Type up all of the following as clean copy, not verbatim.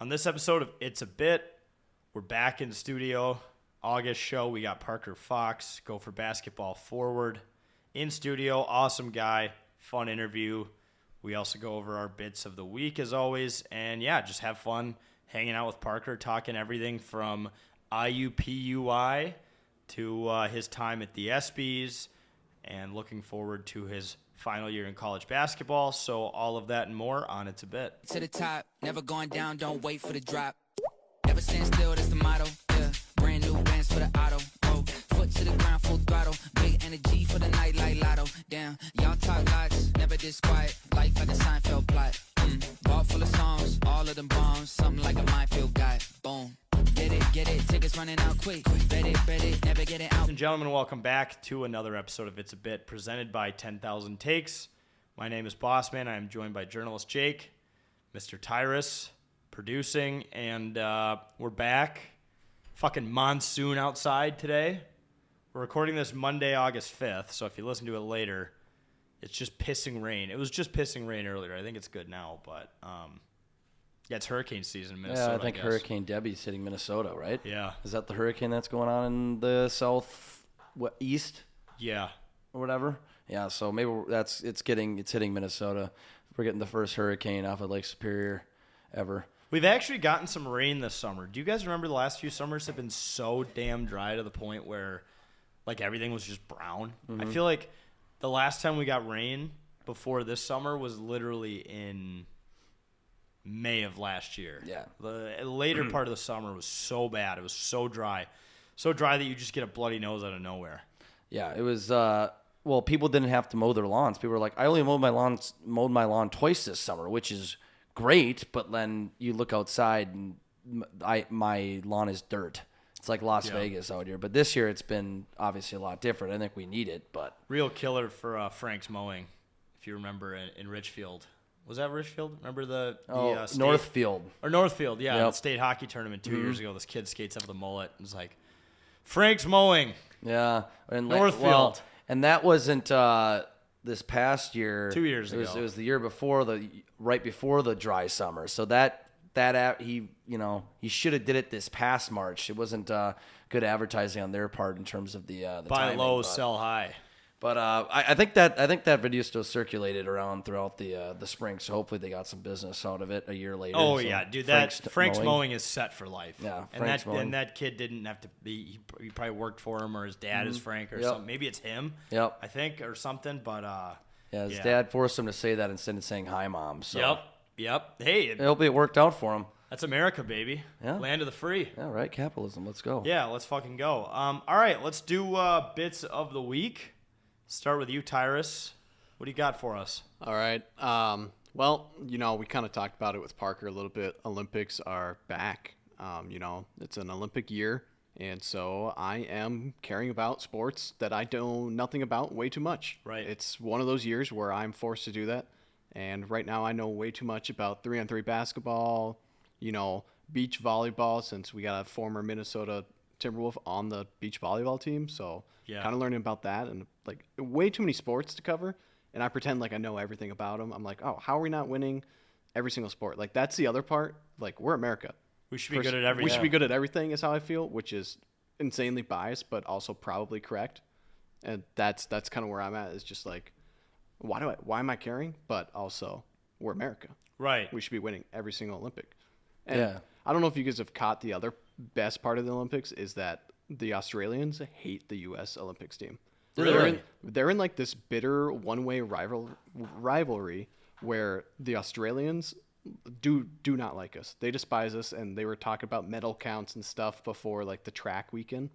On this episode of It's a Bit, we're back in studio. August show, we got Parker Fox, Gopher Basketball Forward, in studio. Awesome guy, fun interview. We also go over our bits of the week as always. And yeah, just have fun hanging out with Parker, talking everything from IUPUI to his time at the ESPYs and looking forward to his final year in college basketball. So all of that and more on It's a Bit. To the top, never going down, don't wait for the drop. Never stand still, that's the motto. Yeah, brand new bands for the auto. Oh, foot to the ground, full throttle. Big energy for the night like lotto. Damn, y'all talk lots, never this quiet. Life like a Seinfeld plot. Vault full of songs, all of them bombs. Something like a minefield guy. Boom. Get it, tickets running out quick. Bet it, never get it out. Ladies and gentlemen, welcome back to another episode of It's a Bit, presented by 10,000 Takes. My name is Bossman. I am joined by journalist Jake, Mr. Tyrus, producing, and we're back. Fucking monsoon outside today. We're recording this Monday, August 5th, so if you listen to it later, it's just pissing rain. It was just pissing rain earlier. I think it's good now, but yeah, it's hurricane season in Minnesota. Yeah, I think Hurricane Debbie's hitting Minnesota, right? Yeah. Is that the hurricane that's going on in the east? Yeah. Or whatever? Yeah, so maybe it's hitting Minnesota. We're getting the first hurricane off of Lake Superior ever. We've actually gotten some rain this summer. Do you guys remember the last few summers have been so damn dry to the point where like everything was just brown? I feel like the last time we got rain before this summer was literally in May of last year. Yeah. The later part of the summer was so bad. It was so dry. So dry that you just get a bloody nose out of nowhere. Yeah, it was well, people didn't have to mow their lawns. People were like, I only mowed my lawn twice this summer, which is great, but then you look outside and my lawn is dirt. It's like Las Vegas out here. But this year it's been obviously a lot different. I think we need it, but real killer for Frank's mowing, if you remember in Richfield. Was that Richfield? Remember the state? Northfield. Or Northfield, yeah. Yep. The state hockey tournament 2 years ago. This kid skates up with a mullet and was like, Frank's mowing. Yeah. And Northfield. And that wasn't this past year. 2 years ago. It was the year before, right before the dry summer. So he should have did it this past March. It wasn't good advertising on their part in terms of the buy timing, low, sell high. But I think that video still circulated around throughout the spring. So hopefully they got some business out of it a year later. Oh so yeah, dude, Frank's mowing is set for life. Yeah, and that kid didn't have to be. He probably worked for him, or his dad is Frank, or something. Maybe it's him. Yep. I think, or something. But his dad forced him to say that instead of saying "Hi, Mom." So Yep. Hey, hopefully it worked out for him. That's America, baby. Yeah. Land of the free. Yeah, right. Capitalism. Let's go. Yeah, let's fucking go. All right, let's do bits of the week. Start with you, Tyrus. What do you got for us? All right. Well, we kind of talked about it with Parker a little bit. Olympics are back. It's an Olympic year, and so I am caring about sports that I know nothing about way too much. Right. It's one of those years where I'm forced to do that, and right now I know way too much about 3-on-3 basketball, beach volleyball, since we got a former Minnesota Timberwolf on the beach volleyball team, so kind of learning about that, and like way too many sports to cover, and I pretend like I know everything about them. I'm like, oh, how are we not winning every single sport? Like, that's the other part. Like, we're America. We should be good at everything. We should be good at everything is how I feel, which is insanely biased, but also probably correct. And that's kind of where I'm at, is just like, why am I caring? But also, we're America. Right. We should be winning every single Olympic. And Yeah. I don't know if you guys have caught the other best part of the Olympics is that the Australians hate the U.S. Olympics team. Really? They're in like this bitter one-way rivalry where the Australians do not like us. They despise us, and they were talking about medal counts and stuff before like the track weekend.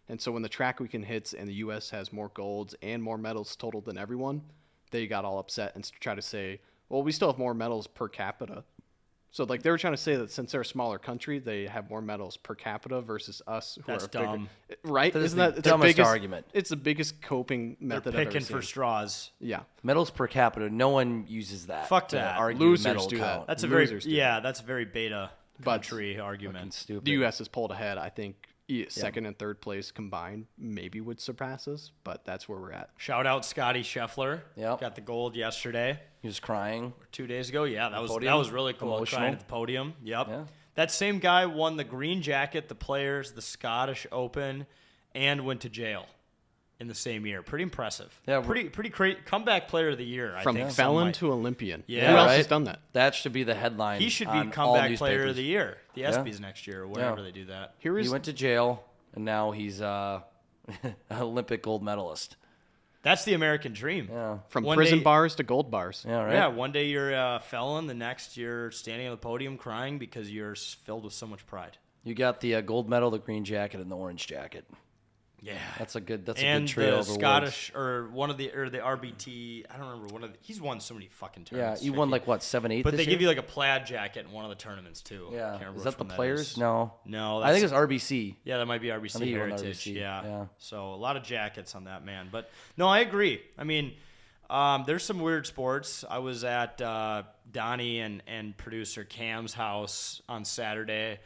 And so when the track weekend hits and the U.S. has more golds and more medals total than everyone, they got all upset and try to say, well, we still have more medals per capita. So, like, they were trying to say that since they're a smaller country, they have more medals per capita versus us, who are dumb. bigger. Right? That is Isn't the that dumbest argument. It's the biggest coping They're method I've ever picking seen. for straws. Yeah. Medals per capita. No one uses that. Fuck to that. argue Losers medal do that. count. That's a Losers do that's a very beta country argument. Fucking stupid. The U.S. has pulled ahead. I think second and third place combined maybe would surpass us, but that's where we're at. Shout out Scotty Scheffler. Yep. Got the gold yesterday. He was crying. Or 2 days ago. Yeah, that was Podium? really cool. Emotional. Crying at the podium. Yep. Yeah. That same guy won the Green Jacket, the Players, the Scottish Open, and went to jail in the same year. Pretty impressive. Yeah, pretty great comeback player of the year. From I think felon to Olympian. Yeah. Who else right? has done that? That should be the headline. he should be on all comeback player newspapers. of the year. The ESPYs next year or whenever they do that. Here He is went to jail, and now he's Olympic gold medalist. That's the American dream. Yeah. from One prison day- bars to gold bars. Yeah, right? Yeah, one day you're a felon, the next you're standing on the podium crying because you're filled with so much pride. You got the gold medal, the green jacket, and the orange jacket. Yeah. That's a good And trio the of awards. Scottish or the RBT, I don't remember he's won so many fucking Yeah, tournaments. you won like what 7-8. But this they year? give you like a plaid jacket in one of the tournaments too. Yeah, Can't remember is which that the one players? is. No, No, I think that's- it's RBC. Yeah, that might be RBC I think you won Heritage. RBC, Yeah. yeah. So a lot of jackets on that, man. But no, I agree. I mean, there's some weird sports. I was at Donnie and producer Cam's house on Saturday.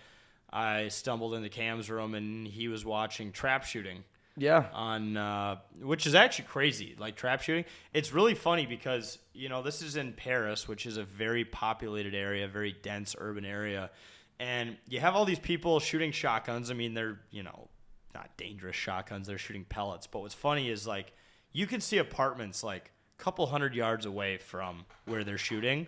I stumbled into Cam's room and he was watching trap shooting Yeah, on which is actually crazy, like trap shooting. It's really funny because, this is in Paris, which is a very populated area, very dense urban area. And you have all these people shooting shotguns. I mean, they're, not dangerous shotguns. They're shooting pellets. But what's funny is, like, you can see apartments, like, a couple 100 yards away from where they're shooting.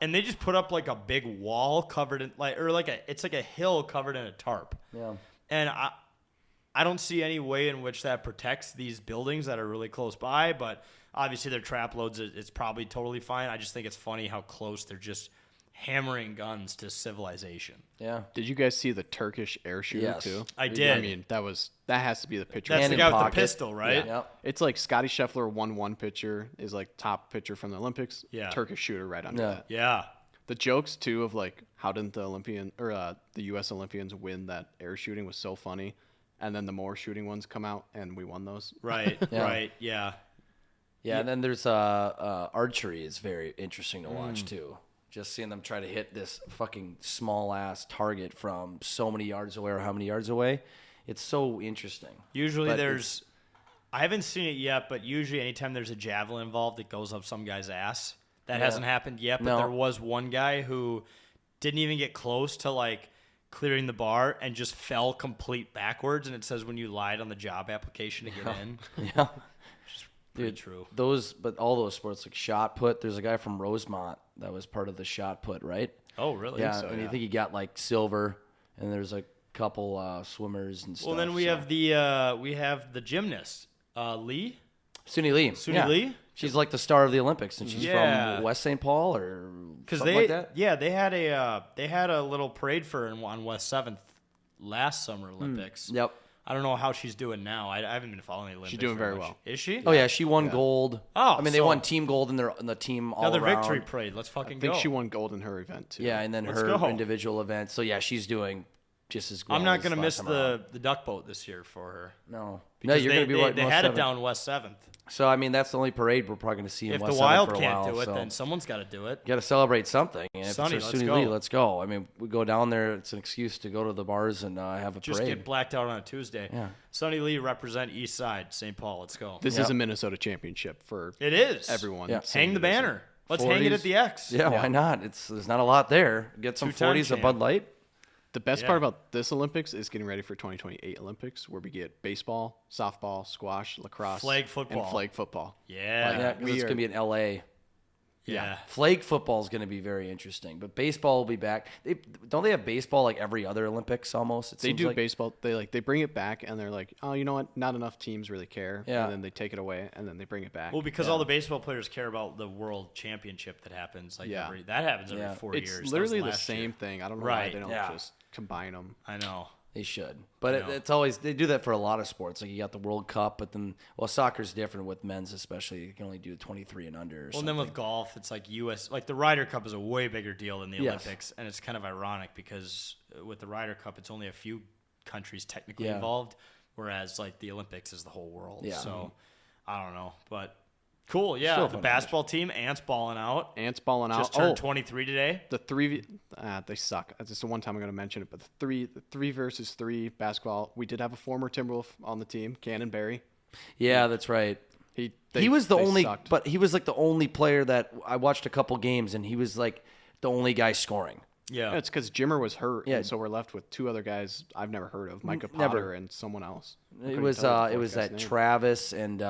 And they just put up, like, a big wall covered in, it's like a hill covered in a tarp. yeah. And I don't see any way in which that protects these buildings that are really close by, but obviously their trap loads, it's probably totally fine. I just think it's funny how close they're just hammering guns to civilization. Yeah. Did you guys see the Turkish air shooter Yes. too? I did. I mean, that has to be the picture. That's Hand the in guy with pocket. the pistol, right? Yep. It's like Scotty Scheffler won one pitcher, is like top pitcher from the Olympics. Yeah. Turkish shooter right under Yeah. that. Yeah. The jokes too of like how didn't the U.S. Olympians win that air shooting was so funny, and then the more shooting ones come out and we won those. Right, Yeah. right, yeah. Yeah, and then there's archery is very interesting to watch too. Just seeing them try to hit this fucking small ass target from so many yards away or how many yards away, it's so interesting. Usually But there's, I haven't seen it yet, but usually anytime there's a javelin involved, it goes up some guy's ass. That Yeah. hasn't happened yet, but No. there was one guy who didn't even get close to like clearing the bar and just fell complete backwards. And it says when you lied on the job application to get in. Yeah. Pretty Dude, true. but all those sports like shot put. There's a guy from Rosemont that was part of the shot put, right? Oh, really? Yeah, so, and you yeah. think he got like silver, and there's a couple swimmers and stuff. Well, then we so. have the gymnast, Lee. Suni Lee. Suni Lee? She's like the star of the Olympics, and she's Yeah. from West St. Paul or Because something like that. they had a little parade for her on West 7th last Summer Olympics. Yep. I don't know how she's doing now. I haven't been following the Olympics. She's doing very much. well. Is she? Oh yeah, she won gold. Oh, I mean they so- won team gold in the team all Another around. victory parade. Let's I fucking think go. she won gold in her event too. Yeah, and then Let's her go. individual event. So yeah, she's doing just as well. I'm not as gonna last miss time around. the duck boat this year for her. No, Because you're they, gonna be they, right. they West had it 7th. down West 7th. So I mean that's the only parade we're probably gonna see in If West the 7th Wild for a can't while. do it, so. then someone's got to do it. Got to celebrate something. And if Sonny, it's let's Suni go. Lee, let's go. I mean, we go down there. It's an excuse to go to the bars and have a Just parade. get blacked out on a Tuesday. Yeah. Sonny Lee represent East Side, St. Paul. Let's go. This Yep. is a Minnesota championship for It is. everyone. Yeah. saying Hang the this. banner. Let's hang it 40s. at the X. Yeah, why not? There's not a lot there. Get some Two-time 40s, a champ. Bud Light. The best Yeah. part about this Olympics is getting ready for 2028 Olympics, where we get baseball, softball, squash, lacrosse, Flag football. and flag football. Yeah. Yeah, 'cause we it's are- gonna be in LA. Yeah. Flag football is going to be very interesting, but baseball will be back. Don't they have baseball like every other Olympics almost? It They seems do like? baseball. They bring it back, and they're like, oh, you know what? Not enough teams really care. Yeah. And then they take it away, and then they bring it back. Well, because all the baseball players care about the World Championship that happens. Like Yeah. that happens every Yeah. 4 it's years. That was literally the last year. same thing. I don't know Right. why they don't Yeah. just combine them. I know. They should, but know. it's always they do that for a lot of sports. Like you got the World Cup, but then soccer's different with men's, especially. You can only do 23 and under. Or Well, and something. then with golf, it's like like the Ryder Cup is a way bigger deal than the Yes. Olympics, and it's kind of ironic because with the Ryder Cup, it's only a few countries technically Yeah. involved, whereas like the Olympics is the whole world. Yeah. So I don't know, but cool. Yeah, Still the fun to basketball team, Ants balling out. Ants balling out. Just turned 23 today. The three, they suck. It's just the one time I'm going to mention it. But the three versus three basketball. We did have a former Timberwolf on the team, Cannon Barry. yeah, that's right. He was the they only, sucked. he was like the only player that I watched a couple games, and he was like the only guy scoring. Yeah. It's because Jimmer was hurt, Yeah. and so we're left with two other guys I've never heard of, Micah Never. Potter and someone else. I It couldn't was tell you the it was fourth guy's that name. Travis and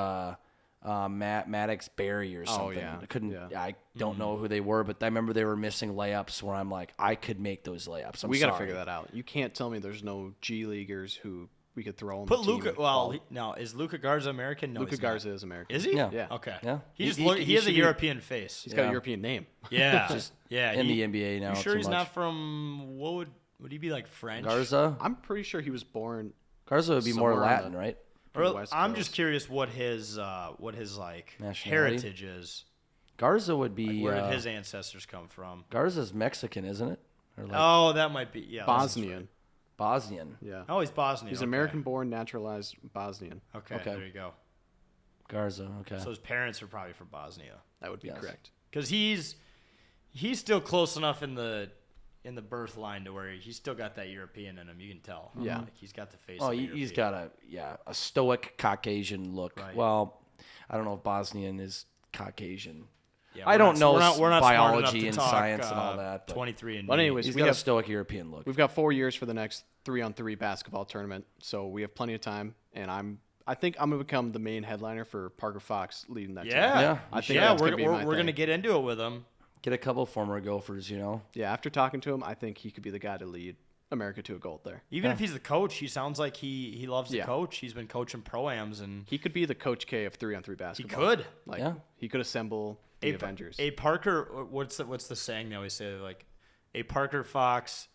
Maddox Berry or something. yeah. I couldn't. Yeah. I don't know who they were, but I remember they were missing layups where I'm like, I could make those layups. We got to figure that out. You can't tell me there's no G leaguers who we could throw on Put the team. Luca. and Well, call. no, is Luca Garza American? No, Luca he's not. Garza is American. Is he? Yeah. Yeah. Okay. Yeah. He just He- look. he He has a should be- European face. He's got Yeah. a European name. Yeah. yeah. in the NBA now. You sure too he's much. not from? What would he be like? French? Garza? I'm pretty sure he was born. Garza would be more Somewhere on Latin, the- right? Or, West I'm Coast. just curious what his like Nationality? heritage is. Garza would be. Where did his ancestors come from? Garza's Mexican, isn't it? Or like Oh, that might be. Yeah. that's- Bosnian. Bosnian. Yeah. Oh, he's Bosnian. He's okay. American-born, naturalized Bosnian. Okay, Okay. there you go. Garza. Okay. So his parents are probably from Bosnia. That would be Yes. correct. Because he's still close enough in the birth line to where he's still got that European in him. You can tell. Yeah. Like he's got the face. Oh, of a he's European. got a stoic Caucasian look. Right. Well, I don't know if Bosnian is Caucasian. Yeah, I we're don't not- know we're not smart enough biology to and talk, science and all that. But 23 and But anyways, he's we got a have stoic European look. we've got 4 years for the next 3-on-3 basketball tournament, so we have plenty of time. And I think I'm gonna become the main headliner for Parker Fox leading that. Yeah, tournament. Yeah, I think yeah, that's we're gonna be my we're gonna thing. get into it with him. Get a couple former Gophers, you know. Yeah, after talking to him, I think he could be the guy to lead America to a gold there. Even if he's the coach, he sounds like he loves to Yeah. coach. He's been coaching pro-ams, and He could be the Coach K of 3-on-3 he basketball. could. Like, Yeah. he could assemble the Avengers. A Parker, what's the saying they always say? Like, a Parker Fox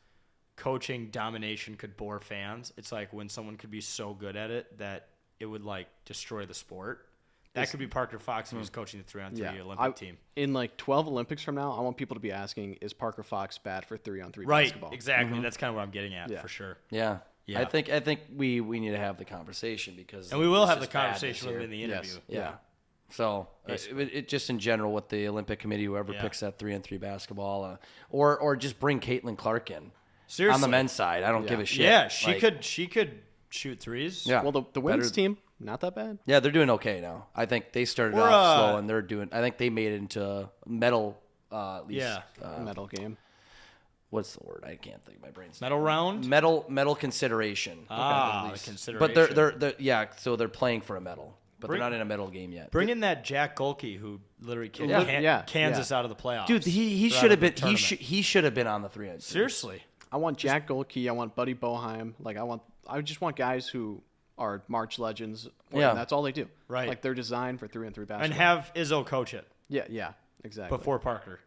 coaching domination could bore fans. It's like when someone could be so good at it that it would like destroy the sport. That could be Parker Fox if he was coaching the 3-on-3 yeah, Olympic team. In like 12 Olympics from now, I want people to be asking, is Parker Fox bad for 3-on-3 Right, basketball? exactly. That's kind of what I'm getting at Yeah. for sure. Yeah. Yeah. I think we need to have the conversation because And we will it's have the just bad conversation this with him in year. the Yes. interview. Yeah. So it just in general with the Olympic Committee, whoever Yeah. picks that 3-on-3 basketball, or just bring Caitlin Clark in Seriously. on the men's side. I don't give a shit. Yeah, she Like, could shoot threes. Yeah. Well, the women's Better- team, not that bad. Yeah, they're doing okay now. I think they started We're, off slow and they're doing. I think they made it into medal. At least. Yeah. Medal game. What's the word? I can't think. My brain's Medal round. medal consideration. Ah, at the least. consideration. But they're yeah. So they're playing for a medal, but Bring- they're not in a medal game yet. Bring in that Jack Golke who literally kicked Yeah. Kansas out of the playoffs. Dude, he Or out should of have the been. tournament. He should have been on the 3-on-3. Seriously. I want Jack Golke. I want Buddy Boheim. Like I just want guys who are March legends. Yeah. And that's all they do. Right. Like they're designed for 3-on-3 basketball. And have Izzo coach it yeah, exactly. before Parker.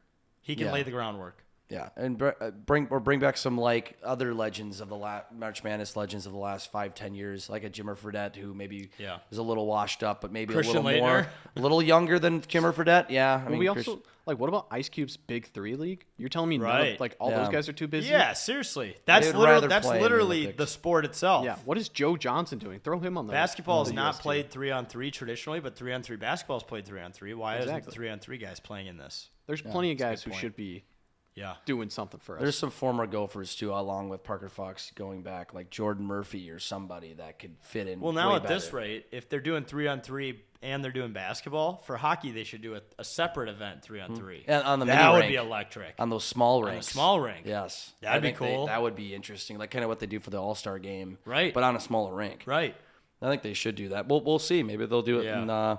He can Yeah. lay the groundwork. Yeah, and bring back some like other legends of the March Madness legends of the last 5-10 years, like a Jimmer Fredette who maybe Yeah. is a little washed up, but maybe Christian a little more, Laettner. a little younger than Jimmer Fredette. Yeah, I But mean, we also like what about Ice Cube's Big Three League? You're telling me none Right. of, like all Yeah. those guys are too busy? Yeah, seriously. That's They'd literally rather play in the literally Olympics. the sport itself. Yeah. What is Joe Johnson doing? Throw him on the Basketball on is the not US team. played 3-on-3 traditionally, but 3-on-3 basketball is played 3-on-3. Why isn't Exactly. the 3-on-3 guys playing in this? There's plenty of guys good who point. should be Yeah. doing something for us. there's some former Gophers too, along with Parker Fox going back, like Jordan Murphy or somebody that could fit in. Well, now way at this better. rate, if they're doing 3-on-3 and they're doing basketball, for hockey they should do a separate event 3-on-3. And on the that mini would rink, be electric. on those small On a rinks, small rink. Yes, That'd I be think cool. that would be interesting, like kind of what they do for the All-Star game, Right. But on a smaller rink, Right. I think they should do that. We'll see. Maybe they'll do it Yeah. in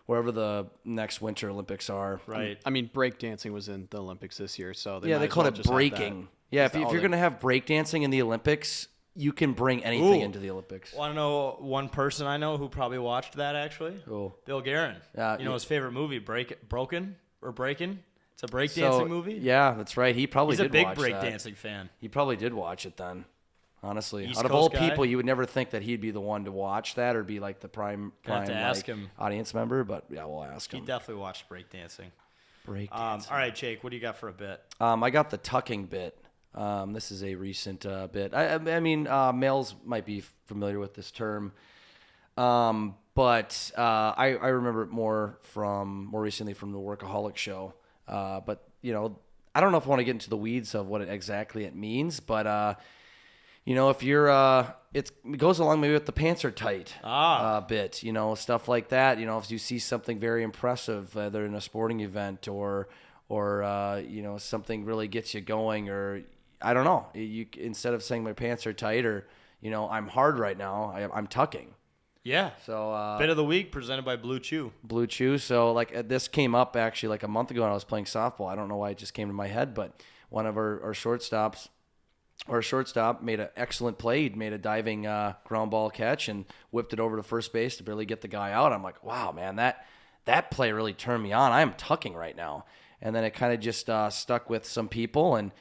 wherever the next Winter Olympics are. Right. I mean, breakdancing was in the Olympics this year, so Yeah, might they as call well it just have that. breaking. Yeah, if all you're they- going to have breakdancing in the Olympics, you can bring anything Ooh. into the Olympics. Want to know one person I know who probably watched that actually? Cool. Bill Guerin. Yeah, you know yeah. his favorite movie, Breaking? It's a breakdancing So, movie. Yeah, that's right. He probably He's a did big watch breakdancing that. fan. He probably did watch it then. Honestly, East out of Coast all guy? people, you would never think that he'd be the one to watch that or be like the prime Have to ask like, him. audience member. But yeah, we'll ask He him. definitely watched breakdancing. Breakdancing. All right, Jake, what do you got for a bit? I got the tucking bit. This is a recent bit. I mean, males might be familiar with this term, but I remember it more recently from the Workaholic show. But you know, I don't know if I want to get into the weeds of what exactly it means, but you know, if you're, it goes along maybe with the pants are tight bit, you know, stuff like that. You know, if you see something very impressive, whether in a sporting event or you know, something really gets you going, or I don't know. You instead of saying my pants are tight or, I'm hard right now, I'm tucking. Yeah. So Bit of the week presented by Blue Chew. Blue Chew. So this came up actually like a month ago when I was playing softball. I don't know why it just came to my head, but one of our shortstop made an excellent play. He made a diving ground ball catch and whipped it over to first base to barely get the guy out. I'm like, wow, man, that play really turned me on. I am tucking right now. And then it kind of just stuck with some people, and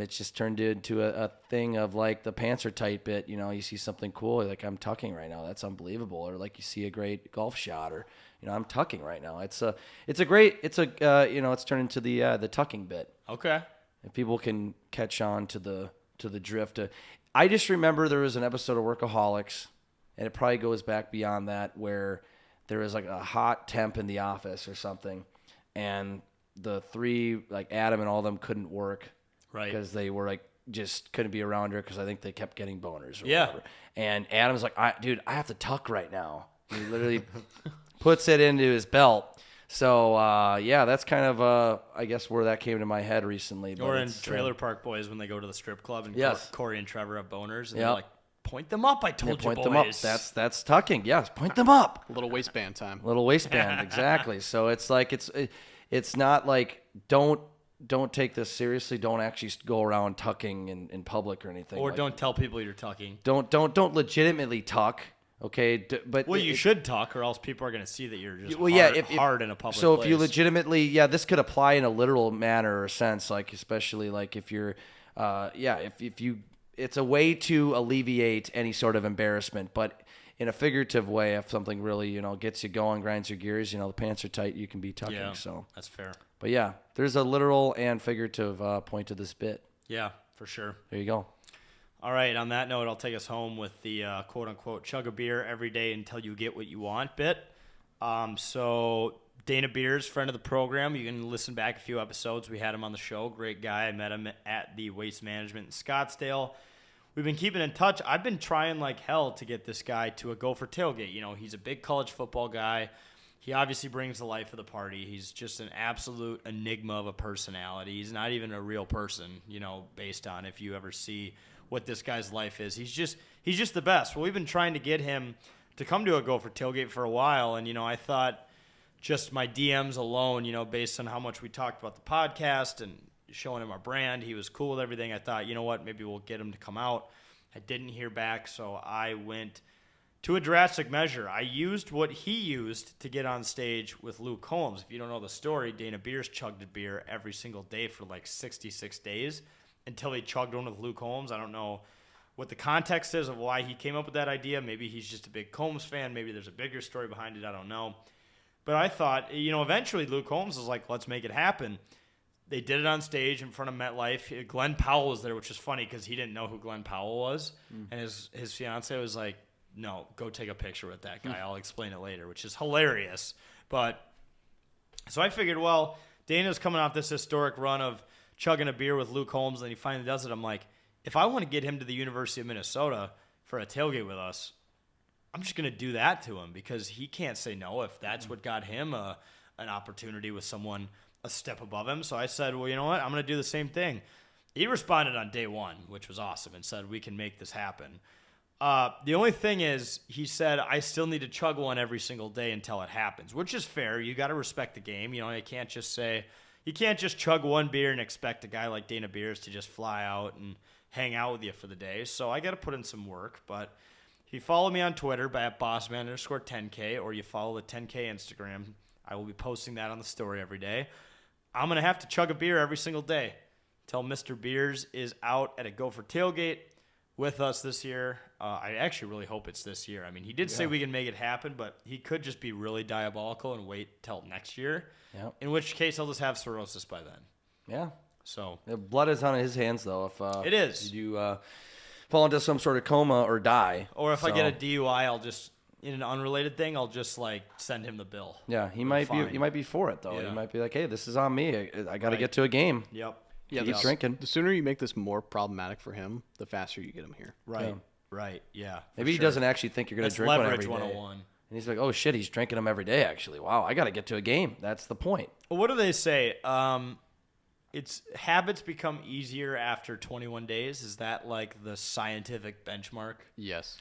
it's just turned into a thing of like the pants are tight bit. You see something cool, like I'm tucking right now. That's unbelievable. Or like you see a great golf shot, or I'm tucking right now. It's turned into the tucking bit. Okay. If people can catch on to the drift. I just remember there was an episode of Workaholics, and it probably goes back beyond that, where there was like a hot temp in the office or something, and the three, like Adam and all of them, couldn't work. Right. Because they were like, just couldn't be around her because I think they kept getting boners or whatever. And Adam's like, I have to tuck right now. He literally puts it into his belt. So, that's kind of, I guess, where that came to my head recently. But or in Trailer Park Boys when they go to the strip club and Corey and Trevor have boners. And they're like, point them up, I told you, point boys. Them up. That's tucking. Yes, point them up. A little waistband time. Little waistband, exactly. So it's like, it's not like, don't take this seriously. Don't actually go around tucking in public or anything. Or don't tell people you're tucking. Don't legitimately tuck. Okay, but you should tuck, or else people are going to see that you're just hard in a public place. So if you legitimately, this could apply in a literal manner or sense, like especially like if you're, if you, it's a way to alleviate any sort of embarrassment, but in a figurative way, if something really gets you going, grinds your gears, the pants are tight, you can be tucking. Yeah, so that's fair. But yeah, there's a literal and figurative point to this bit. Yeah, for sure. There you go. All right, on that note, I'll take us home with the quote-unquote chug a beer every day until you get what you want bit. So Dana Beers, friend of the program. You can listen back a few episodes. We had him on the show. Great guy. I met him at the Waste Management in Scottsdale. We've been keeping in touch. I've been trying like hell to get this guy to a Gopher tailgate. He's a big college football guy. He obviously brings the life of the party. He's just an absolute enigma of a personality. He's not even a real person, based on if you ever see what this guy's life is. He's just the best. Well, we've been trying to get him to come to a Gopher tailgate for a while, and I thought just my DMs alone, based on how much we talked about the podcast and showing him our brand, he was cool with everything. I thought, you know what, maybe we'll get him to come out. I didn't hear back, so I went to a drastic measure. I used what he used to get on stage with Luke Holmes. If you don't know the story, Dana Beers chugged a beer every single day for like 66 days. Until he chugged one with Luke Holmes. I don't know what the context is of why he came up with that idea. Maybe he's just a big Combs fan. Maybe there's a bigger story behind it. I don't know. But I thought, eventually Luke Holmes was like, let's make it happen. They did it on stage in front of MetLife. Glenn Powell was there, which is funny because he didn't know who Glenn Powell was. And his fiance was like, no, go take a picture with that guy. I'll explain it later, which is hilarious. But so I figured, well, Dana's coming off this historic run of chugging a beer with Luke Holmes, and he finally does it. I'm like, if I want to get him to the University of Minnesota for a tailgate with us, I'm just going to do that to him because he can't say no if that's what got him an opportunity with someone a step above him. So I said, well, you know what? I'm going to do the same thing. He responded on day one, which was awesome, and said, we can make this happen. The only thing is, he said, I still need to chug one every single day until it happens, which is fair. You got to respect the game. You can't just say, you can't just chug one beer and expect a guy like Dana Beers to just fly out and hang out with you for the day. So I got to put in some work. But if you follow me on Twitter at Bossman_10K, or you follow the 10K Instagram, I will be posting that on the story every day. I'm going to have to chug a beer every single day until Mr. Beers is out at a Gopher tailgate with us this year. I actually really hope it's this year. I mean, he did say we can make it happen, but he could just be really diabolical and wait till next year. Yep. In which case, I'll just have cirrhosis by then. Yeah. So the blood is on his hands, though. If it is, you fall into some sort of coma or die, or if I get a DUI, I'll just, in an unrelated thing, I'll just like send him the bill. Yeah, he might be for it though. Yeah. He might be like, hey, this is on me. I got to get to a game. Yep. Yeah, keep drinking. The sooner you make this more problematic for him, the faster you get him here. Right. Yeah. Right. Yeah. Maybe he doesn't actually think you're going to drink one every day. Leverage 101. And he's like, oh shit, he's drinking them every day. Actually, wow, I got to get to a game. That's the point. Well, what do they say? it's habits become easier after 21 days. Is that like the scientific benchmark? Yes.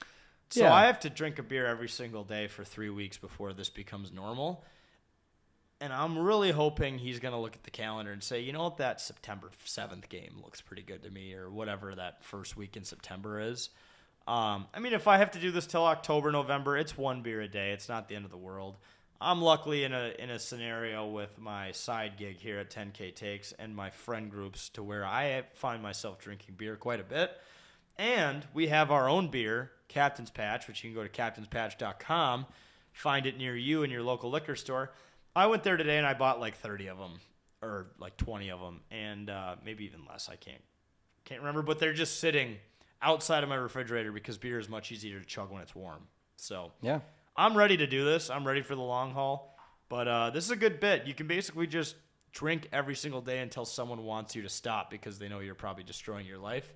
So Yeah. I have to drink a beer every single day for 3 weeks before this becomes normal. And I'm really hoping he's going to look at the calendar and say, you know what, that September 7th game looks pretty good to me, or whatever that first week in September is. I mean, if I have to do this till October, November, it's 1 beer a day. It's not the end of the world. I'm luckily in a scenario with my side gig here at 10K Takes and my friend groups to where I find myself drinking beer quite a bit. And we have our own beer, Captain's Patch, which you can go to captainspatch.com, find it near you in your local liquor store. I went there today and I bought like 30 of them, or like 20 of them, and maybe even less. I can't remember, but they're just sitting outside of my refrigerator because beer is much easier to chug when it's warm. So Yeah. I'm ready to do this. I'm ready for the long haul. But this is a good bit. You can basically just drink every single day until someone wants you to stop because they know you're probably destroying your life.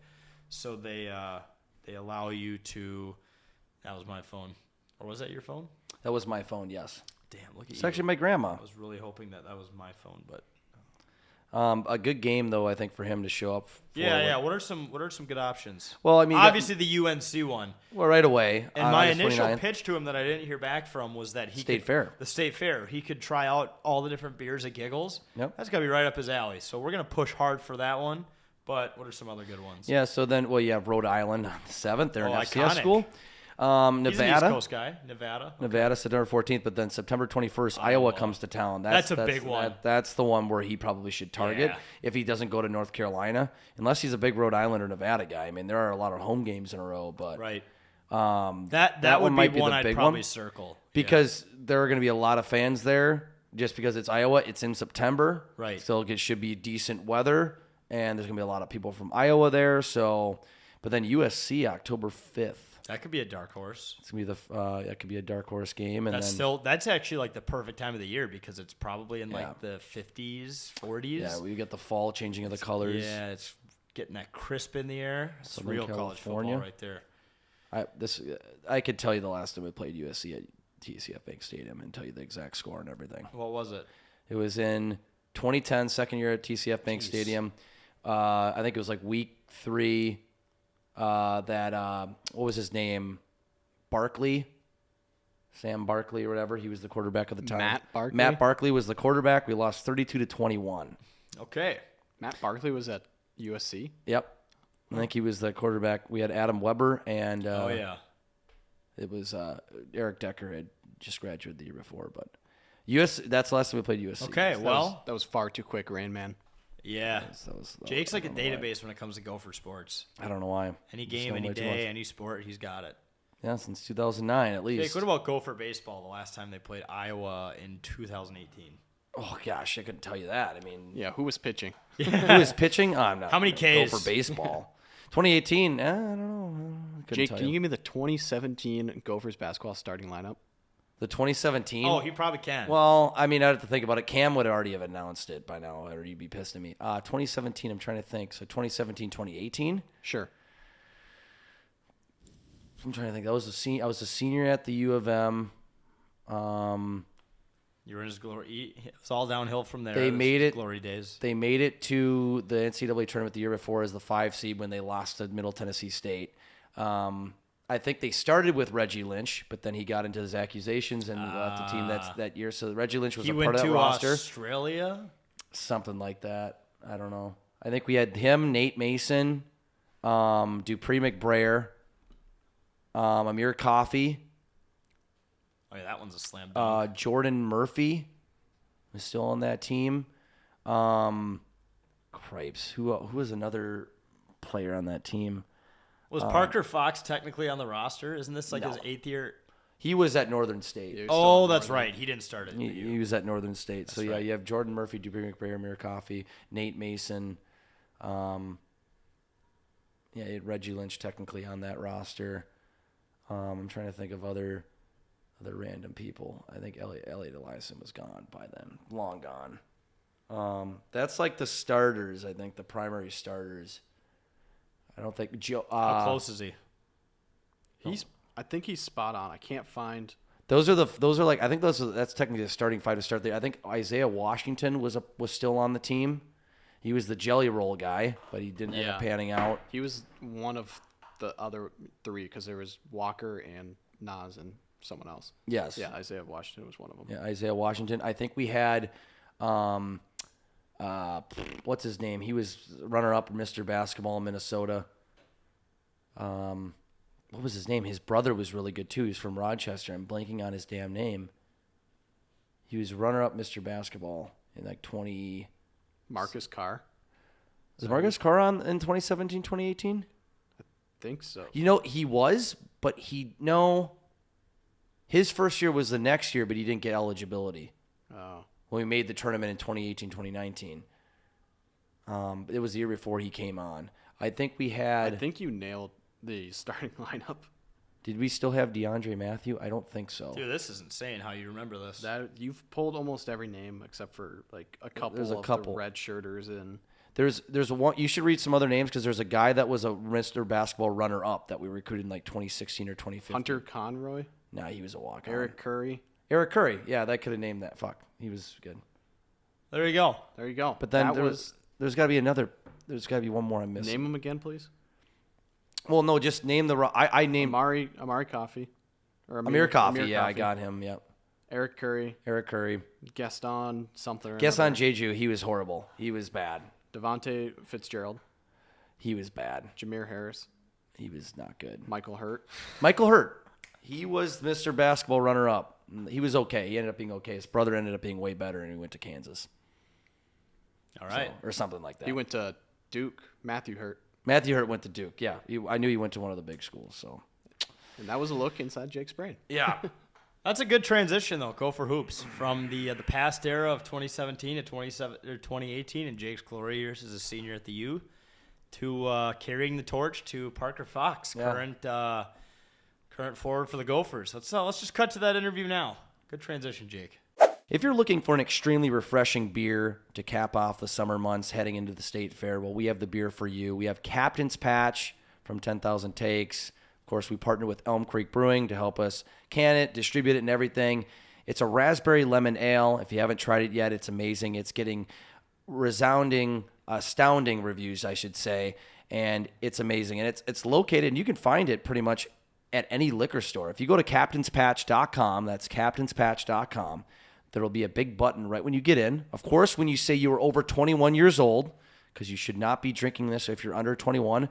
So they allow you to. That was my phone, or was that your phone? That was my phone, yes. Damn, look at you. It's actually my grandma. I was really hoping that was my phone, but A good game, though, I think, for him to show up for. yeah. What are some good options? Well, I mean, obviously the UNC one. Well, right away. And my August initial 29th. pitch to him that I didn't hear back from was that State Fair. The State Fair. He could try out all the different beers at Giggles. Yep. That's got to be right up his alley. So we're going to push hard for that one. But what are some other good ones? Yeah, so then, you have Rhode Island on the 7th. They're in FCS iconic. school. He's an East Nevada. Coast guy. Nevada. Nevada, September 14th, but then September 21st, Iowa comes to town. That's a big one. That's the one where he probably should target Yeah. if he doesn't go to North Carolina, unless he's a big Rhode Island or Nevada guy. I mean, there are a lot of home games in a row, but Right. that That would one might be one the I'd big probably one circle. because there are going to be a lot of fans there. Just because it's Iowa, it's in September. Right. Still, it should be decent weather, and there's going to be a lot of people from Iowa there. So, but then USC October 5th. That could be a dark horse. It's gonna be that could be a dark horse game, and That's actually like the perfect time of the year because it's probably in Yeah. like the 50s, 40s. yeah, we get the fall changing of the colors. Yeah, it's getting that crisp in the air. It's Southern real college California. football right there. I could tell you the last time we played USC at TCF Bank Stadium and tell you the exact score and everything. What was it? It was in 2010, second year at TCF Bank Stadium. I think it was like week 3. What was his name? Sam Barkley or whatever. He was the quarterback at the time. Matt Barkley was the quarterback. We lost 32-21. Okay. Matt Barkley was at USC. Yep. I think he was the quarterback. We had Adam Weber and it was Eric Decker had just graduated the year before, but that's the last time we played USC. Okay, That was far too quick, Rain Man. Yeah. Jake's like a I don't know why. database when it comes to Gopher sports. I don't know why. Any Just game, know any way too day, much. any sport, he's got it. Yeah, since 2009 at least. Jake, what about Gopher baseball the last time they played Iowa in 2018? Oh gosh, I couldn't tell you that. I mean, Yeah, who was pitching? who is pitching? Oh, I'm not. How many gonna Ks? go for baseball? 2018. I don't know. Jake, can you give me the 2017 Gophers basketball starting lineup? The 2017. Oh, he probably can. Well, I mean, I have to think about it. Cam would already have announced it by now, or you'd be pissed at me. 2017. I'm trying to think. So 2017, 2018. Sure. I'm trying to think. I was a senior at the U of M. You were in his glory. It's all downhill from there. They It was made his it. glory days. They made it to the NCAA tournament the year before as the 5 seed when they lost to Middle Tennessee State. I think they started with Reggie Lynch, but then he got into his accusations and left the team that year. So Reggie Lynch was He a went part of that to roster. Australia. Something like that. I don't know. I think we had him, Nate Mason, Dupree McBrayer, Amir Coffey, Oh yeah, that one's a slam dunk. Jordan Murphy was still on that team. Cripes. Who was another player on that team? Was Parker Fox technically on the roster? Isn't this like his 8th year? He was at Northern State. Yeah, Oh, that's right. He didn't start it. He was at Northern State. So, yeah, right. you have Jordan Murphy, Dupree McBrayer, Amir Coffey, Nate Mason. Yeah, you had Reggie Lynch technically on that roster. I'm trying to think of other random people. I think Elliot Eliason was gone by then. Long gone. That's like the starters, I think, the primary starters. I don't think Joe. How close is he? I think he's spot on. I can't find. That's technically the starting 5 to start there. I think Isaiah Washington was still on the team, He was the jelly roll guy, but he didn't end up panning out. He was one of the other 3 because there was Walker and Nas and someone else. Yes. Yeah, Isaiah Washington was one of them. Yeah, Isaiah Washington. I think we had, what's his name? He was runner-up Mr. Basketball in Minnesota. What was his name? His brother was really good, too. He's from Rochester. I'm blanking on his damn name. He was runner-up Mr. Basketball in like 20... Marcus Carr. Was Marcus Carr on in 2017, 2018? Think so. You know, he was, but his first year was the next year, but he didn't get eligibility. Oh. When we made the tournament in 2018, 2019. It was the year before he came on. I think you nailed the starting lineup. Did we still have DeAndre Matthew? I don't think so. Dude, this is insane how you remember this. That you've pulled almost every name except for like a couple There's a of couple. the red shirters and There's one. You should read some other names because there's a guy that was a Mr. Basketball runner-up that we recruited in like 2016 or 2015. Hunter Conroy, Nah, he was a walk-on. Eric Curry. Eric Curry. Yeah, that could have named that. Fuck, he was good. There you go. There you go. But then that there's got to be another. There's got to be one more I'm missing. name him again, please. Well, no, just name the. I named Amari Coffey. Or Amir Coffey. Amir Yeah, I Coffey. got him. Yep. Eric Curry. Eric Curry. Gaston something. Or Guess on another. JJ. He was horrible. He was bad. Devontae Fitzgerald. He was bad. Jameer Harris. He was not good. Michael Hurt. Michael Hurt. He was Mr. Basketball runner-up. He was okay. He ended up being okay. His brother ended up being way better, and he went to Kansas. All right. Or something like that. He went to Duke. Matthew Hurt. Matthew Hurt went to Duke. Yeah, I knew he went to one of the big schools. So. And that was a look inside Jake's brain. Yeah. That's a good transition, though. Go for hoops from the past era of 2017 to 2018, and Jake's glory years as a senior at the U, to carrying the torch to Parker Fox, current forward for the Gophers. Let's just cut to that interview now. Good transition, Jake. If you're looking for an extremely refreshing beer to cap off the summer months heading into the state fair, well, we have the beer for you. We have Captain's Patch from 10,000 Takes. Of course, we partner with Elm Creek Brewing to help us can it, distribute it, and everything. It's a raspberry lemon ale. If you haven't tried it yet, it's amazing. It's getting astounding reviews, I should say, and it's amazing. And it's located, and you can find it pretty much at any liquor store. If you go to captainspatch.com, that's captainspatch.com, there will be a big button right when you get in. Of course, when you say you are over 21 years old, because you should not be drinking this if you're under 21,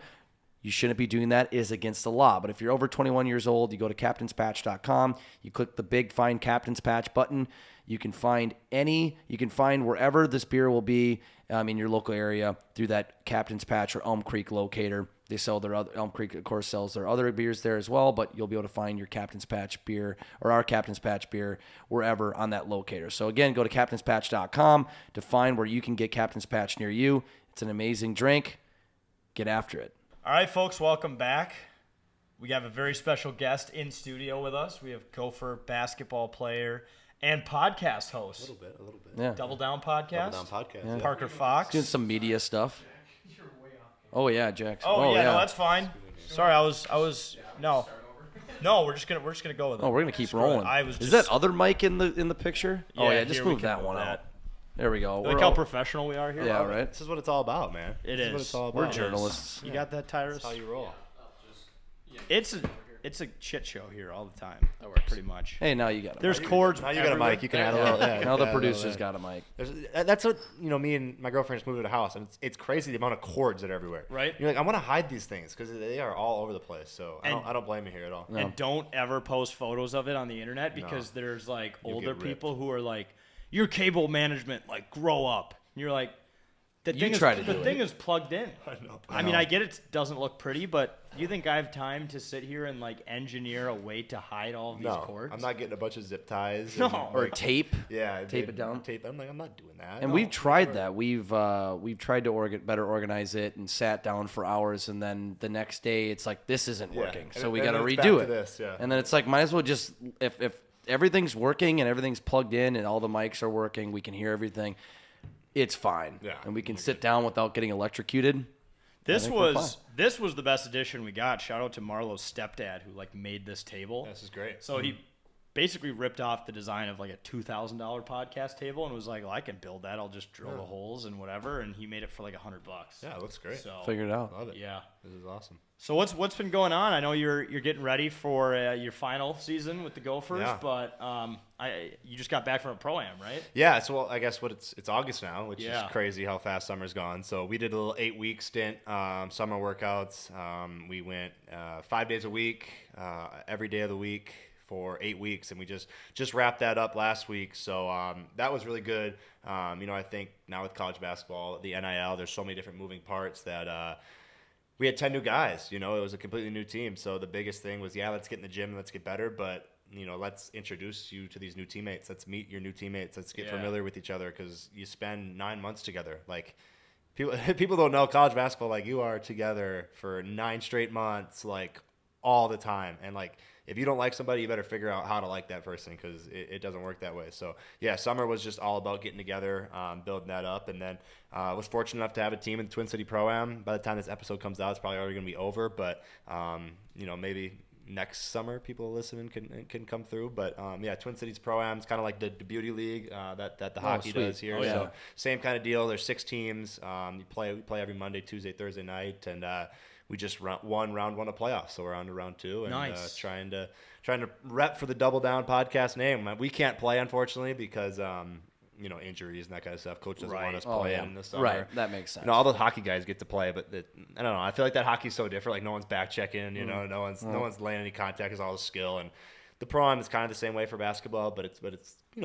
you shouldn't be doing that. It is against the law. But if you're over 21 years old, you go to captainspatch.com, you click the big Find Captain's Patch button. You can find wherever this beer will be in your local area through that Captain's Patch or Elm Creek locator. They sell their other, Elm Creek, of course, sells their other beers there as well, but you'll be able to find your Captain's Patch beer or our Captain's Patch beer wherever on that locator. So again, go to captainspatch.com to find where you can get Captain's Patch near you. It's an amazing drink. Get after it. All right, folks, welcome back. We have a very special guest in studio with us. We have Gopher basketball player and podcast host. A little bit. Yeah. Double Down Podcast. Double Down Podcast. Yeah. Parker Fox. Doing some media stuff. Oh yeah, Jack. Oh, yeah, no, that's fine. Sorry, I was no. No, we're just gonna go with it. Oh, we're gonna keep Screw it. rolling. Is that other mic in the picture? Oh yeah, just here we move can that move one that. out. There we go. Look how professional we are here. Yeah, right. This is what it's all about, man. It This is. what it's all We're about. journalists. You got that, Tyrus? That's how you roll. It's a shit show here all the time. Pretty much. Hey, now you got it. There's cords. Now you got a everywhere. mic. You can add a little. Yeah, Now the add a little, producer's yeah. got a mic. That's what me and my girlfriend just moved to a house, and it's crazy the amount of cords that are everywhere. Right. You're like, I want to hide these things because they are all over the place. So And- I don't blame you here at all. And don't ever post photos of it on the internet because there's like You'll older get ripped. people who are like, your cable management, like grow up. And you're like, the You thing try is, to the do thing is plugged in. I mean, know. I get it doesn't look pretty, but do you think I have time to sit here and like engineer a way to hide all of these No, cords? I'm not getting a bunch of zip ties. No. and, Or like, tape. yeah, tape it down. Tape. I'm like, I'm not doing that. And No. we've tried that. We've tried to better organize it and sat down for hours, and then the next day it's like this isn't Yeah. working, And so we then got to it's back redo to it. this, yeah. And then it's like might as well just if everything's working and everything's plugged in and all the mics are working, we can hear everything. It's fine. Yeah, and we can we're sit down without getting electrocuted. This think we're was the best addition we got. Shout out to Marlo's stepdad who like made this table. This is great. So he basically ripped off the design of like a $2,000 podcast table and was like, well, I can build that. I'll just drill the holes and whatever. And he made it for like $100. Yeah, it looks great. So Figured it out. Love it. yeah. This is awesome. So what's been going on? I know you're getting ready for your final season with the Gophers, Yeah. but you just got back from a pro-am, right? Yeah, so I guess it's August now, which Yeah. is crazy how fast summer's gone. So we did a little 8-week stint, summer workouts. We went 5 days a week, every day of the week for 8 weeks, and we just wrapped that up last week. So that was really good. I think now with college basketball, the NIL, there's so many different moving parts that we had 10 new guys. It was a completely new team. So the biggest thing was, let's get in the gym and let's get better, but let's introduce you to these new teammates. Let's meet your new teammates. Let's get familiar with each other, because you spend 9 months together. Like, people don't know college basketball like you are together for 9 straight months, like all the time. And like, if you don't like somebody, you better figure out how to like that person, because it doesn't work that way. So yeah, summer was just all about getting together, building that up. And then was fortunate enough to have a team in the Twin City Pro-Am. By the time this episode comes out, it's probably already going to be over. But, maybe next summer people listening can come through. But Twin Cities Pro-Am is kind of like the beauty league that the hockey sweet. does here. Oh, yeah. So same kind of deal. There's 6 teams. We play every Monday, Tuesday, Thursday night, and we just won round 1 of playoffs, so we're on to round 2, and Nice. trying to rep for the Double Down podcast name. We can't play, unfortunately, because injuries and that kind of stuff. Coach doesn't want us playing in the summer. Right, that makes sense. All the hockey guys get to play, but I don't know. I feel like that hockey's so different. Like, no one's back checking. No one's laying any contact. It's all skill. And the pro-am is kind of the same way for basketball, but it's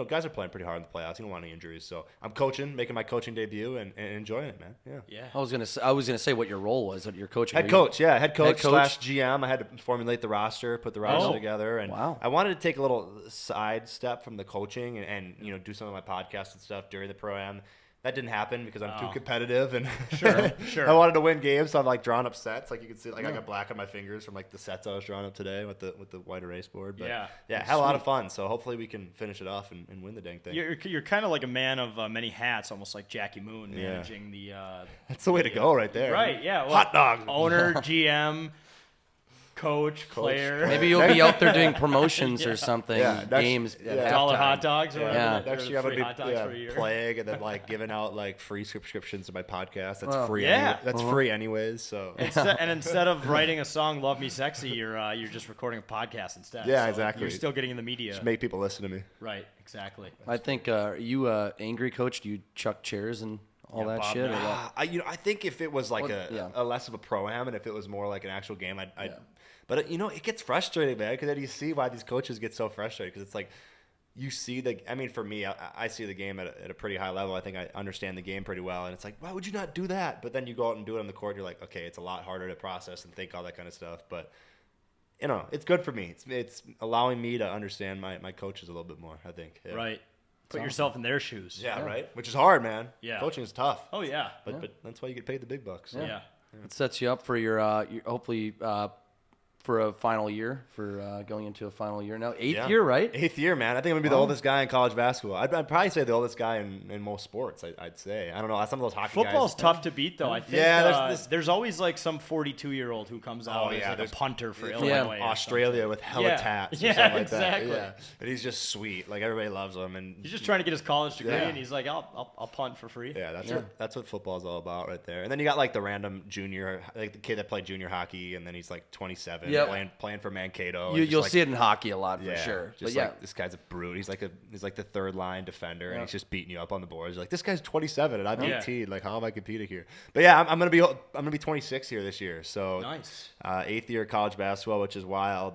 guys are playing pretty hard in the playoffs. You don't want any injuries. So I'm making my coaching debut and enjoying it, man. Yeah. Yeah. I was gonna say what your role was. That you're coaching. Head coach Head coach? / GM. I had to formulate the roster, put the roster together, and Wow. I wanted to take a little side step from the coaching and do some of my podcasts and stuff during the pro-am. That didn't happen because I'm too competitive, and Sure. I wanted to win games, so I'm like drawing up sets. Like, you can see, like I got black on my fingers from like the sets I was drawing up today with the white erase board. But had a lot of fun. So hopefully we can finish it off and win the dang thing. You're kind of like a man of many hats, almost like Jackie Moon managing the. That's the way to go, right there. Right. Yeah. Well, Hot dogs. Owner, GM, coach, player. Maybe you'll be out there doing promotions or something. Yeah, games. yeah. at $1 halftime. hot dogs or whatever. Yeah. Next year I'm Free gonna hot dogs for a be year. plague, and then like giving out like free subscriptions to my podcast. That's Well, free. yeah. That's free anyways. So Instead of writing a song, "Love Me Sexy," you're just recording a podcast instead. Yeah, So exactly. You're still getting in the media. just make people listen to me. Right. Exactly. I think are you angry coach? Do you chuck chairs and all that Bob, shit? Or yeah. what? I think if it was like Well, a less of a pro-am, and if it was more like an actual game, I'd but it gets frustrating, man, because then you see why these coaches get so frustrated, because it's like you see for me, I see the game at a pretty high level. I think I understand the game pretty well, and it's like, why would you not do that? But then you go out and do it on the court, and you're like, okay, it's a lot harder to process and think all that kind of stuff, but it's good for me. It's allowing me to understand my coaches a little bit more, I think. Yeah. Right. Put yourself in their shoes. Yeah, right. Which is hard, man. Yeah. Coaching is tough. Oh yeah. But that's why you get paid the big bucks. So. Yeah. It sets you up for your hopefully for a final year, for going into a final year now. Eighth year, right? 8th year, man. I think I'm going to be the oldest guy in college basketball. I'd probably say the oldest guy in most sports, I'd say. I don't know. Some of those hockey Football's guys. tough to beat, though. I think there's always like some 42-year-old who comes out as like a punter for Illinois. or Australia with hella tats. Or Yeah, something like exactly. That. Yeah. But he's just sweet. Like, everybody loves him. And He's just trying to get his college degree, Yeah. and he's like, I'll punt for free. yeah, that's what football's all about right there. And then you got like the random junior, like the kid that played junior hockey, and then he's like 27, Yep. playing for Mankato. You'll see it in hockey a lot for sure. Just But like, this guy's a brute. He's like the third line defender, and he's just beating you up on the boards. You're like, this guy's 27 and I'm 18. Like, how am I competing here? But yeah, I'm gonna be 26 here this year. So Nice. 8th year of college basketball, which is wild.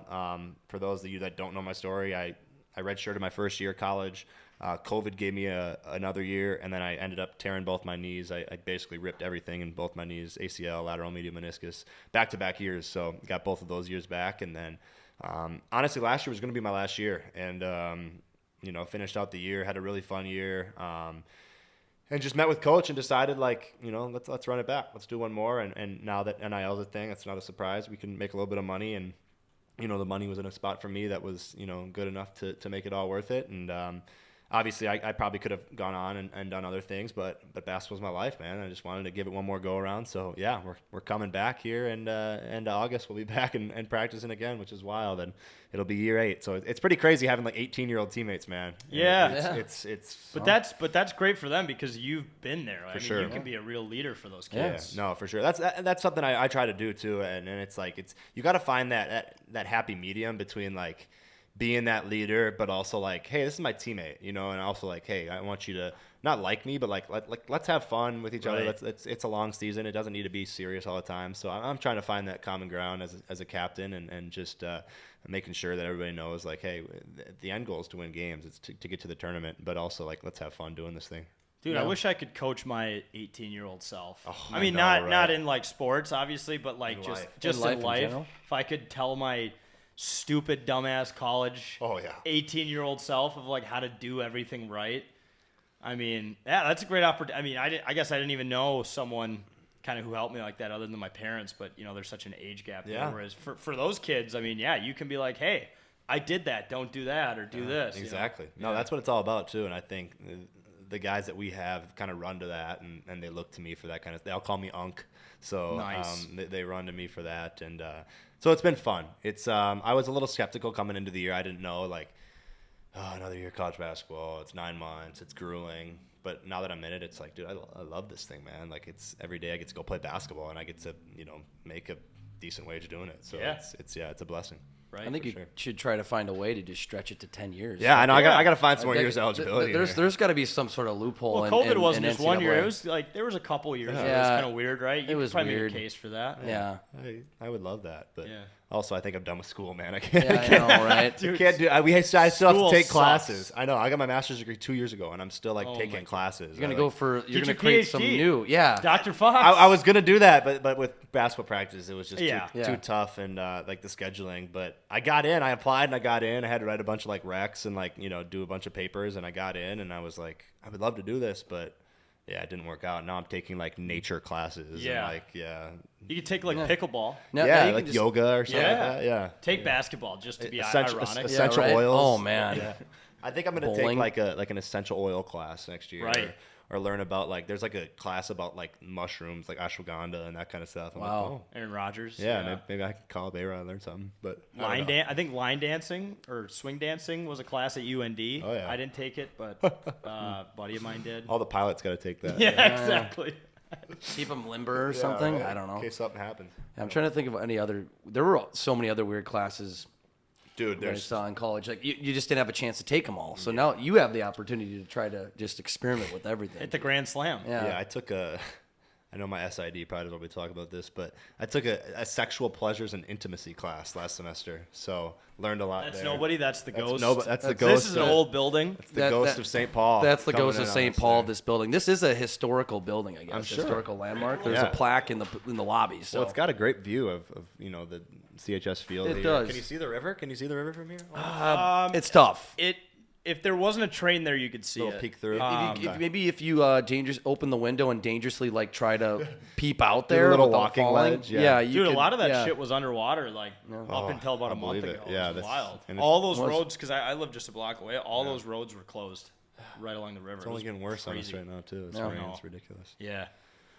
For those of you that don't know my story, I redshirted my first year of college. COVID gave me another year, and then I ended up tearing both my knees. I basically ripped everything in both my knees, ACL, lateral medial meniscus, back-to-back years. So got both of those years back, and then honestly, last year was going to be my last year, and finished out the year, had a really fun year, and just met with coach and decided, like, let's run it back. Let's do one more, and now that NIL is a thing, it's not a surprise. We can make a little bit of money, and the money was in a spot for me that was good enough to make it all worth it, and obviously I probably could have gone on and done other things, but basketball's my life, man. I just wanted to give it one more go around. So yeah, we're coming back here, and end of August we'll be back and practicing again, which is wild, and it'll be year 8. So it's pretty crazy having like 18-year-old teammates, man. Yeah. It's But that's great for them because you've been there. I mean, sure. you can be a real leader for those yeah, kids. no, for sure. That's something I try to do too, and it's like you got to find that happy medium between like being that leader, but also like, hey, this is my teammate, and also like, hey, I want you to not like me, but like let's have fun with each other. Right. It's a long season. It doesn't need to be serious all the time. So I'm trying to find that common ground as a captain, and just making sure that everybody knows like, hey, the end goal is to win games. It's to get to the tournament, but also like, let's have fun doing this thing. Dude, I wish I could coach my 18-year-old self. Oh, I mean, I know, not right? in like sports, obviously, but like In just life. just In in life in life. general? If I could tell my stupid, dumbass college Oh, yeah. 18-year-old self of like how to do everything right. I mean, yeah, that's a great opportunity. I mean, I guess I didn't even know someone kind of who helped me like that other than my parents, but there's such an age gap there. Yeah. Whereas for those kids, I mean, yeah, you can be like, hey, I did that, don't do that, or do this. Exactly. No, that's what it's all about too. And I think the guys that we have kind of run to that, and they look to me for that kind of. They'll call me Unk. So Nice. they run to me for that, and so it's been fun. It's I was a little skeptical coming into the year. I didn't know like, oh, another year of college basketball. It's 9 months. It's grueling. But now that I'm in it, it's like, dude, I love this thing, man. Like it's every day I get to go play basketball, and I get to make a decent wage doing it. So Yeah. it's a blessing. Right? I think for you sure. should try to find a way to just stretch it to 10 years. Yeah, I know. Yeah. I got to find some more There- years of eligibility. There's got to be some sort of loophole. Well, COVID in wasn't just 1 year. NCAA. It was like there was a couple years. Yeah. It was Yeah. kind of weird, right? You It was could probably weird. make a case for that. Yeah. I would love that, but Yeah. also I think I'm done with school, man. I can't. Yeah, I know, right? Dude, Can't do. I still have school to take sucks. classes. I know. I got my master's degree 2 years ago, and I'm still like Oh my taking God. classes. You're gonna I, go like, for. You're Get gonna your create some PhD. new. Yeah. Dr. Fox. I was gonna do that, but with basketball practice, it was just Yeah. too tough, and like the scheduling. But I got in. I applied, and I got in. I had to write a bunch of like recs and like do a bunch of papers, and I got in, and I was like, I would love to do this, but yeah, it didn't work out. Now I'm taking like nature classes. Yeah. And, like You could take like pickleball. Now yeah, you can like just- yoga or something Yeah. like that. Yeah. Take basketball just to be Essential- ironic. essential right? oils. Oh man. Yeah. I think I'm gonna Bowling. take like an essential oil class next year, Right. Or learn about like there's like a class about like mushrooms, like ashwagandha and that kind of stuff. I'm Wow. like, oh, Aaron Rodgers. yeah, maybe I can call up A-Rod and learn something. But I don't know. I think line dancing or swing dancing was a class at UND. Oh, yeah. I didn't take it, but a buddy of mine did. All the pilots got to take that. Yeah, exactly. Keep them limber or Yeah, something. right. I don't know. In case something happens. I'm trying to think of any other. There were so many other weird classes Dude, that I there's saw in college. Like you just didn't have a chance to take them all. So now you have the opportunity to try to just experiment with everything. At the Grand Slam. Yeah. I took I know my SID probably doesn't want me to talk about this, but I took a sexual pleasures and intimacy class last semester. So learned a lot That's there. nobody. That's the ghost. That's the This ghost. is an of- old building. It's the ghost of St. Paul. That's the coming ghost of in on St. us Paul. there. This building. This is a historical building, I guess. I'm sure. Historical landmark. There's Yeah. a plaque in the lobby. So Well, it's got a great view of the CHS field. It here. does. Can you see the river? Can you see the river from here? it's tough. If there wasn't a train there, you could see Little it. peek through. Maybe if you open the window and dangerously like try to peep out Do a there, little without walking falling, ledge, yeah. you Dude, could, a lot of that yeah. shit was underwater, like up Oh, until about I a month believe ago. it. Yeah, It was that's- wild. and it's- All those was- roads, because I live just a block away, all those roads were closed right along the river. It's only getting worse on us crazy. right now too. It's Yeah. rain. No. It's ridiculous. Yeah,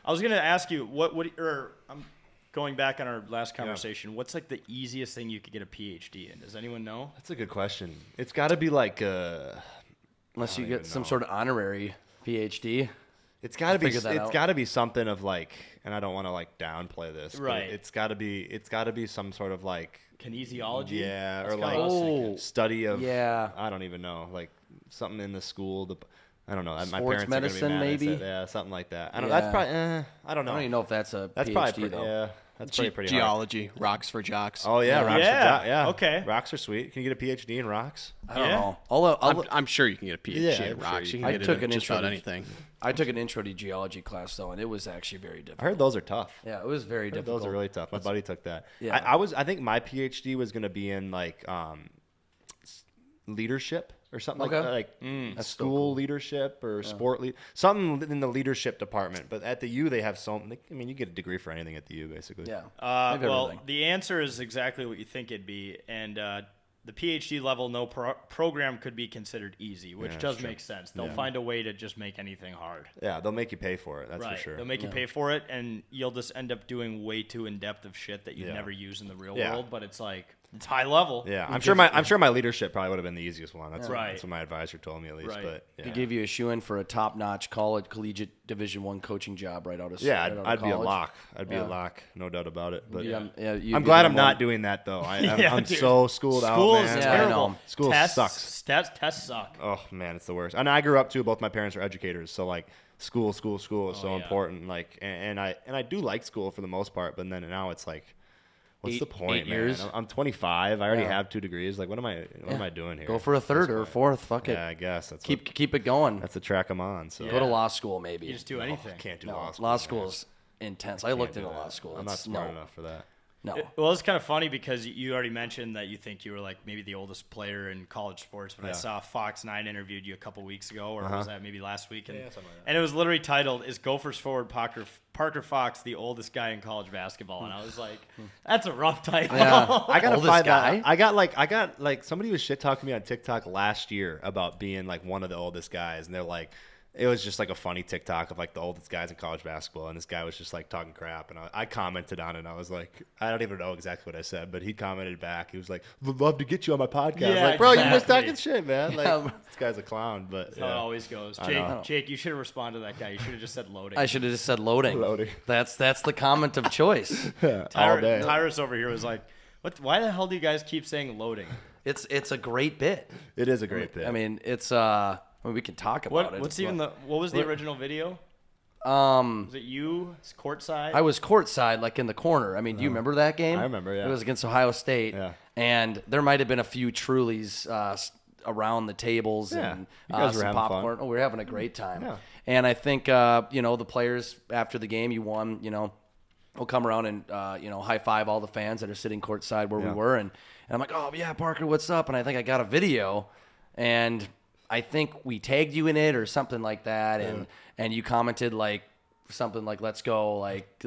I was gonna ask you I'm going back on our last conversation. What's like the easiest thing you could get a PhD in? Does anyone know? That's a good question. It's got to be like Unless you don't get even some know. sort of honorary PhD. It's got to be. Figure that It's out. got to be something of like, and I don't want to like downplay this, but Right. It's got to be. It's got to be some sort of like, Kinesiology? yeah, That's or kinda like what I was thinking. Oh, study of. yeah. I don't even know, like something in the school. I don't know. My Sports parents medicine, are gonna be mad. maybe? Yeah, something like that. I don't. Yeah. That's probably. I don't know. I don't even know if that's a That's PhD probably though. yeah. That's probably pretty hard. Geology, rocks for jocks. Oh yeah, rocks Yeah, are yeah. okay. Rocks are sweet. Can you get a PhD in rocks? I don't Yeah. know. Although I'm sure you can get a PhD Yeah, in I'm sure rocks. you You I can get took it in an just about intro to- anything. I took an intro to geology class though, and it was actually very difficult. I heard those are tough. Yeah, it was very difficult. Those are really tough. My buddy took that. Yeah. I think my PhD was going to be in like leadership or something Okay. like That's so school leadership or sport something in the leadership department. But at the U they have you get a degree for anything at the U basically. Yeah. Well, everything. the answer is exactly what you think it'd be, and the PhD level, no program could be considered easy, which does make sense. They'll find a way to just make anything hard. Yeah, they'll make you pay for it. That's for sure. They'll make you pay for it, and you'll just end up doing way too in-depth of shit that you'd never use in the real world. But it's like it's high level. Yeah, I'm sure my leadership probably would have been the easiest one. That's what my advisor told me at least. Right. But He gave you a shoe-in for a top-notch collegiate Division I coaching job right out of I'd be a college. lock. I'd be a lock, no doubt about it. But I'm glad I'm not doing that though. I'm so schooled out, School man. is I terrible. know. School sucks. Tests suck. Oh man, it's the worst. And I grew up too. Both my parents are educators, so like school is so important. Like, and I do like school for the most part, but then now it's like, what's the point, 8 years. man? I'm 25. I already have 2 degrees. Like, what am I doing here? Go for a third or a fourth. Fuck it. Yeah, I guess that's Keep it going. that's the track I'm on. So Go to law school maybe. You just do anything. I can't do No, law school. law school is intense. I looked do into that. law school. I'm not It's- smart no, enough for that. No. Well, it's kind of funny because you already mentioned that you think you were like maybe the oldest player in college sports, but I saw Fox 9 interviewed you a couple weeks ago, or was that maybe last week? And, something like that. and it was literally titled, "Is Gophers forward Parker Fox the oldest guy in college basketball?" And I was like, that's a rough title. Yeah. I gotta Oldest find guy? that. I got like somebody was shit talking me on TikTok last year about being like one of the oldest guys, and they're like, it was just like a funny TikTok of like the oldest guys in college basketball, and this guy was just like talking crap, and I commented on it, and I was like, I don't even know exactly what I said, but he commented back. He was like, "Would love to get you on my podcast." I was Yeah, like, bro, you just exactly. talking shit, man. Like, this guy's a clown, but That's how it always goes. know. Jake, you should have responded to that guy. You should have just said loading. I should have just said loading. Loading. That's the comment of choice. all day. Tyrus over here was like, "What? Why the hell do you guys keep saying loading?" It's a great bit. It is a great bit. I mean, it's I mean, we can talk about it. What was the original video? Um, Was it you courtside? I was courtside, like in the corner. I mean, do you remember that game? I remember, yeah. It was against Ohio State. Yeah. And there might have been a few Trulies around the tables Yeah. and You guys were some having fun. popcorn. Oh, we were having a great time. Yeah. And I think, the players after the game, you won, will come around and, high five all the fans that are sitting courtside where we were. And I'm like, "Oh, yeah, Parker, what's up?" And I think I got a video. And I think we tagged you in it or something like that. And you commented like something like, "Let's go," like,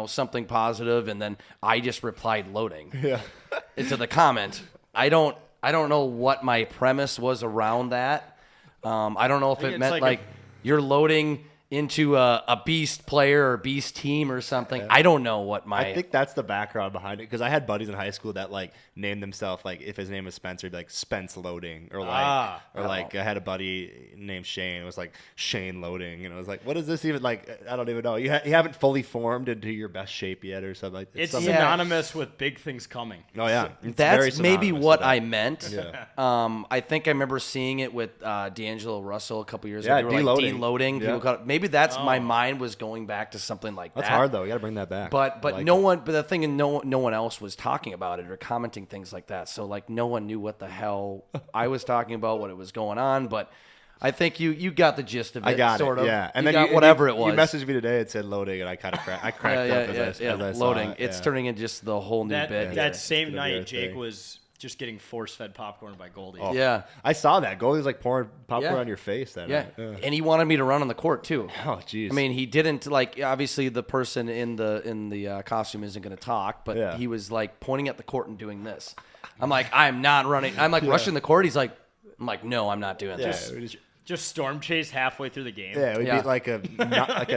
something positive. And then I just replied loading into the comment. I don't know what my premise was around that. I don't know if it it's meant like like you're loading into a beast player or beast team or something. I don't know what my... I think that's the background behind it, because I had buddies in high school that like named themselves, like if his name was Spencer, it'd be like Spence Loading, or like like I had a buddy named Shane. It was like Shane Loading, and I was like, what is this even like? I don't even know. You haven't fully formed into your best shape yet, or something like that. It's synonymous with big things coming. Oh yeah, it's very That's maybe synonymous what with that. I meant. Yeah. I think I remember seeing it with D'Angelo Russell a couple years Yeah, ago. They were like deloading. deloading. Yeah. People call it, maybe that's my mind was going back to something like That's that. hard though. You got to bring that back. But I like no it. one. But the thing is, no one else was talking about it or commenting things like that. So like no one knew what the hell I was talking about, what it was going on. But I think you got the gist of it. I got sort it. of. Yeah, and you then got whatever it was. You messaged me today. It said loading, and I kind of cracked up as I saw loading. it. It's Yeah. turning into just the whole new That bit. that here. same gonna be night, our Jake thing. was just getting force-fed popcorn by Goldie. Oh, Yeah. I saw that. Goalie was like pouring popcorn Yeah. on your face that Yeah. night. And he wanted me to run on the court too. Oh, jeez. I mean, he didn't like. Obviously, the person in the costume isn't going to talk, but Yeah. he was like pointing at the court and doing this. I'm like, I'm not running. I'm like rushing the court. He's like, I'm like, no, I'm not doing this. Just storm chase halfway through the game. Yeah, we Yeah. beat like a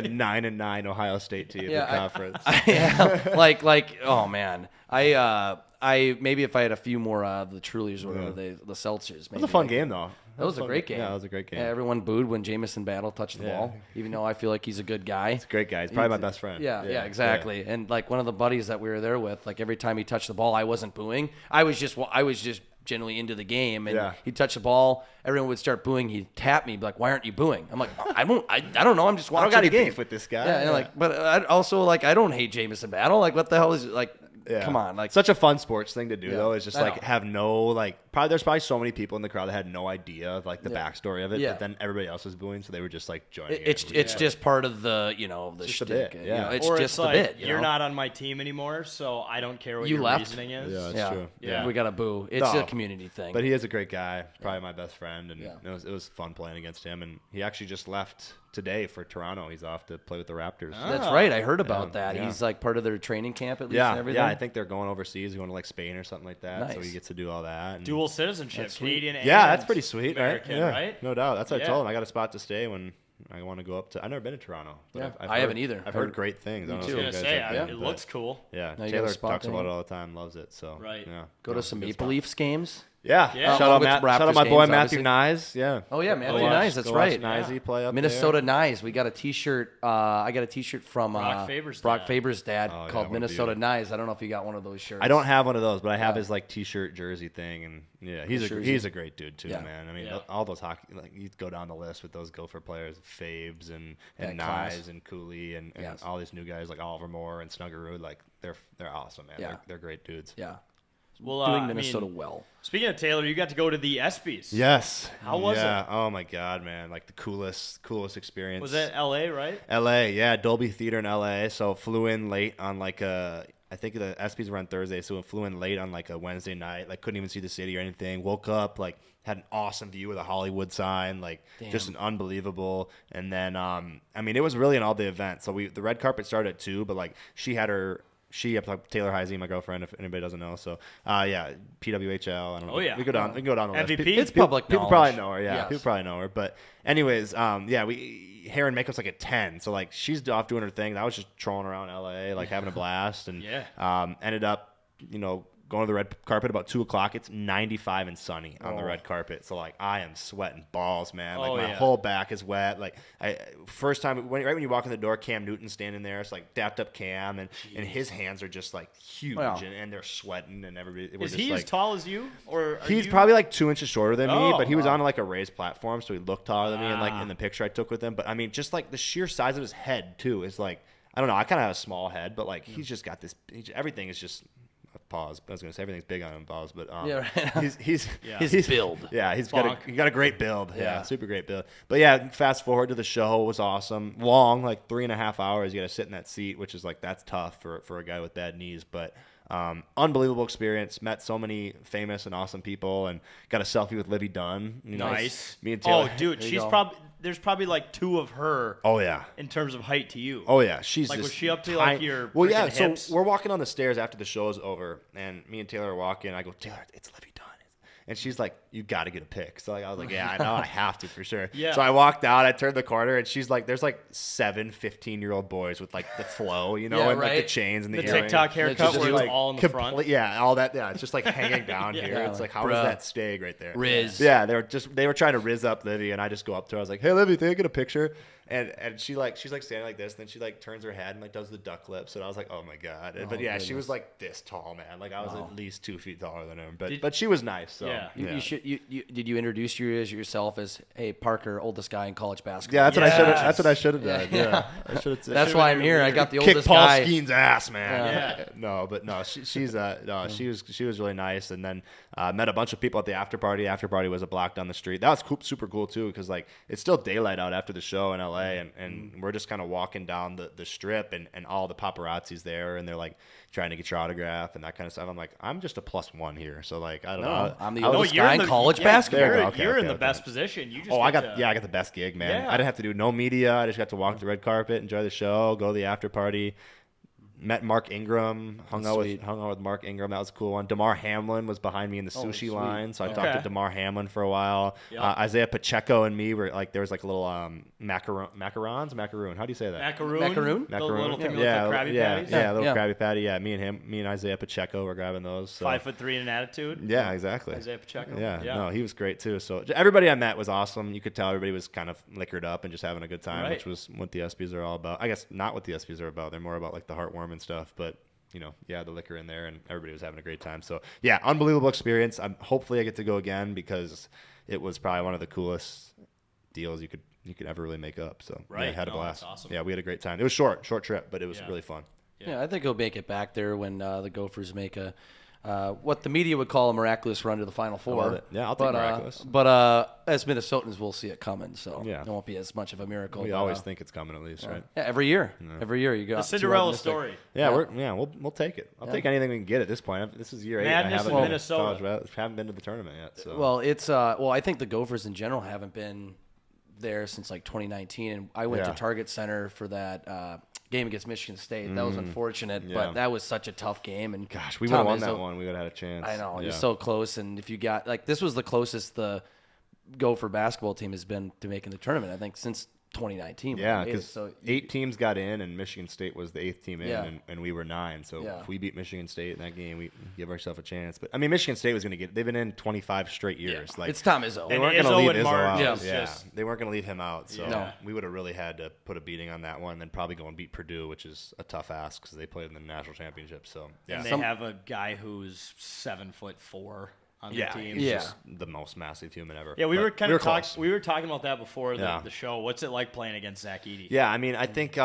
9-9 Ohio State team in conference. Yeah, like, oh man, I maybe if I had a few more of the Trulies or whatever the seltzers. It was a fun game though. That was a fun great game. Yeah, it was a great game. Yeah, everyone booed when Jamison Battle touched the Yeah. ball, even though I feel like he's a good guy. He's a great guy. He's probably my best friend. Yeah, exactly. And like one of the buddies that we were there with, like every time he touched the ball, I wasn't booing. I was just generally into the game, and he'd touch the ball. Everyone would start booing. He'd tap me, be like, "Why aren't you booing?" I'm like, I don't know. I'm just I watching don't got the any game beef with this guy. Yeah, and like, but I also like I don't hate Jamison Battle. Like, what the hell is like? Yeah. Come on, like such a fun sports thing to do though. Is just I like know. have no like. There's probably so many people in the crowd that had no idea of like the backstory of it, Yeah. but then everybody else was booing, so they were just like joining. it's just part of the the just a shtick. bit, You know, yeah. it's Or just it's the like, bit. you're not on my team anymore, so I don't care what You your left? reasoning is. Yeah, that's Yeah, true. Yeah. We got to boo. It's No. a community thing. But he is a great guy. Probably my best friend, and Yeah. it was fun playing against him. And he actually just left today for Toronto. He's off to play with the Raptors. That's right. I heard about that. yeah. He's like part of their training camp at least. Yeah, and everything. yeah. I think they're going overseas, going to like Spain or something like that. So Nice. he gets to do all that. And Dual citizenship, Canadian and yeah, that's pretty sweet, American, right? Yeah, right? no doubt. That's what I Yeah. told him. I got a spot to stay when I want to go up to. I've never been to Toronto. But Yeah, I've I heard- haven't either. I've heard great things. I don't I was know if gonna you guys say, have been, it but looks cool. Yeah, Now you got a Taylor spot talks there. about it all the time. Loves it. So Right. Yeah, Go no, to it's a some good Maple spot. Leafs games. Yeah. Yeah. Shout out With Matt. Shout out Raptors my boy games, Matthew obviously. Nyes. Yeah. Oh yeah, Matthew watch- Nyes. That's go watch right. Nyes play up Minnesota there. Nyes. We got a T-shirt. I got a T-shirt from Brock Faber's Brock dad. Faber's dad Oh, yeah, called what a Minnesota beauty. Nyes. I don't know if you got one of those shirts. I don't have one of those, but I have Yeah. his like T-shirt jersey thing, and yeah, he's Jersey. he's a great dude too, Yeah. man. I mean, Yeah. all those hockey, like you go down the list with those Gopher players, Fabes and Yeah, class. Nyes and Cooley and Yes. all these new guys like Oliver Moore and Snuggerud, like they're awesome, man. Yeah. They're great dudes. Yeah, Well, doing I Minnesota mean, well. speaking of Taylor, you got to go to the ESPYs. Yes. How was yeah. it? Oh my God, man! Like the coolest experience. Was it LA, right? L.A. Yeah, Dolby Theater in L.A. So flew in late on like a. I think the ESPYs were on Thursday, so we flew in late on like a Wednesday night. Like couldn't even see the city or anything. Woke up like had an awesome view of the Hollywood sign, like just an unbelievable. And then I mean it was really an all day event. So the red carpet started at 2, but like she Taylor Heisey, my girlfriend, if anybody doesn't know. So yeah, PWHL. I don't know. Oh, yeah. we can go down the list. MVP? It's public People knowledge. probably know her. Yeah, Yes. people probably know her. But anyways, yeah, hair and makeup's like at 10. So like she's off doing her thing. I was just trolling around LA, like having a blast, and Yeah. ended up, going to the red carpet about 2:00. It's 95 and sunny on the red carpet. So like I am sweating balls, man. Like Oh, my yeah. whole back is wet. Like first time right when you walk in the door, Cam Newton's standing there. It's like dapped up Cam, and his hands are just like huge, Wow. and they're sweating, and everybody. We're Is just he like, as tall as you? Or are he's you- probably like 2 inches shorter than me, Oh, but he was wow. on like a raised platform, so he looked taller than me. And like in the picture I took with him, but I mean, just like the sheer size of his head too is like, I don't know. I kind of have a small head, but like he's just got this. Everything is just. Pause. I was gonna say everything's big on him. Pause, but Yeah, right. he's His build. Yeah, he got a great build. Yeah, Yeah. super great build. But yeah, fast forward to the show, it was awesome. Long, like 3.5 hours. You got to sit in that seat, which is like that's tough for a guy with bad knees. But unbelievable experience. Met so many famous and awesome people, and got a selfie with Livy Dunn. Nice. Me and Taylor. Oh, dude, There you she's go. probably there's probably like 2 of her Oh yeah. in terms of height to you. Oh yeah, she's Like, was this she up to, like, your Well, yeah. freaking So hips? we're walking on the stairs after the show's over, and me and Taylor are walking. I go, Taylor, it's Livy Dunn, and she's like, you got to get a pic. So like, I was like, yeah, I know, I have to for sure. Yeah. So I walked out. I turned the corner, and she's like, there's like 7 15-year-old boys with like the flow, Yeah, and like the right. chains and the The earrings. TikTok haircut just where it's like all in the front. Yeah, all that. Yeah, it's just like hanging down here. Yeah. It's like, how Bruh. is that stag right there? Riz. Yeah, they were trying to riz up Livy, and I just go up to her. I was like, hey, Livy, can I get a picture? And she's like standing like this, and then she like turns her head and like does the duck lips, and I was like, oh my god. But yeah, she was like this tall, man. Like I was at least 2 feet taller than her. But she was nice. So Yeah. Did you introduce yourself as, hey, Parker, oldest guy in college basketball? Yeah, that's what I should have. Yes. That's what I should have done. Yeah. Yeah, I should have. That's why I'm here. I got the Kick oldest Paul guy. Skeen's ass, man. Yeah. No, she's no, she was really nice, and then met a bunch of people at the after party. After party was a block down the street. That was super cool too, because like it's still daylight out after the show in LA, and we're just kind of walking down the strip, and all the paparazzi's there, and they're like trying to get your autograph and that kind of stuff. I'm like, I'm just a +1 here, so like I don't know. I'm the I was- oldest you're guy in in the- college yeah, basketball. There you go. You're in Okay. the best position. You just Oh, get I to- got the best gig, man. Yeah. I didn't have to do no media. I just got to walk the red carpet, enjoy the show, go to the after party. Met Mark Ingram, hung out with Mark Ingram. That was a cool one. DeMar Hamlin was behind me in the sushi sweet. line, so I Okay. talked to DeMar Hamlin for a while. Yep. Isaiah Pacheco and me were like, there was like a little macaroon. How do you say that? Macaroon? The Macaroon. little thing with yeah, the Krabby yeah, Patties? yeah, little Yeah. Krabby Patty. Yeah, me and Isaiah Pacheco were grabbing those. So. 5'3" in an attitude. Yeah, exactly. Isaiah Pacheco. Yeah, no, he was great too. So everybody I met was awesome. You could tell everybody was kind of liquored up and just having a good time, Right. which was what the ESPYs are all about. I guess not what the ESPYs are about. They're more about like the heartwarming stuff, but yeah, the liquor in there, and everybody was having a great time. So yeah, unbelievable experience. Hopefully I get to go again, because it was probably one of the coolest deals you could ever really make up. So yeah, I Right. had a No, blast. that's awesome. Yeah, we had a great time. It was short trip, but it was Yeah. really fun. Yeah, I think he'll make it back there when the Gophers make a what the media would call a miraculous run to the Final Four. love it. Yeah, I'll take miraculous. But as Minnesotans, we'll see it coming, so Yeah. it won't be as much of a miracle. We but, always think it's coming at least, right? Yeah, every year you got The Cinderella story. Yeah, we'll take it. I'll take anything we can get at this point. This is year 8. Madness I haven't in been Minnesota. haven't been to the tournament yet. So Well, it's I think the Gophers in general haven't been there since like 2019, and I went to Target Center for that game against Michigan State. That was unfortunate, but that was such a tough game. And Gosh, we would have won that one. We would have had a chance. I know, you're so close, and if you got like this was the closest the Gopher basketball team has been to making the tournament, I think, since 2019. Yeah, because 8 teams got in, and Michigan State was the 8th team in, and we were 9. So if we beat Michigan State in that game, we give ourselves a chance. But I mean, Michigan State was going to get. They've been in 25 straight years. Like it's Tom Izzo. They weren't going to leave Izzo out. Yeah. They weren't going to leave him out. So we would have really had to put a beating on that one, and then probably go and beat Purdue, which is a tough ask because they played in the national championship. So and they have a guy who's 7'4" on the team. He's just the most massive human ever. Yeah, we were talking about that before the show. What's it like playing against Zach Edey? Yeah, I mean, I think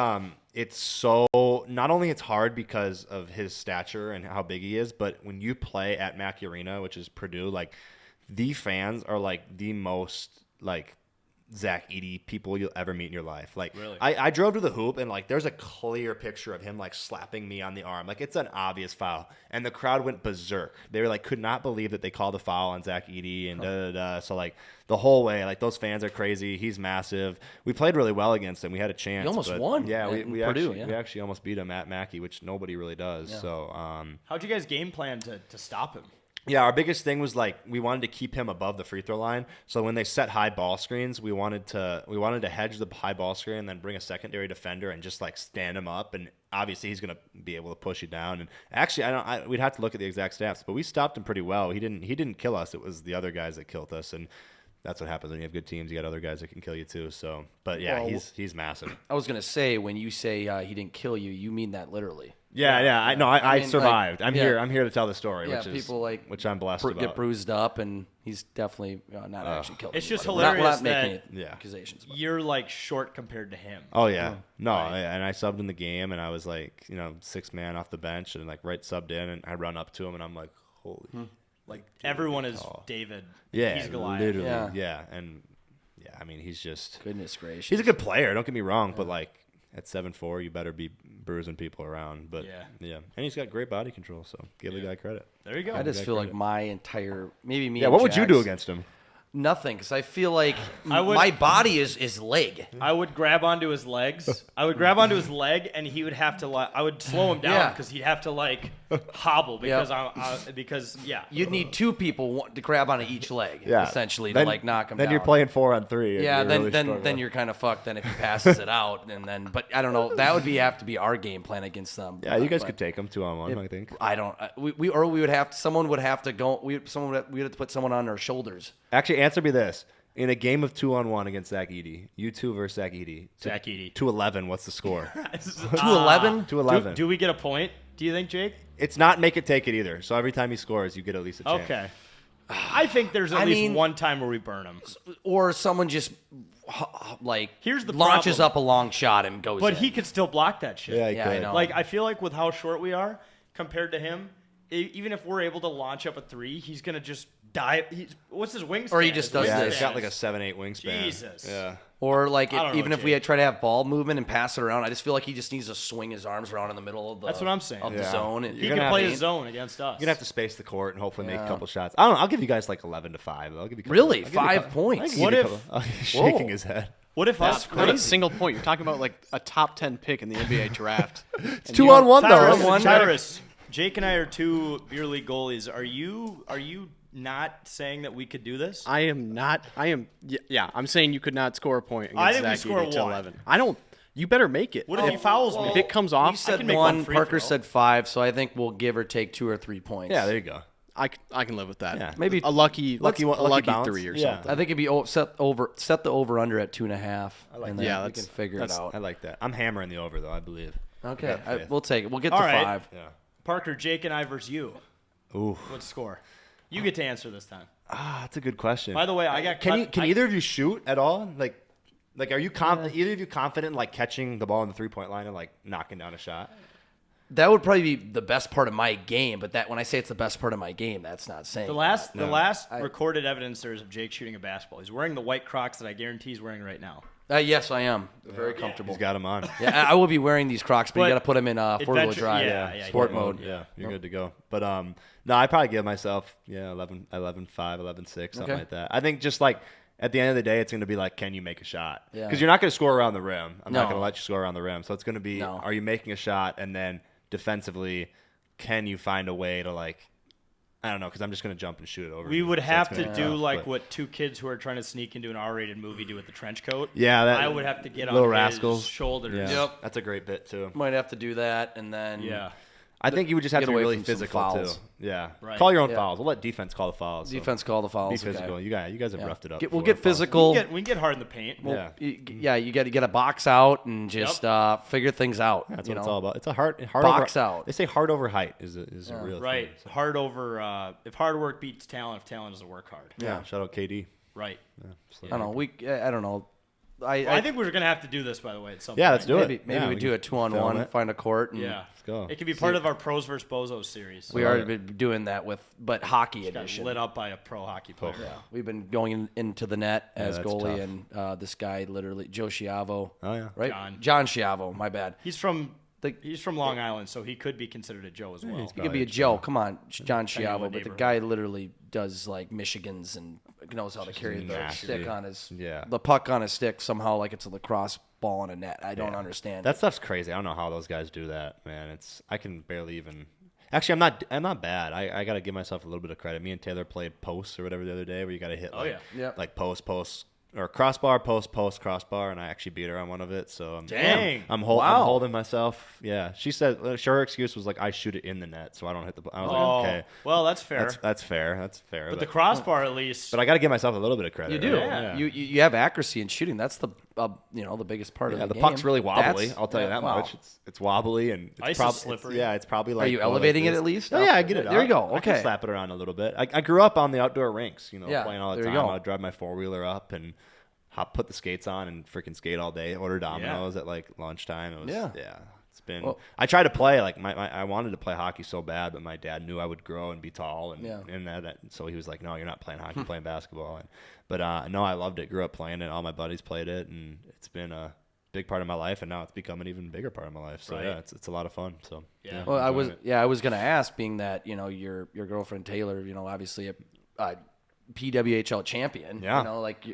it's so not only it's hard because of his stature and how big he is, but when you play at Mackey Arena, which is Purdue, like the fans are like the most like Zach Edey people you'll ever meet in your life. Like, really? I drove to the hoop, and like there's a clear picture of him like slapping me on the arm. Like, it's an obvious foul, and the crowd went berserk. They were like, could not believe that they called a foul on Zach Edey, and So like the whole way, like those fans are crazy. He's massive. We played really well against him. We had a chance. You almost won. Yeah, we Purdue, actually almost beat him at Mackey, which nobody really does. Yeah. So how'd you guys game plan to stop him? Yeah, our biggest thing was like we wanted to keep him above the free throw line. So when they set high ball screens, we wanted to hedge the high ball screen and then bring a secondary defender and just like stand him up. And obviously he's gonna be able to push you down. And actually, we'd have to look at the exact stats, but we stopped him pretty well. He didn't kill us. It was the other guys that killed us. And that's what happens when you have good teams. You got other guys that can kill you too. So, but yeah, he's massive. I was gonna say when you say he didn't kill you, you mean that literally. Yeah. I know. I mean, survived. like, I'm here to tell the story. Yeah, which is people like which I'm blessed about. Get bruised up, and he's definitely not actually killed. It's just anybody. hilarious We're not making any accusations. You're like short compared to him. Oh yeah, and I subbed in the game, and I was like, 6 man off the bench, and like subbed in, and I run up to him, and I'm like, holy, like everyone is David. Yeah, he's Goliath. Literally, and I mean, he's just goodness gracious. He's a good player. Don't get me wrong, but like at 7'4", you better be bruising people around. But yeah, and he's got great body control, so give the guy credit. There you go. I just feel like my entire maybe. Yeah, what would you do against him? Nothing, because I feel like my body is leg. I would grab onto his legs. I would grab onto his leg, and he would have to I would slow him down because he'd have to hobble because You'd need 2 people to grab onto each leg, essentially, then, to knock him then down. You're playing 4-on-3. Yeah, then you're kind of fucked. Then if he passes it out, but I don't know. That would have to be our game plan against them. Yeah, you guys could take them 2-on-1. I think. I don't. We would have someone would have to go. We would have to put someone on their shoulders. Actually, answer me this. In a game of 2-on-1 against Zach Edey, you 2 versus Zach Edey. Zach Edey. 2-11, what's the score? 2-11? 2-11. Do we get a point, do you think, Jake? It's not make it take it either. So every time he scores, you get at least a chance. Okay. I think there's at least one time where we burn him. Or someone just here's the launches problem. up a long shot and goes But in. he could still block that shit. Yeah, he could. I know. I feel like with how short we are compared to him, even if we're able to launch up a 3, he's going to just die. What's his wingspan? Or he just does Yeah, this. he's got like a 7-8 wingspan. Jesus. Yeah. Or even if we try to have ball movement and pass it around, I just feel like he just needs to swing his arms around in the middle of the. That's what I'm saying. Of the zone. And He can play his zone against us. You're going to have to space the court and hopefully make a couple shots. I don't know. I'll give you guys 11-5. I'll give you Really? 5 points? What if... He's shaking his head. What if us? Not a single point. You're talking about a top 10 pick in the NBA draft. It's 2-on-1 though. Tyrus, Jake and I are 2 beer league goalies. Are you not saying that we could do this? I am not. I am. Yeah, I'm saying you could not score a point against I think we Zach score Edey to 1. 11. I don't. You better make it. What if he fouls me? If it comes off, You said can make 1. one free Parker throw. said 5. So I think we'll give or take 2 or 3 points. Yeah, there you go. I can live with that. Yeah. Maybe a lucky lucky bounce. 3 or Yeah. something. I think it'd be set the over under at 2.5. I like and that. then Yeah, we can figure it out. I like that. I'm hammering the over though. I believe. Okay, Yeah, we'll take it. We'll get All to right. 5. Yeah. Parker, Jake, and I versus you. Ooh. What score? You get to answer this time. That's a good question. By the way, I got. Can either of you shoot at all? Like, are you either of you confident in catching the ball on the 3-point line and knocking down a shot? That would probably be the best part of my game, but that when I say it's the best part of my game, that's not saying The last recorded evidence there is of Jake shooting a basketball. He's wearing the white Crocs that I guarantee he's wearing right now. Yes, I am. Very comfortable. He's got them on. Yeah, I will be wearing these Crocs, but you But got to put them in four-wheel drive. yeah, sport mode. Yeah, you're good to go. But no, I probably give myself 11-5, 11-6, something like that. I think just at the end of the day, it's going to be like, can you make a shot? Yeah. Because you're not going to score around the rim. I'm not No. going to let you score around the rim. So it's going to be, No. are you making a shot? And then defensively, can you find a way to like, I don't know, because I'm just going to jump and shoot it over. We you. would So have it's to gonna be do tough, like but- what two kids who are trying to sneak into an R-rated movie do with the trench coat. Yeah, that, I would have to get on Little his Rascals. shoulders. Yeah. Yep. That's a great bit too. Might have to do that, and then Yeah. I think you would just have Get to be away really from some physical fouls. too. Yeah. Right. Call your own Yeah. fouls. We'll let defense call the fouls. so defense call the Be fouls. physical. Okay. You guys have Yeah. roughed it up. We'll before, get fouls. physical. We can get hard in the paint. Yeah. You got to get a box out and just figure things out. That's you what it's know? all about. It's a hard Box over, out. They say hard over height is a real Right. thing. So, Hard over. If hard work beats talent, if talent doesn't work hard. yeah. Shout out KD. Right. So- I don't know. I don't know. I think we're gonna have to do this, by the way, at some Yeah, point. let's do it. Maybe Yeah, we do a can film 2-on-1, it. find a court. And Yeah. Let's go. It could be part of our Pros vs. Bozos series. We already been doing that but hockey got edition. lit up by a pro hockey player. We've been going into the net as that's goalie, tough. and this guy literally Joe Schiavo. Oh, yeah. right. John. John Schiavo. My bad. He's from Long Island, so he could be considered a Joe as well. He could be a Joe. Come on, John on Schiavo. what But the neighborhood. guy literally does like Michigans and knows how to carry the nasty. stick on his the puck on his stick somehow like it's a lacrosse ball in a net. I don't understand. That stuff's crazy. I don't know how those guys do that, man. I can barely even. Actually, I'm not bad. I got to give myself a little bit of credit. Me and Taylor played posts or whatever the other day, where you got to hit like post, or crossbar, post, crossbar, and I actually beat her on one of it. So Dang. I'm Wow. holding myself. Yeah, she said her excuse was like I shoot it in the net, so I don't hit the. I was like, okay, Well, that's fair. that's fair. That's fair. but the crossbar, at least. But I got to give myself a little bit of credit. you do. right? Yeah. You have accuracy in shooting. That's the the biggest part of Yeah, the the game. puck's really wobbly. That's- I'll tell you that wow. much. It's wobbly and it's Ice is probably slippery. yeah, it's probably like Are you going like elevating it this. at least? Oh yeah, I get it. There you go. I can Okay. slap it around a little bit. I grew up on the outdoor rinks, Yeah, playing all the there you time. go. I'd drive my 4-wheeler up and put the skates on and freaking skate all day. Order Domino's at like lunchtime. It was Yeah. It's been. Well- I tried to play like I wanted to play hockey so bad, but my dad knew I would grow and be tall and that so he was like, no, you're not playing hockey, playing basketball. But no, I loved it. Grew up playing it. All my buddies played it, and it's been a big part of my life, and now it's become an even bigger part of my life. So Right. yeah, it's a lot of fun. So Yeah. Well, I enjoying was it. I was gonna ask, being that your girlfriend Taylor, obviously a PWHL champion. Yeah.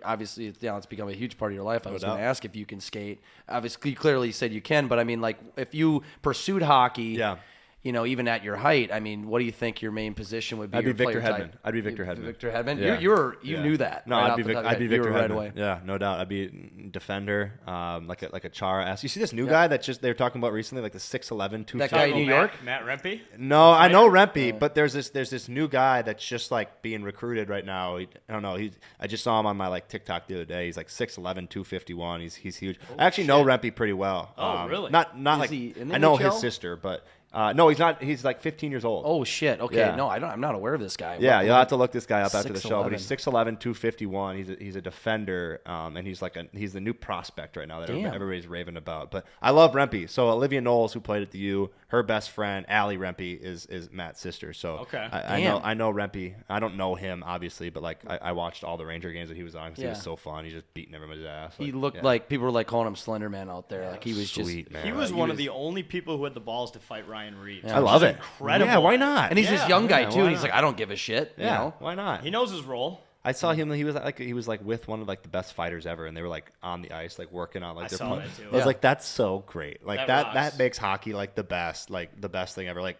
Obviously it's become a huge part of your life. I was doubt. gonna ask if you can skate. Obviously, you clearly said you can, but I mean, like if you pursued hockey, Yeah. even at your height, I mean, what do you think your main position would be? I'd be your player Victor Hedman. type? I'd be Victor Hedman. Victor Hedman. Yeah. You Yeah. knew that. No, right I'd off be the top of I'd be your head. You Victor were right Hedman. away. Yeah, no doubt. I'd be defender, like a Chara ass. You see this new guy that they were talking about recently, like the 6'11", 250. That guy in New York? Matt Rempe? No, I know Rempe, but there's this new guy that's just like being recruited right now. I don't know. I just saw him on my like TikTok the other day. He's like 6'11", 251. He's huge. I actually know Rempe pretty well. Oh, really? Not Is like he in the I know NHL? his sister, but no, he's not. He's like 15 years old. Oh shit. Okay. Yeah. No, I'm not aware of this guy. Yeah, What- you'll have to look this guy up after the show. But 6'11". he's 6'11", 251. He's a defender, and he's the new prospect right now that Damn. everybody's raving about. But I love Rempe. So Olivia Knowles, who played at the U, her best friend Allie Rempe is Matt's sister. So Okay. I know Rempe. I don't know him obviously, but like I watched all the Ranger games that he was on because he was Yeah. so fun. He's just beating everybody's ass. He looked yeah. like people were like calling him Slender Man out there. Like he was Sweet, just. man. He was one of the only people who had the balls to fight Ryan Reeves. I love it. Incredible. Yeah, why not? And he's this Yeah. young guy Yeah, too. why And he's not? like, I don't give a shit. Yeah, You know. why not? He knows his role. I saw him. He was like with one of like the best fighters ever, and they were like on the ice, like working on like I their. saw that, too. I was Yeah. like, that's so great. Like That that rocks. makes hockey like the best thing ever. Like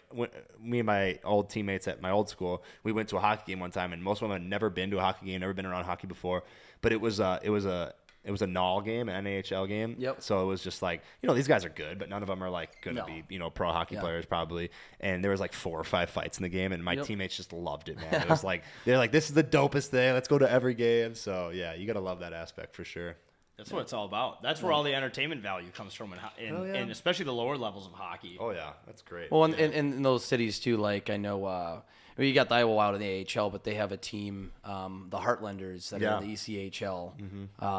me and my old teammates at my old school, we went to a hockey game one time, and most of them had never been to a hockey game, never been around hockey before. But it was a NAL game, an NAHL game. Yep. So it was just like, these guys are good, but none of them are like going to No. be, pro hockey players probably. And there was like 4 or 5 fights in the game, and my teammates just loved it, man. It was like, they're like, this is the dopest thing. Let's go to every game. So yeah, you got to love that aspect for sure. That's what it's all about. That's where all the entertainment value comes from, and especially the lower levels of hockey. Oh yeah, that's great. Well, in those cities too, like I know, you got the Iowa Wild in the AHL, but they have a team, the Heartlanders, that are in the ECHL,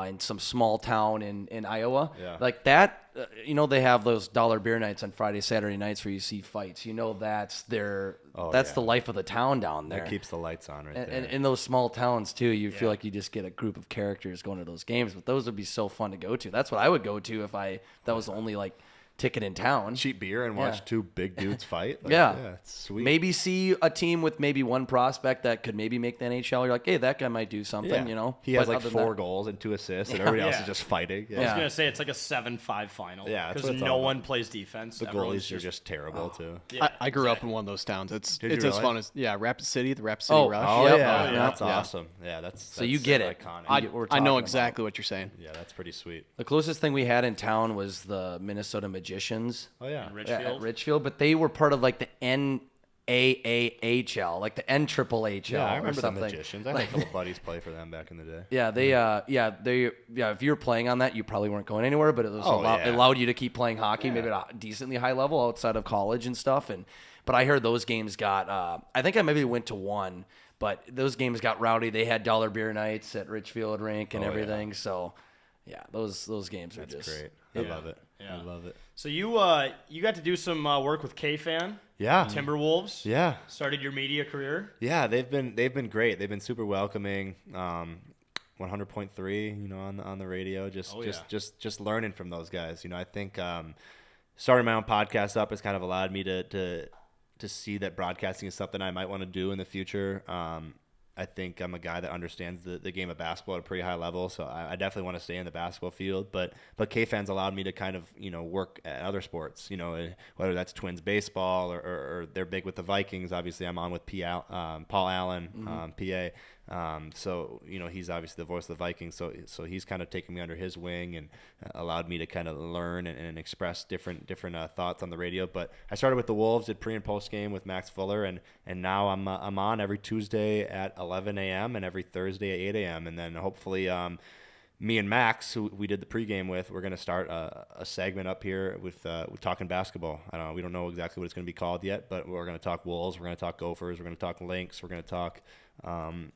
in some small town in Iowa. Yeah. Like that, they have those dollar beer nights on Friday, Saturday nights where you see fights. That's their, that's yeah. the life of the town down there. that keeps the lights on right And there. in those small towns too, you feel like you just get a group of characters going to those games. But those would be so fun to go to. That's what I would go to if that was the only like ticket in town. Cheap beer and watch two big dudes fight. Like, yeah, it's sweet. Maybe see a team with maybe one prospect that could maybe make the NHL. You're like, hey, that guy might do something, you know. He has But like other than 4 that- goals and 2 assists, and everybody else is just fighting. I was gonna say it's like a 7-5 final. Yeah, that's because what it's no all one about. plays defense. The Everyone's goalies are just terrible too. Yeah, I grew up in one of those towns. It's Did it's you as really? fun as Rapid City, the Rapid City Oh, Rush. Oh Yep. yeah, Oh, yeah. that's Yeah. awesome. Yeah, that's you get it. iconic. I get what we're I know talking exactly about. what you're saying. Yeah, that's pretty sweet. The closest thing we had in town was the Minnesota Magicians. Oh yeah, Richfield. At Richfield, but they were part of like the NAAHL, like the NHHL yeah. I or remember the something. Magicians. I had a couple buddies play for them back in the day. Yeah, they if you were playing on that, you probably weren't going anywhere, but it was it allowed you to keep playing hockey, maybe at a decently high level outside of college and stuff. But I heard those games got I think I maybe went to one, but those games got rowdy. They had dollar beer nights at Richfield Rink and everything. So yeah, those games are just Great. I love it. Yeah. I love it. So you got to do some work with K-Fan, Yeah. Timberwolves. Yeah. Started your media career. Yeah, they've been great. They've been super welcoming. 100.3, you know, on the radio. Just learning from those guys. You know, I think starting my own podcast up has kind of allowed me to see that broadcasting is something I might want to do in the future. I think I'm a guy that understands the game of basketball at a pretty high level, so I definitely want to stay in the basketball field. But K-Fans allowed me to kind of, you know, work at other sports, you know, whether that's Twins baseball or they're big with the Vikings. Obviously, I'm on with Paul Allen, PA. So, you know, he's obviously the voice of the Vikings. So he's kind of taken me under his wing and allowed me to kind of learn and express different thoughts on the radio. But I started with the Wolves, did pre and post game with Max Fuller, and now I'm on every Tuesday at 11 a.m. and every Thursday at 8 a.m. And then hopefully me and Max, who we did the pregame with, we're going to start a segment up here with talking basketball. We don't know exactly what it's going to be called yet, but we're going to talk Wolves, we're going to talk Gophers, we're going to talk Lynx, we're going to talk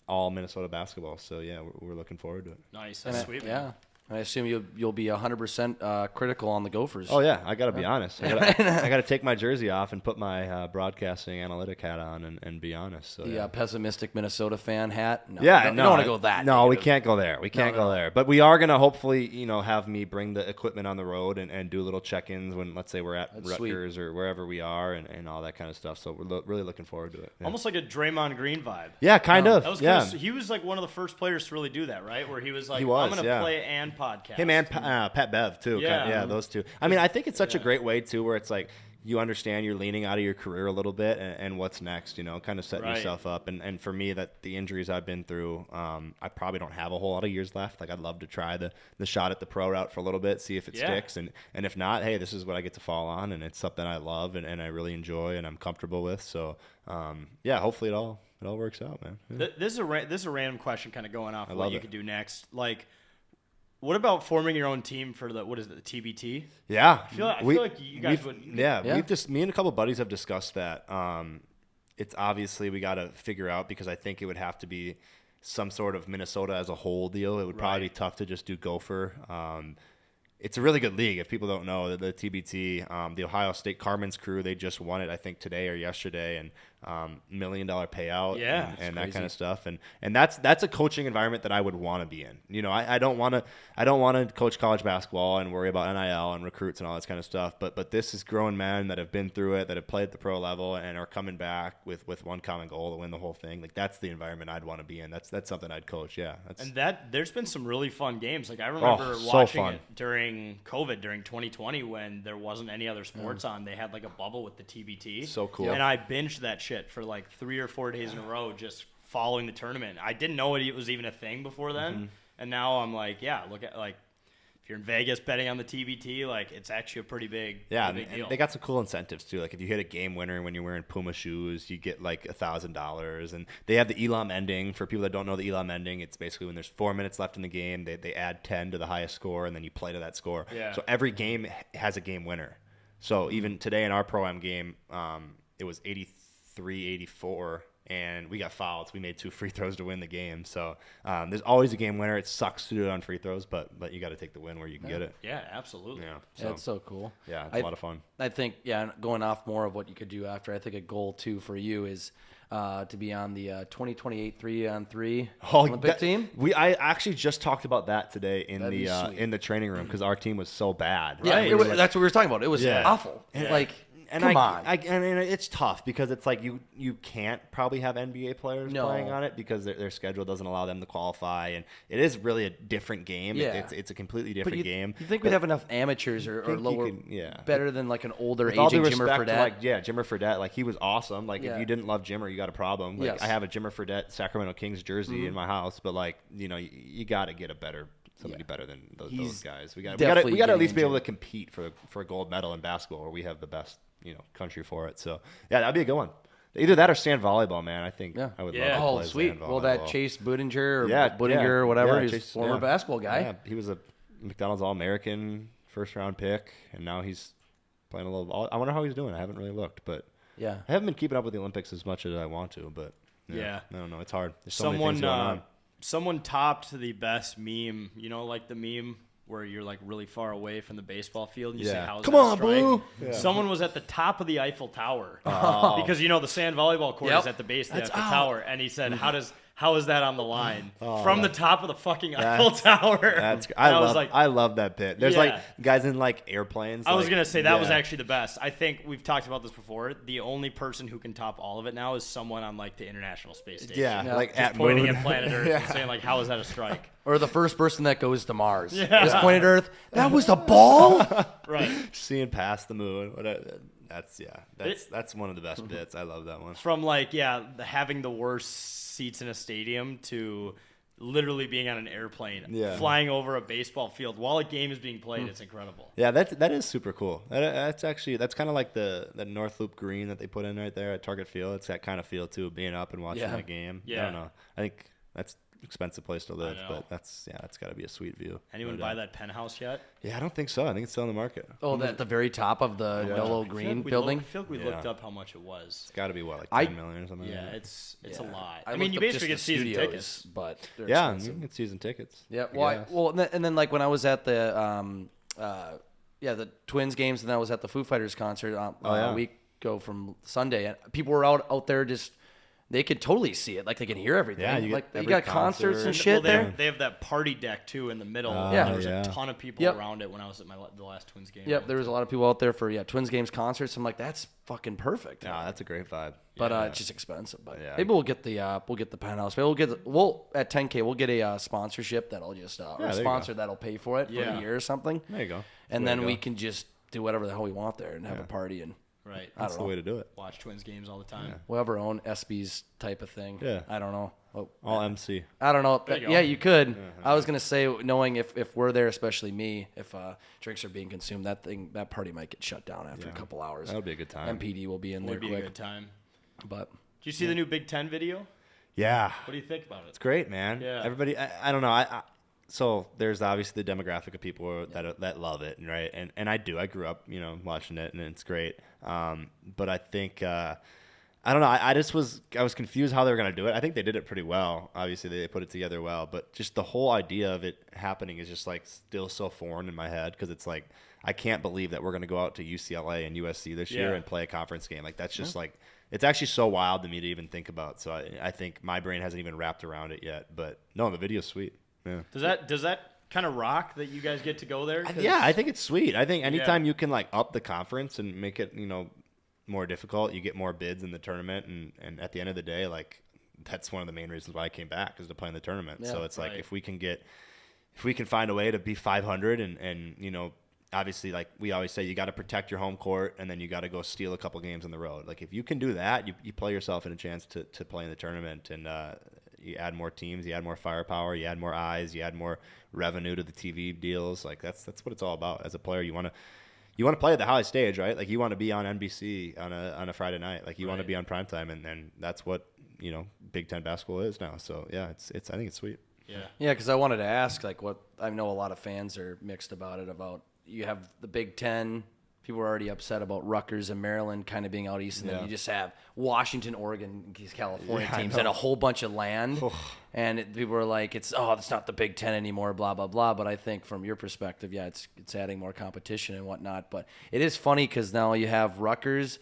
all Minnesota basketball. So yeah, we're looking forward to it. Nice. That's sweet. Man. Yeah. I assume you'll be 100% critical on the Gophers. Oh yeah, I gotta be honest. I gotta take my jersey off and put my broadcasting analytic hat on and be honest. So The pessimistic Minnesota fan hat. No, yeah, you don't want to go that. No, we negative. can't go there. We can't go there. But we are gonna hopefully, you know, have me bring the equipment on the road and do little check-ins when, let's say, we're at Rutgers or wherever we are and all that kind of stuff. So we're really looking forward to it. Yeah. Almost like a Draymond Green vibe. Yeah, kind of. That was yeah. he was like one of the first players to really do that, right? Where he was like, He was, I'm gonna yeah. play and podcast. Him and Pat Bev too. Yeah. Yeah, those two. I mean, I think it's such a great way too, where it's like you understand you're leaning out of your career a little bit and what's next, you know, kind of setting yourself up. And for me, that the injuries I've been through, I probably don't have a whole lot of years left. Like I'd love to try the shot at the pro route for a little bit, see if it sticks, and if not, hey, this is what I get to fall on, and it's something I love and I really enjoy and I'm comfortable with. So yeah, hopefully it all works out, man. Yeah. This is a random question, kind of going off of love what you it. could do next. Like, what about forming your own team for the TBT? Yeah, I feel like you guys would. Yeah, Yeah. me and a couple buddies have discussed that. It's obviously we got to figure out, because I think it would have to be some sort of Minnesota as a whole deal. It would probably be tough to just do Gopher. It's a really good league. If people don't know, the TBT, the Ohio State Carmen's crew, they just won it, I think, today or yesterday, and $1 million payout, and that kind of stuff. And that's a coaching environment that I would want to be in. You know, I don't want to coach college basketball and worry about NIL and recruits and all this kind of stuff. But this is grown men that have been through it, that have played at the pro level, and are coming back with one common goal to win the whole thing. Like that's the environment I'd want to be in. That's something I'd coach. Yeah. And there's been some really fun games. Like I remember so watching fun. it during COVID, during 2020, when there wasn't any other sports on. They had like a bubble with the TBT. So cool. And I binged that shit for like 3 or 4 days in a row, just following the tournament. I didn't know it was even a thing before then, and now I'm like, yeah, look at like. If you're in Vegas betting on the TBT, like it's actually a pretty big, yeah, big deal. and they got some cool incentives too. Like if you hit a game winner when you're wearing Puma shoes, you get like $1,000. And they have the Elam ending. For people that don't know the Elam ending, it's basically when there's 4 minutes left in the game, they add 10 to the highest score, and then you play to that score. Yeah. So every game has a game winner. So even today in our Pro-Am game, it was 83-84. And we got fouled. So we made 2 free throws to win the game. So there's always a game winner. It sucks to do it on free throws, but you got to take the win where you can get it. Yeah, absolutely. Yeah, Yeah, it's so cool. Yeah, it's a lot of fun. I think, going off more of what you could do after, I think a goal too for you is to be on the 2028 3-on-3 Oh, Olympic team. I actually just talked about that today That'd be sweet. in the training room because our team was so bad. Yeah, Right? that's what we were talking about. It was Yeah. awful. Like, And come on. I mean, it's tough because it's like you can't probably have NBA players No. playing on it because their schedule doesn't allow them to qualify, and it is really a different game. Yeah. It's a completely but different game. you think we'd have enough amateurs or think you lower, could- yeah. better than like an older With all due aging Jimmer respect to, Fredette? Jimmer Fredette, like he was awesome. Like Yeah. if you didn't love Jimmer, you got a problem. Like Yes. I have a Jimmer Fredette Sacramento Kings jersey in my house, but like you got to get somebody better than those He's guys. We got definitely we got to at getting least be able to injured. compete for a gold medal in basketball, where we have the best country for it. So yeah, that'd be a good one. Either that or sand volleyball, man. I think Yeah. I would Yeah. love to Oh, play sweet. sand Well, that volleyball. Chase Budinger or Yeah, Budinger yeah, or whatever, yeah, he's Chase- former yeah. basketball guy. Yeah, he was a McDonald's All-American first-round pick, and now he's playing a little. I wonder how he's doing. I haven't really looked, but Yeah. I haven't been keeping up with the Olympics as much as I want to. But Yeah. I don't know. It's hard. There's so many things going on. Someone topped the best meme. You know, like the meme where you're like really far away from the baseball field and you say, Yeah. "How's Come that a on, strike?" boo. Yeah. Someone was at the top of the Eiffel Tower because the sand volleyball court Yep. is at the base of the That's Eiffel out. Tower, and he said, "How is that on the line from the top of the fucking Eiffel Tower?" That's And I was love. like, I love that bit. There's Yeah. like guys in like airplanes. I was like- gonna say that was yeah. actually the best. I think we've talked about this before. The only person who can top all of it now is someone on like the International Space Station. Yeah, like Just at pointing moon. at planet Earth and saying like, "How is that a strike?" Or the first person that goes to Mars. Just pointed Earth. That was a ball? Right. Seeing past the moon. That's one of the best bits. I love that one. From like having the worst seats in a stadium to literally being on an airplane, Yeah. flying over a baseball field while a game is being played. It's incredible. Yeah, that is super cool. That's kind of like the North Loop green that they put in right there at Target Field. It's that kind of feel too, being up and watching Yeah. that game. I Yeah. don't know. I think that's an expensive place to live, know. but that's got to be a sweet view. Anyone But, buy that penthouse yet? Yeah, I don't think so. I think it's still on the market. Oh, at the very top of the yellow I feel green like we building? I feel like we Yeah. looked up how much it was. It's got to be like I- 10 million or something. Yeah, like that. it's a lot. I I mean, looked you up basically get just the season studios, tickets. but they're Yeah, expensive. you can get season tickets. Yeah, I well, guess. and then like when I was at the the Twins games, and then I was at the Foo Fighters concert yeah. a week ago from Sunday, and people were out there just they could totally see it, like they can hear everything. Yeah, you get like you every got concerts concert. and shit Well, there. they have that party deck too in the middle. Yeah. There was yeah. a ton of people Yep. around it when I was at the last Twins game. Yep, there was a lot of people out there for Twins games concerts. I'm like, that's fucking perfect. Yeah, that's a great vibe. But it's just expensive. But Yeah. maybe we'll get the penthouse. Maybe we'll at 10K we'll get a sponsorship that'll just or there a you sponsor that'll pay for it for Yeah. a year or something. There you go. And Way to then go. we can just do whatever the hell we want there and have a party and Right. I That's don't the know. way to do it. Watch Twins games all the time. We'll have our own ESPYs type of thing. Yeah. I don't know. All MC. I don't know. you go. Yeah, you could. I was gonna say, knowing if we're there, especially me, if drinks are being consumed, that party might get shut down after a couple hours. That would be a good time. MPD will be in there Would be a quick. good time. But Did you see the new Big Ten video? Yeah. What do you think about it? It's great, man. Yeah. Everybody, I don't know. So there's obviously the demographic of people that love it, right? And I do. I grew up, watching it, and it's great. But I think I don't know. I was confused how they were gonna do it. I think they did it pretty well. Obviously, they put it together well. But just the whole idea of it happening is just like still so foreign in my head because it's like I can't believe that we're gonna go out to UCLA and USC this year Yeah. and play a conference game. Like that's just like. It's actually so wild to me to even think about. So I think my brain hasn't even wrapped around it yet. But no, the video's sweet. Yeah. Does that kind of rock that you guys get to go there? 'Cause- Yeah, I think it's sweet. I think anytime you can like up the conference and make it, more difficult, you get more bids in the tournament. And at the end of the day, like that's one of the main reasons why I came back is to play in the tournament. Yeah, so it's like right. if we can find a way to be 500 and obviously, like we always say, you got to protect your home court, and then you got to go steal a couple games on the road. Like if you can do that, you play yourself in a chance to play in the tournament, and you add more teams, you add more firepower, you add more eyes, you add more revenue to the TV deals. Like that's what it's all about. As a player, you want to play at the highest stage, right? Like you want to be on NBC on a Friday night. Like you want to be on primetime, and that's what Big Ten basketball is now. So yeah, it's I think it's sweet. Yeah. yeah, because I wanted to ask, like, what I know a lot of fans are mixed about it. About you have the Big Ten. People are already upset about Rutgers and Maryland kind of being out east, and then you just have Washington, Oregon, these California teams, and a whole bunch of land. And people are like, it's not the Big Ten anymore, blah blah blah. But I think from your perspective, it's adding more competition and whatnot. But it is funny because now you have Rutgers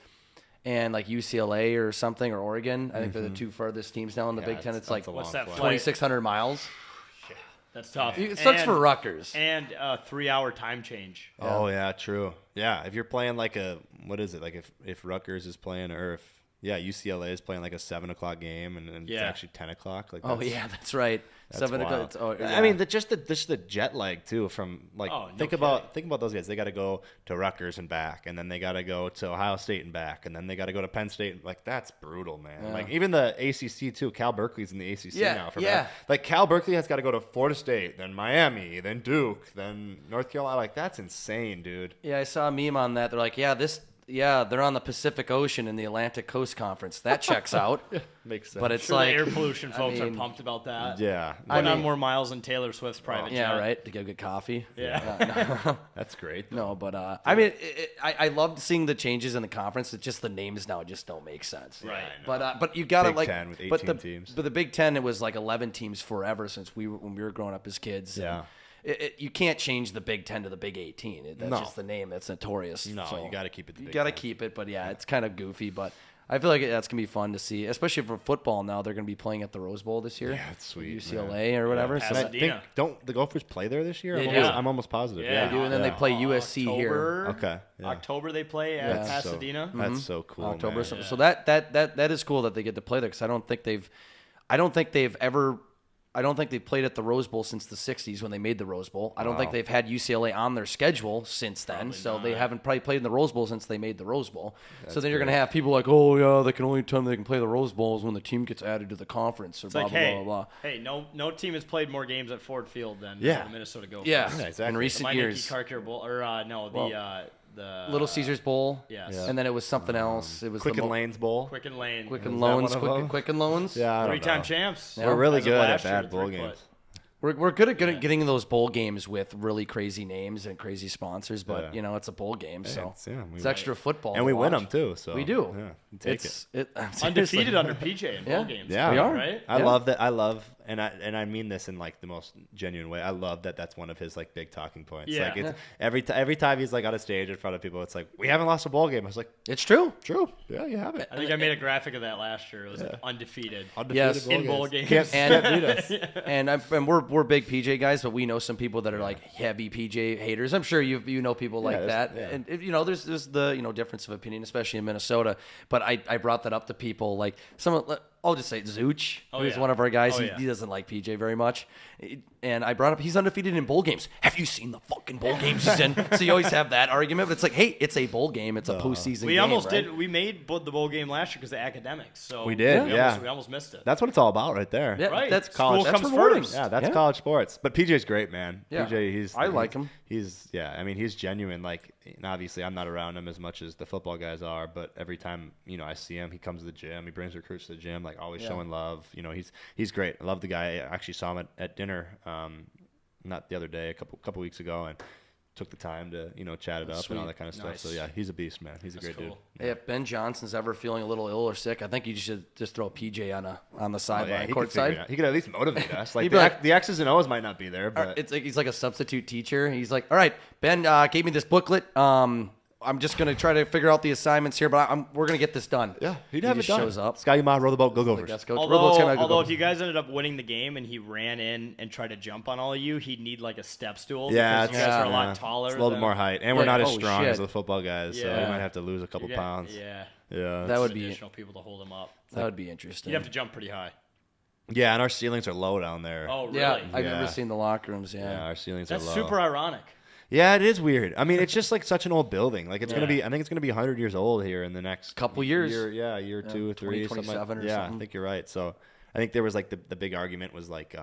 and like UCLA or something, or Oregon. I think they're the two furthest teams now in the Big Ten. It's like a What's long that flight. flight? 2,600 miles. That's tough. It sucks for Rutgers. And a 3-hour time change. Oh yeah, true. Yeah, if you're playing like what is it? Like if Rutgers is playing, or if UCLA is playing like a 7:00 game, and it's actually 10:00. Like Oh yeah, that's right. that's 7 wild. o'clock. I mean, just the jet lag too. From like think kidding. about those guys. They got to go to Rutgers and back, and then they got to go to Ohio State and back, and then they got to go to Penn State. Like that's brutal, man. Like even the ACC too. Cal Berkeley's in the ACC now. Like Cal Berkeley has got to go to Florida State, then Miami, then Duke, then North Carolina. Like that's insane, dude. Yeah, I saw a meme on that. They're like, they're on the Pacific Ocean in the Atlantic Coast Conference. That checks out. Makes sense. But it's Sure, like the air pollution folks mean, are pumped about that. Yeah. Putting on more miles than Taylor Swift's private jet. yeah, right. To go get coffee. Yeah. That's great. No, but I mean, I loved seeing the changes in the conference. It's just the names now just don't make sense. Right. But you gotta Big like, Ten with 18 but the teams. But the Big Ten, it was like 11 teams forever since when we were growing up as kids. Yeah. You can't change the Big Ten to the Big 18. That's just the name. That's notorious. No, So you got to keep it. you got to keep it. But yeah, it's kind of goofy. But I feel like that's gonna be fun to see, especially for football. Now they're gonna be playing at the Rose Bowl this year. Yeah, it's sweet. UCLA or whatever. Yeah, So And I think, don't the Gophers play there this year? They do. I'm almost positive. Yeah, they do, and then they play USC here. Okay. Yeah. October they play at That's so- Pasadena. That's so cool. October. Man. So that is cool that they get to play there, because I don't think they've played at the Rose Bowl since the 60s when they made the Rose Bowl. I don't think they've had UCLA on their schedule since then. They haven't probably played in the Rose Bowl since they made the Rose Bowl. So then you're going to have people like, oh, yeah, the only time they can play the Rose Bowl is when the team gets added to the conference or It's blah, like, blah, hey, blah, blah. hey, no team has played more games at Ford Field than Yeah. the Minnesota Gophers. Yeah, exactly. in The recent Meineke years. Cartier Bowl, or the Little Caesars Bowl. Yes. Yeah. And then it was something else. It was Quicken the Lanes Bowl. Quicken Lane. Quicken Is that Loans. one of them? Quicken Loans. Yeah, I don't Three-time know. champs. Yeah. We're really As of good at last year, bad bowl three-foot. games. We're good at getting in those bowl games with really crazy names and crazy sponsors, but Yeah. it's a bowl game, so we it's extra football. and to we win watch. them too. So We do. Yeah, you take it. Undefeated under PJ in Yeah. bowl games. Yeah, We are. Right? I Yeah. love that. And I mean this in like the most genuine way. I love that. That's one of his like big talking points. Yeah. Like it's every time he's like on a stage in front of people, it's like, we haven't lost a bowl game. I was like, It's true. true. Yeah, you haven't. I think I made a graphic of that last year. It was like undefeated Yes. in bowl games. Can't beat us. And we're big PJ guys, but we know some people that are like heavy PJ haters. I'm sure you know people like Yeah, that. there's- yeah. And there's the difference of opinion, especially in Minnesota. But I brought that up to people like someone. I'll just say Zuch, who's yeah. one of our guys. Oh, he, yeah. he doesn't like PJ very much. And I brought up he's undefeated in bowl games. Have you seen the fucking bowl games he's in? So you always have that argument. But it's like, hey, it's a bowl game. It's a postseason We game. almost right? did. We made the bowl game last year because of academics. So We did, yeah. We almost missed it. That's what it's all about, right there. Yeah, Right. that's School That's comes rewarding. first. Yeah, that's college sports. But PJ's great, man. Yeah. PJ, I like him. He's he's genuine. Like, and obviously, I'm not around him as much as the football guys are. But every time I see him, he comes to the gym. He brings recruits to the gym, like always showing love. He's great. I love the guy. I actually saw him at dinner, not the other day, a couple weeks ago, and took the time to chat it up and all that kind of stuff. Nice. So yeah, he's a beast, man. He's a great cool. dude. Hey, if Ben Johnson's ever feeling a little ill or sick, I think you should just throw a PJ on the Oh, sideline, yeah, he could court figure it side. out. He could at least motivate us. Like He'd be like- the X's and O's might not be there, but It's like he's like a substitute teacher. He's like, all right, Ben gave me this booklet. I'm just gonna try to figure out the assignments here, but we're gonna get this done. yeah, he'd He have just it done. shows up. Sky Ma, row the boat, go Like, Gophers. that's Coach Although, Robo's gonna go although go. if you guys ended up winning the game and he ran in and tried to jump on all of you, he'd need like a step stool. Yeah, because you guys are a lot taller. It's a little bit than- more height, and we're Like, not as holy strong shit. as the football guys, so we Yeah. might have to lose a couple You got- pounds. Yeah, Yeah, That would be additional people to hold him up. that would be interesting. You'd have to jump pretty high. yeah, and our ceilings are low down there. Oh, really? Yeah, I've Yeah. never seen the locker rooms. yeah, Yeah, our ceilings That's are low. super ironic. Yeah, it is weird. I mean, it's just like such an old building. Like it's gonna Yeah. be. I think it's gonna be 100 years old here in the next Couple years. Year 2 or 3, something. 2027 or yeah, something. I think you're right. So I think there was like the big argument was like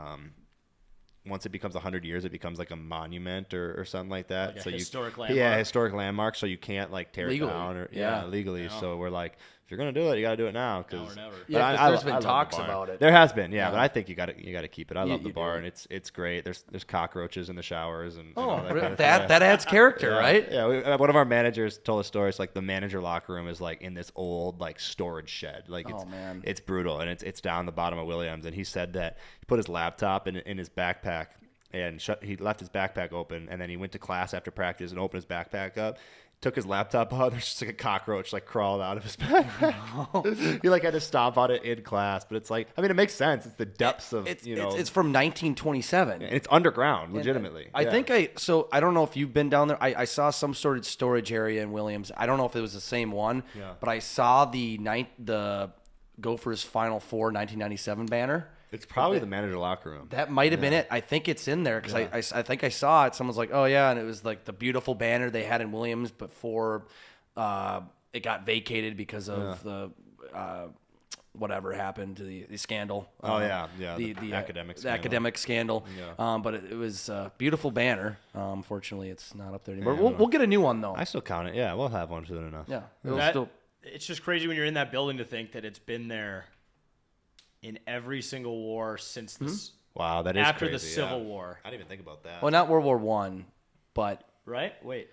once it becomes 100 years, it becomes like a monument or something like that. Like a so historic Yeah, landmark. historic landmark. So you can't like tear Legally. it down or Yeah. legally. So we're like, if you're gonna do it, you gotta do it now. Now or never. Yeah, 'cause there's been talks about it. There has been, yeah, but I think you gotta keep it. I love the you bar, do. and it's great. There's cockroaches in the showers and Oh, all that kind of thing. that adds character, Yeah. right? Yeah, one of our managers told a story. It's like the manager locker room is like in this old like storage shed. Like it's Oh, man. it's brutal, and it's down the bottom of Williams. And he said that he put his laptop in his backpack and he left his backpack open, and then he went to class after practice and opened his backpack up. took his laptop out. There's just like a cockroach like crawled out of his backpack. He like had to stomp on it in class, but it's like, I mean, it makes sense. It's the depths of It's from 1927. and it's underground, legitimately. I think I don't know if you've been down there. I saw some sort of storage area in Williams. I don't know if it was the same one, but I saw the Gophers Final Four 1997 banner. It's probably the manager locker room. That might have been it. I think it's in there because I think I saw it. Someone's like, oh, yeah, and it was like the beautiful banner they had in Williams before it got vacated because of the whatever happened to the scandal. The academic scandal. Yeah. But it was a beautiful banner. Unfortunately, it's not up there anymore. We'll get a new one, though. I still count it. Yeah, we'll have one soon enough. Yeah. It's just crazy when you're in that building to think that it's been there in every single war since this. Wow, that is after crazy, the Civil War. I didn't even think about that. Well, not World War I, but Right? Wait.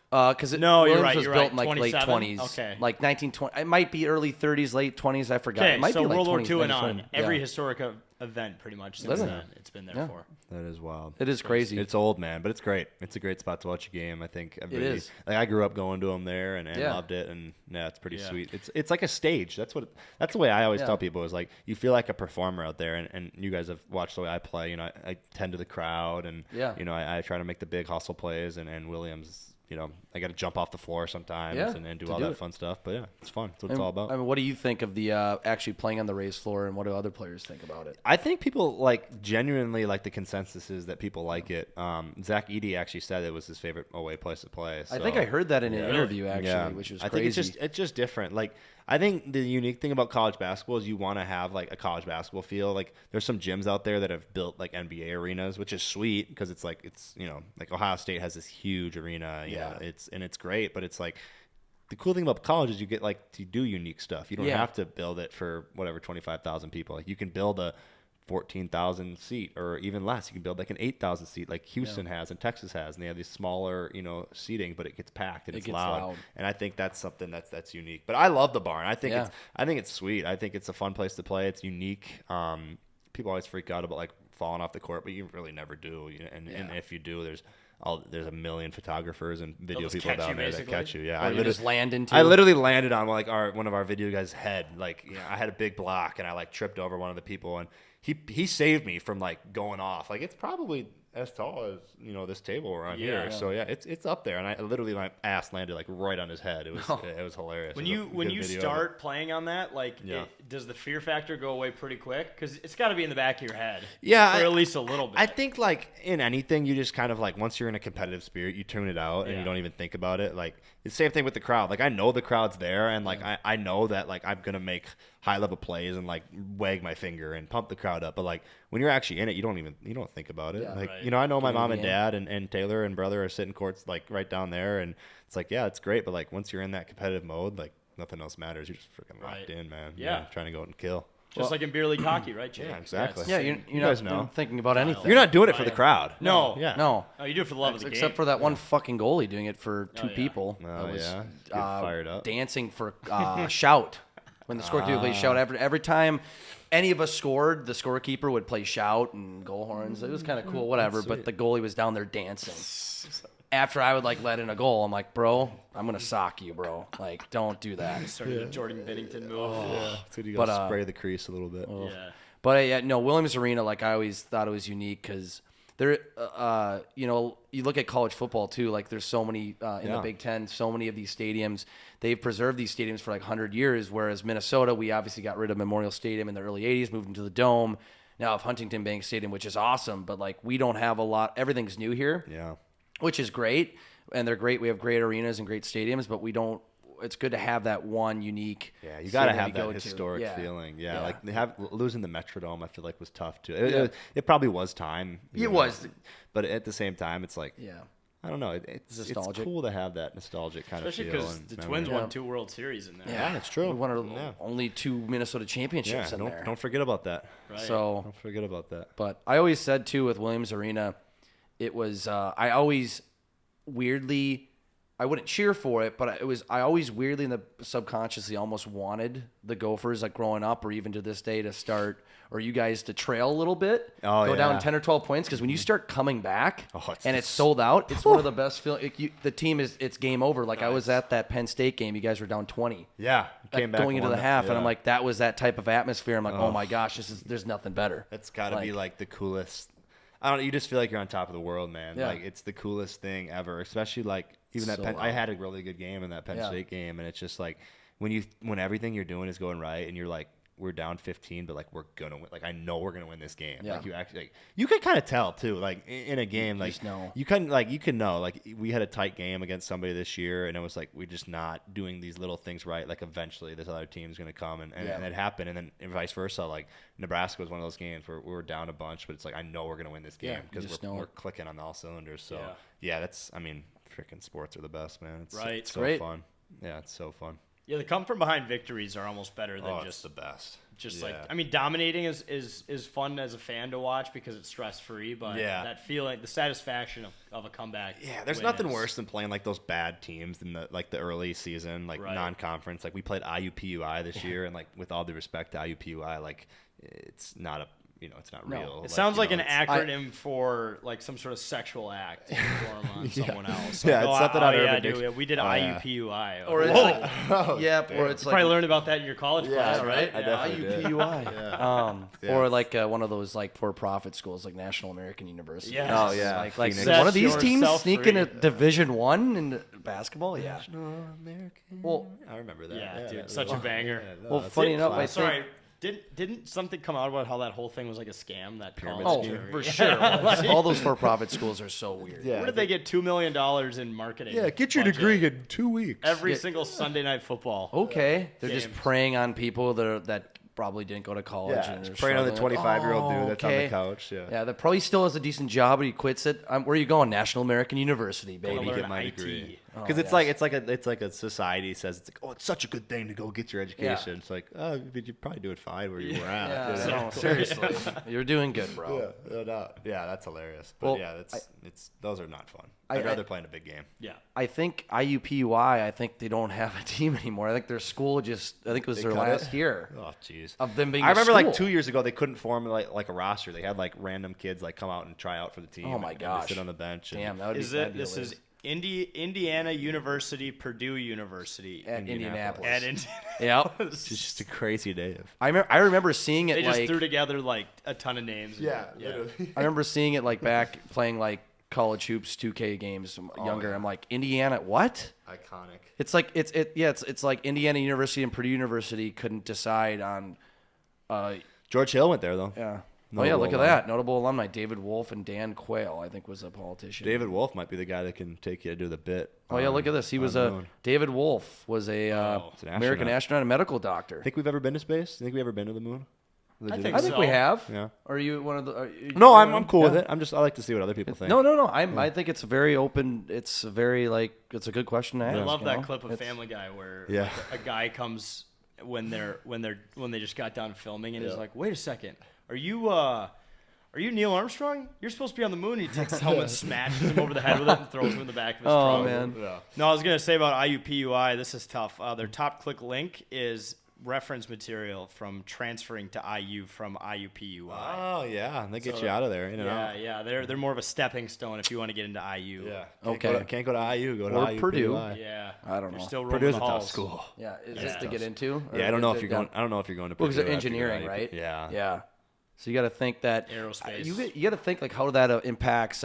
because No, you're Williams right. was You're built right. in like late 27? 20s, Okay. like 1920. It might be early 30s, late 20s. I forgot. Okay, It might so be like World War 20s, II and 1920. on, every Yeah. historic event pretty much since Living then, there. it's been there Yeah. for. That is wild. It is crazy. It's old, man, but it's great. It's a great spot to watch a game. I think everybody, is. Like I grew up going to them there and Yeah. loved it, and yeah, it's pretty Yeah. sweet. It's like a stage. That's the way I always Yeah. tell people is like you feel like a performer out there, and you guys have watched the way I play. You know, I tend to the crowd, and Yeah. you know, I try to make the big hustle plays, and Williams. You know, I got to jump off the floor sometimes Yeah, and do to all do that it. fun stuff. But yeah, it's fun. It's what it's all about. I mean, what do you think of the actually playing on the raised floor, and what do other players think about it? I think people like genuinely like the consensus is that people like it. Zach Edey actually said it was his favorite away place to play. I think I heard that in an interview actually, Yeah. which was I crazy. think it's just different. Like I think the unique thing about college basketball is you want to have like a college basketball feel. Like there's some gyms out there that have built like NBA arenas, which is sweet because it's you know like Ohio State has this huge arena. Yeah, it's great, but it's like. The cool thing about college is you get like to do unique stuff. You don't have to build it for whatever 25,000 people. Like you can build a 14,000 seat or even less. You can build like an 8,000 seat like Houston has and Texas has, and they have these smaller, you know, seating, but it gets packed and it's gets loud. loud. And I think that's something that's unique. But I love the barn. I think it's sweet. I think it's a fun place to play. It's unique. People always freak out about like falling off the court, but you really never do. And if you do, there's a million photographers and video just people catch down you, there that basically? catch you. Yeah, Or you just land into. I literally landed on like one of our video guys' head. Like, you know, I had a big block and I like tripped over one of the people, and he saved me from like going off. Like it's probably as tall as, you know, this table we're on here. So yeah, it's up there, and I literally my ass landed like right on his head. It was hilarious. When It was a you good video of start playing on that, like, does the fear factor go away pretty quick? Because it's got to be in the back of your head. Yeah, for at least a little bit. I think like in anything, you just kind of like once you're in a competitive spirit, you tune it out and you don't even think about it. Like it's the same thing with the crowd. Like I know the crowd's there, and like I know that like I'm gonna make high level plays and like wag my finger and pump the crowd up. But like when you're actually in it, you don't think about it. Yeah. Like Right. you know, I know my Getting mom in and the dad and Taylor and brother are sitting courts like right down there, and it's like it's great. But like once you're in that competitive mode, like nothing else matters. You're just freaking locked in, man. Yeah. Trying to go out and kill. Just like in beer league hockey, right, Jake? Yeah, exactly. Yeah, it's- you're guys not know. thinking about anything. You're not doing it for the crowd. No. Yeah. No. Oh, you do it for the love of the game. Except for that one fucking goalie doing it for two yeah. people. Oh, that was, yeah? Get fired up. Dancing for shout. When the scorekeeper plays shout, every time any of us scored, the scorekeeper would play shout and goal horns. It was kind of cool, whatever. But the goalie was down there dancing. After I would like let in a goal, I'm like, bro, I'm gonna sock you, bro. Like, don't do that. Started a Jordan Bennington move. So you But, gotta spray the crease a little bit. Yeah. But yeah, no, Williams Arena, like I always thought it was unique because there, you know, you look at college football too. Like there's so many in the Big Ten, so many of these stadiums. They've preserved these stadiums for like 100 years. Whereas Minnesota, we obviously got rid of Memorial Stadium in the early 80s, moved into the Dome. Now have Huntington Bank Stadium, which is awesome. But like we don't have a lot. Everything's new here, Yeah. which is great, and they're great. We have great arenas and great stadiums, but we don't. It's good to have that one unique. Yeah, you got to stadium have you that go to. historic Yeah. feeling. Yeah, Yeah. like they have losing the Metrodome. I feel like was tough too. It probably was time. It was. but at the same time, it's like Yeah. I don't know. It's nostalgic. cool to have that nostalgic kind Especially of feel. because and the memory. Twins won 2 World Series in there. Yeah, it's true. We won our Yeah. only 2 Minnesota championships in there. Don't forget about that. Right. So, Don't forget about that. but I always said too with Williams Arena, it was I always weirdly I wouldn't cheer for it, but I always weirdly in the subconsciously almost wanted the Gophers, like growing up or even to this day, to start, or you guys to trail a little bit, go down 10 or 12 points, because when you start coming back and it's sold out, it's one of the best feelings. The team it's game over. Like I was at that Penn State game, you guys were down 20. Yeah, came back going into the half, and I'm like, that was that type of atmosphere. I'm like, oh my gosh, there's nothing better. That's got to be like the coolest. I don't know. You just feel like you're on top of the world, man. Yeah. Like it's the coolest thing ever, especially like even that Penn. I had a really good game in that Penn State game, and it's just like when everything you're doing is going right, and you're like, we're down 15, but like we're gonna win. Like I know we're gonna win this game. Yeah. Like you actually, like, you can kind of tell too. Like in a game, like you can know. Like we had a tight game against somebody this year, and it was like we're just not doing these little things right. Like eventually, this other team's gonna come, and it happened, and then vice versa. Like Nebraska was one of those games where we were down a bunch, but it's like I know we're gonna win this game because we're clicking on all cylinders. So that's freaking sports are the best, man. It's so great. fun. Yeah, it's so fun. Yeah, the come from behind victories are almost better than It's the best. Just like dominating is fun as a fan to watch because it's stress free, but that feeling, the satisfaction of a comeback. Yeah, there's nothing worse than playing like those bad teams in the early season, like non-conference. Like we played IUPUI this year, and like with all due respect to IUPUI, like it's not a it's not real. It sounds like an acronym for like some sort of sexual act you perform on someone else. Yeah, it's something on Urban Dictionary. We did IUPUI. Or it's or it's like probably learned about that in your college class, right? I definitely did. IUPUI. Or like one of those like for-profit schools, like National American University. Yes. Oh yeah, like Set one of these teams yourself sneak free. into Division I in basketball. Yeah. National American. Well, I remember that. Yeah, dude, such a banger. well, funny enough, I think. Sorry. Didn't something come out about how that whole thing was like a scam? That Pyramid college scheme. For sure. All those for-profit schools are so weird. Yeah. Where did they get $2 million in marketing? Yeah, get your budget? degree in 2 weeks. Every single Sunday night football. Okay, they're just Games. preying on people that probably didn't go to college. Yeah, and it's they're preying on the struggling. 25-year-old dude that's on okay. the couch. Yeah, that probably still has a decent job, but he quits it. Where are you going? National American University, Gonna baby. learn Get my IT. degree. Oh, Because yes. it's like a society says it's like, oh, it's such a good thing to go get your education. Yeah. It's like, oh, but you're probably doing fine where you were at. Yeah, you know? no, seriously, you're doing good, bro. Yeah, no doubt. Yeah, that's hilarious. But Well, yeah, it's those are not fun. I- I'd rather play in a big game. Yeah. I think IUPUI. I think they don't have a team anymore. I think their school just. I think it was their cut it? last year Oh, jeez. of them being. I a remember like school. 2 years ago they couldn't form like a roster. They had like random kids like come out and try out for the team. Oh, my and gosh. sit on the bench. And Damn, that would Is be. it? This is Indiana University, Purdue University. at Indianapolis. At Indiana. Yep. It's just a crazy name. I remember seeing it They just like. threw together like a ton of names. literally. I remember seeing it like back playing like college hoops 2K games younger. yeah. I'm like, Indiana, what? Iconic. It's like it's like Indiana University and Purdue University couldn't decide on. George Hill went there though. Yeah. Notable Look at alumni. that. Notable alumni. David Wolf and Dan Quayle, I think, was a politician. David Wolf might be the guy that can take you to do the bit. Oh, yeah, look at this. He was on a Moon. David Wolf was a He's an American astronaut. astronaut and medical doctor. Think we've ever been to space? Think we ever been to the moon? I think I think so. we have. Yeah. Are you one of the? No, I'm cool with it. I like to see what other people think. No. I think it's very open. It's very it's a good question to ask. I love you that know? clip of It's- Family Guy where Yeah. like, a guy comes when they just got done filming and is like, "Wait a second, are you Neil Armstrong? You're supposed to be on the moon." He takes his helmet, smashes him over the head with it, and throws him in the back of his Oh trunk. man. Yeah. No, I was gonna say about IUPUI. This is tough. Their top click link is reference material from transferring to IU from IUPUI. Oh yeah, they get you out of there. In and out. Yeah, they're more of a stepping stone if you want to get into IU. Yeah. Okay. Can't go to IU. Go to Or IU. Purdue. PUI. Yeah. I don't You're know. still roaming Purdue's the a tough halls. school. Yeah, is Yeah. this to get into? Yeah, I don't know if you're going. I don't know if you're going to Well, Purdue. because they're after engineering, IU. right? Yeah. Yeah. So you got to think that Aerospace. You got to think like how that impacts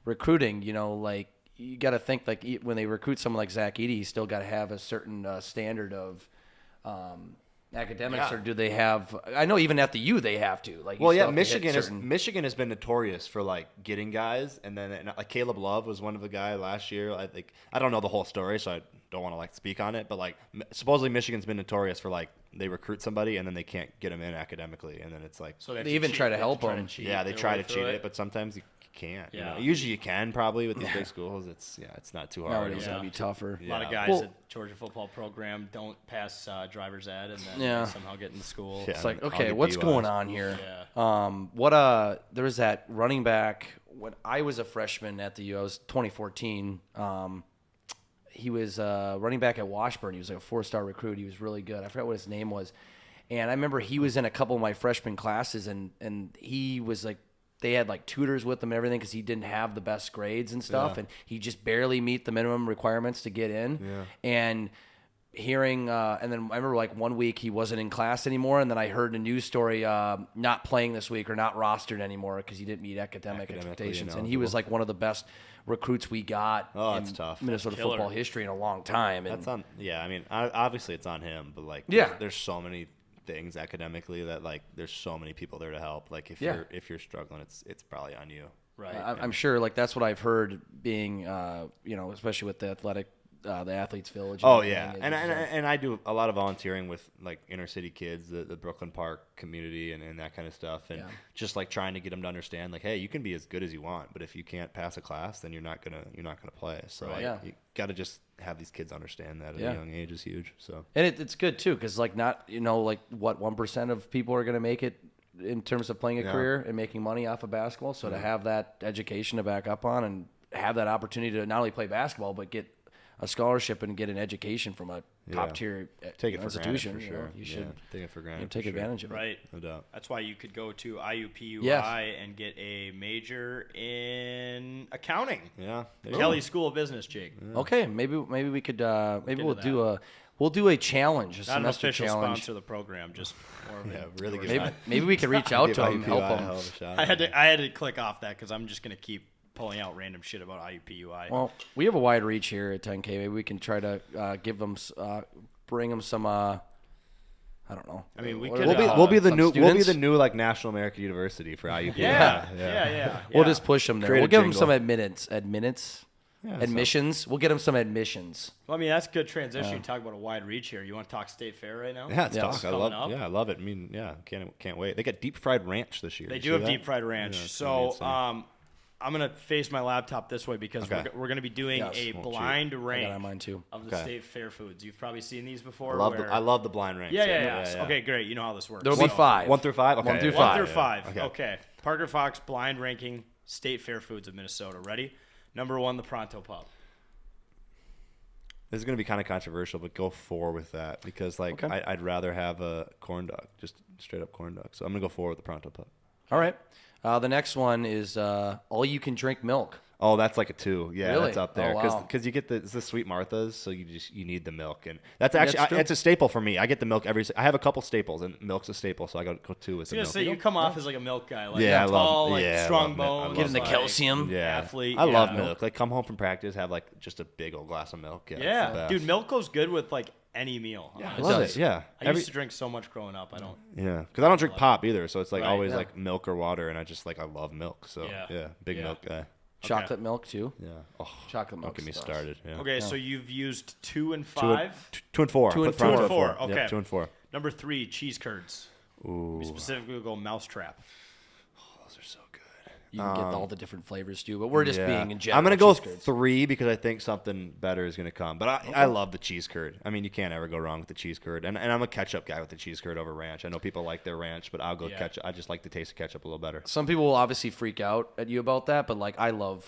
recruiting. You know, like you got to think like when they recruit someone like Zach Edey, you still got to have a certain standard of academics, Yeah. or do they have? I know even at the U they have to. Like, you Well, still yeah, have to hit certain- Michigan has been notorious for like getting guys, and then like Caleb Love was one of the guys last year. I think I don't know the whole story, so I don't want to like speak on it. But like supposedly Michigan's been notorious for like they recruit somebody and then they can't get them in academically, and then it's like So have They to even cheat- try to have help try to them. cheat yeah, they their try way to through cheat it, but sometimes you can't. You Yeah. know? Usually you can probably with these big schools. It's not too hard. Nowadays Yeah. it'll be tougher. A lot of Yeah. guys Well- at Georgia football program don't pass driver's ed and then Yeah. they somehow get into school. Yeah. It's like, All okay, the what's DUIs. going on here? Yeah. There was that running back when I was a freshman at the U. I was 2014. he was running back at Washburn. He was like a 4-star recruit. He was really good. I forgot what his name was. And I remember he was in a couple of my freshman classes, and he was like, they had like tutors with him and everything because he didn't have the best grades and stuff, and he just barely meet the minimum requirements to get in. Yeah. And hearing, and then I remember like one week he wasn't in class anymore, and then I heard a news story not playing this week or not rostered anymore because he didn't meet academic expectations. And he was like one of the best recruits we got in tough. Minnesota football history in a long time. And That's on. Yeah, I mean, obviously it's on him, but like, there's so many things academically that like there's so many people there to help. Like if you're struggling, it's probably on you. Right. I'm sure like that's what I've heard being especially with the athletes village. Oh yeah, and I do a lot of volunteering with like inner city kids, the Brooklyn Park community, and that kind of stuff, and just like trying to get them to understand like, hey, you can be as good as you want, but if you can't pass a class, then you're not gonna play. So you got to just have these kids understand that at a young age is huge. So and it's good too because like not like what 1% of people are gonna make it in terms of playing a career and making money off of basketball. So to have that education to back up on and have that opportunity to not only play basketball but get a scholarship and get an education from a top tier institution, for sure. You should take it for granted. Take advantage of it. Right. No doubt. That's why you could go to IUPUI and get a major in accounting. Yeah. Kelly School of Business, Jake. Yeah. Okay, maybe we could we'll do a challenge, a Not an semester official challenge. sponsor of the program, just more of a really good. Maybe we could reach out to him, help him. I had to click off that because I'm just gonna keep pulling out random shit about IUPUI. Well, we have a wide reach here at 10K. Maybe we can try to bring them some. I don't know. I mean, we'll be the new like National American University for IUPUI. Yeah. We'll just push them there. We'll give them some admissions. We'll get them some admissions. Well, I mean, that's a good transition. You talk about a wide reach here. You want to talk State Fair right now? Yeah, let's talk. I love it. I mean, can't wait. They got deep fried ranch this year. They do have deep fried ranch. So, I'm going to face my laptop this way because we're going to be doing a blind rank of the State Fair foods. You've probably seen these before. I love the blind rank. Yeah. Okay, great. You know how this works. There'll be 5. 1 through 5? Okay. 1 through 5. 1 through 5. Okay. Parker Fox blind ranking State Fair foods of Minnesota. Ready? Number 1, the Pronto Pub. This is going to be kind of controversial, but go 4 with that because I'd rather have a corn dog, just straight up corn dog. So I'm going to go 4 with the Pronto Pub. All right. The next one is all you can drink milk. Oh, that's like a 2. Yeah, really? That's up there wow. Because you get the Sweet Marthas, so you need the milk, and that's actually it's a staple for me. I get the milk I have a couple staples, and milk's a staple, so I go 2 with the milk. So you come off as like a milk guy, like I tall, love, strong bones, getting the calcium. Athlete. I love milk. Like come home from practice, have like just a big old glass of milk. Yeah, dude, milk goes good with like any meal. Yeah, I love it. Yeah, I used to drink so much growing up. I don't. Yeah, because I don't drink pop either, so it's like always like milk or water, and I love milk. So big milk guy. Chocolate milk too. Yeah. Oh, chocolate milk. Don't get me started. Yeah. Okay, so you've used 2 and 5. 2 and 4. 2 and 4. Okay. Yep, 2 and 4. Number 3, cheese curds. Ooh. We specifically go mousetrap. Oh, those are so good. You can get all the different flavors too, but we're just being in general. I'm gonna go 3 because I think something better is gonna come. But I love the cheese curd. I mean, you can't ever go wrong with the cheese curd. And I'm a ketchup guy with the cheese curd over ranch. I know people like their ranch, but I'll go ketchup. I just like the taste of ketchup a little better. Some people will obviously freak out at you about that, but like I love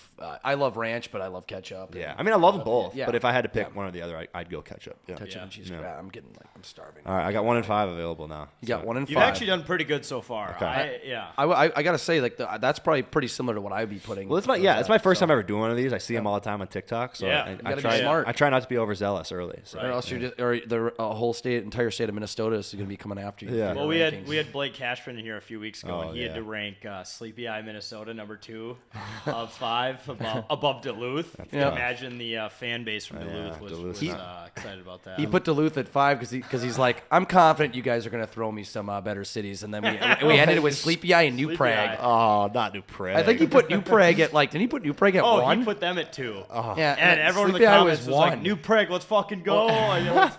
ranch, but I love ketchup. Yeah, I mean I love them both. Yeah. But if I had to pick one or the other, I'd go ketchup. Yeah. Ketchup and cheese curd. I'm starving. All right, I got 1 and 5 available now. You got 1 and 5. You've actually done pretty good so far. Okay. I gotta say like that's probably pretty similar to what I'd be putting. Well, it's my first time ever doing one of these. I see them all the time on TikTok, so I try smart. I try not to be overzealous early. So. Or else the whole entire state of Minnesota is going to be coming after you. Yeah. Well, we had Blake Cashman in here a few weeks ago, and he had to rank Sleepy Eye, Minnesota, number 2 of 5 above Duluth. Imagine the fan base from Duluth was excited about that. He put Duluth at 5 because he's like, I'm confident you guys are going to throw me some better cities, and then we ended it with Sleepy Eye and New Prague. Oh, not New Prague. I think he put New Prague at didn't he put New Prague at 1? Oh, he put them at 2. Yeah, and everyone in the comments was like, New Prague, let's fucking go.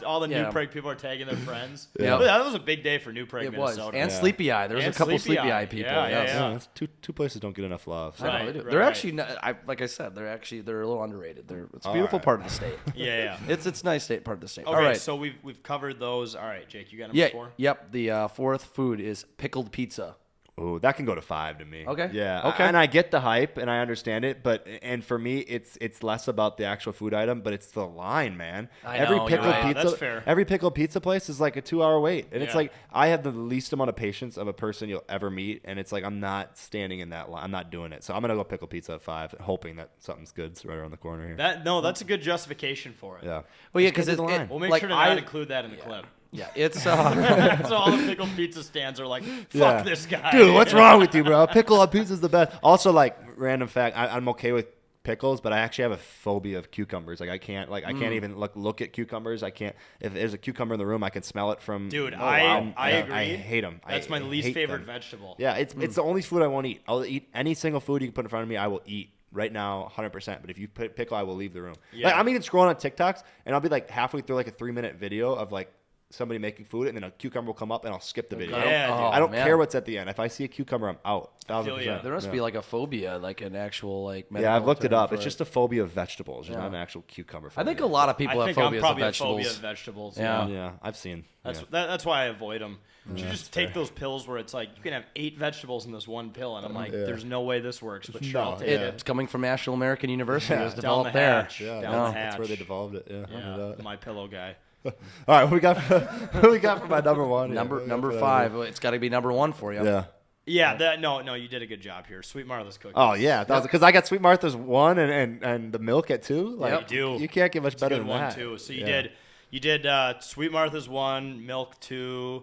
All the New Prague people are tagging their friends. Yeah. That was a big day for New Prague, Minnesota. Was. And Sleepy Eye. There was a couple Sleepy Eye people. Yeah. Two places don't get enough love. So. Right, they're actually, like I said, they're a little underrated. It's a beautiful part of the state. Yeah. It's a nice part of the state. Okay, all right. So we've covered those. All right, Jake, you got number 4? Yep. The 4th food is pickled pizza. Oh, that can go to 5 to me. Okay. Yeah. Okay. And I get the hype and I understand it, and for me, it's less about the actual food item, but it's the line, man. I Every know, you're pickled right. pizza, That's fair. every pickled pizza place is like a 2-hour wait, and it's Yeah. like I have the least amount of patience of a person you'll ever meet, and it's like I'm not standing in that line. I'm not doing it, so I'm gonna go pickle pizza at 5, hoping that something's good's right around the corner here. That's a good justification for it. Yeah. Well, yeah, Just get because to it's the line. We'll make like sure to not include that in the clip. Yeah, it's So all the pickled pizza stands are like, fuck Yeah. this guy. Dude, what's wrong with you, bro? Pickle on pizza is the best. Also, like, random fact, I'm okay with pickles, but I actually have a phobia of cucumbers. Like, I can't even look at cucumbers. I can't. If there's a cucumber in the room, I can smell it from. Dude, wow. I agree. I hate them. That's my least favorite vegetable. Yeah, it's the only food I won't eat. I'll eat any single food you can put in front of me. I will eat right now, 100%. But if you put pickle, I will leave the room. Yeah. Like, I'm even scrolling on TikToks, and I'll be like halfway through like a 3-minute video of like somebody making food, and then a cucumber will come up, and I'll skip the video. Yeah, dude. I don't man. care what's at the end. If I see a cucumber, I'm out. feel ya. 1,000%. there must be like a phobia, like an actual like. Yeah, I've medical looked it term up. for It's just a phobia of vegetables, not an actual cucumber I phobia. think a lot of I people have think I'm phobias of probably a vegetables. phobia of vegetables. Yeah. Yeah, I've seen. That's yeah. that's why I avoid them. You just take those pills where it's like you can have 8 vegetables in this one pill, and I'm like, there's no way this works. But sure, I'll take it. It's coming from National American University. It was Down the developed there. hatch. Yeah, Down no. the that's where they hatch. devolved it. Yeah. Yeah, my pillow guy. All right, what we got? What we got for my number one? here? What we got Number for that 5. It's got to be number 1 for you. Yeah. Yeah, no, you did a good job here. Sweet Martha's cookies. Oh yeah, because I got Sweet Martha's 1 and the milk at 2. Like You do. You can't get much It's a better good than one that. too. So Yeah. you did Sweet Martha's 1, milk 2.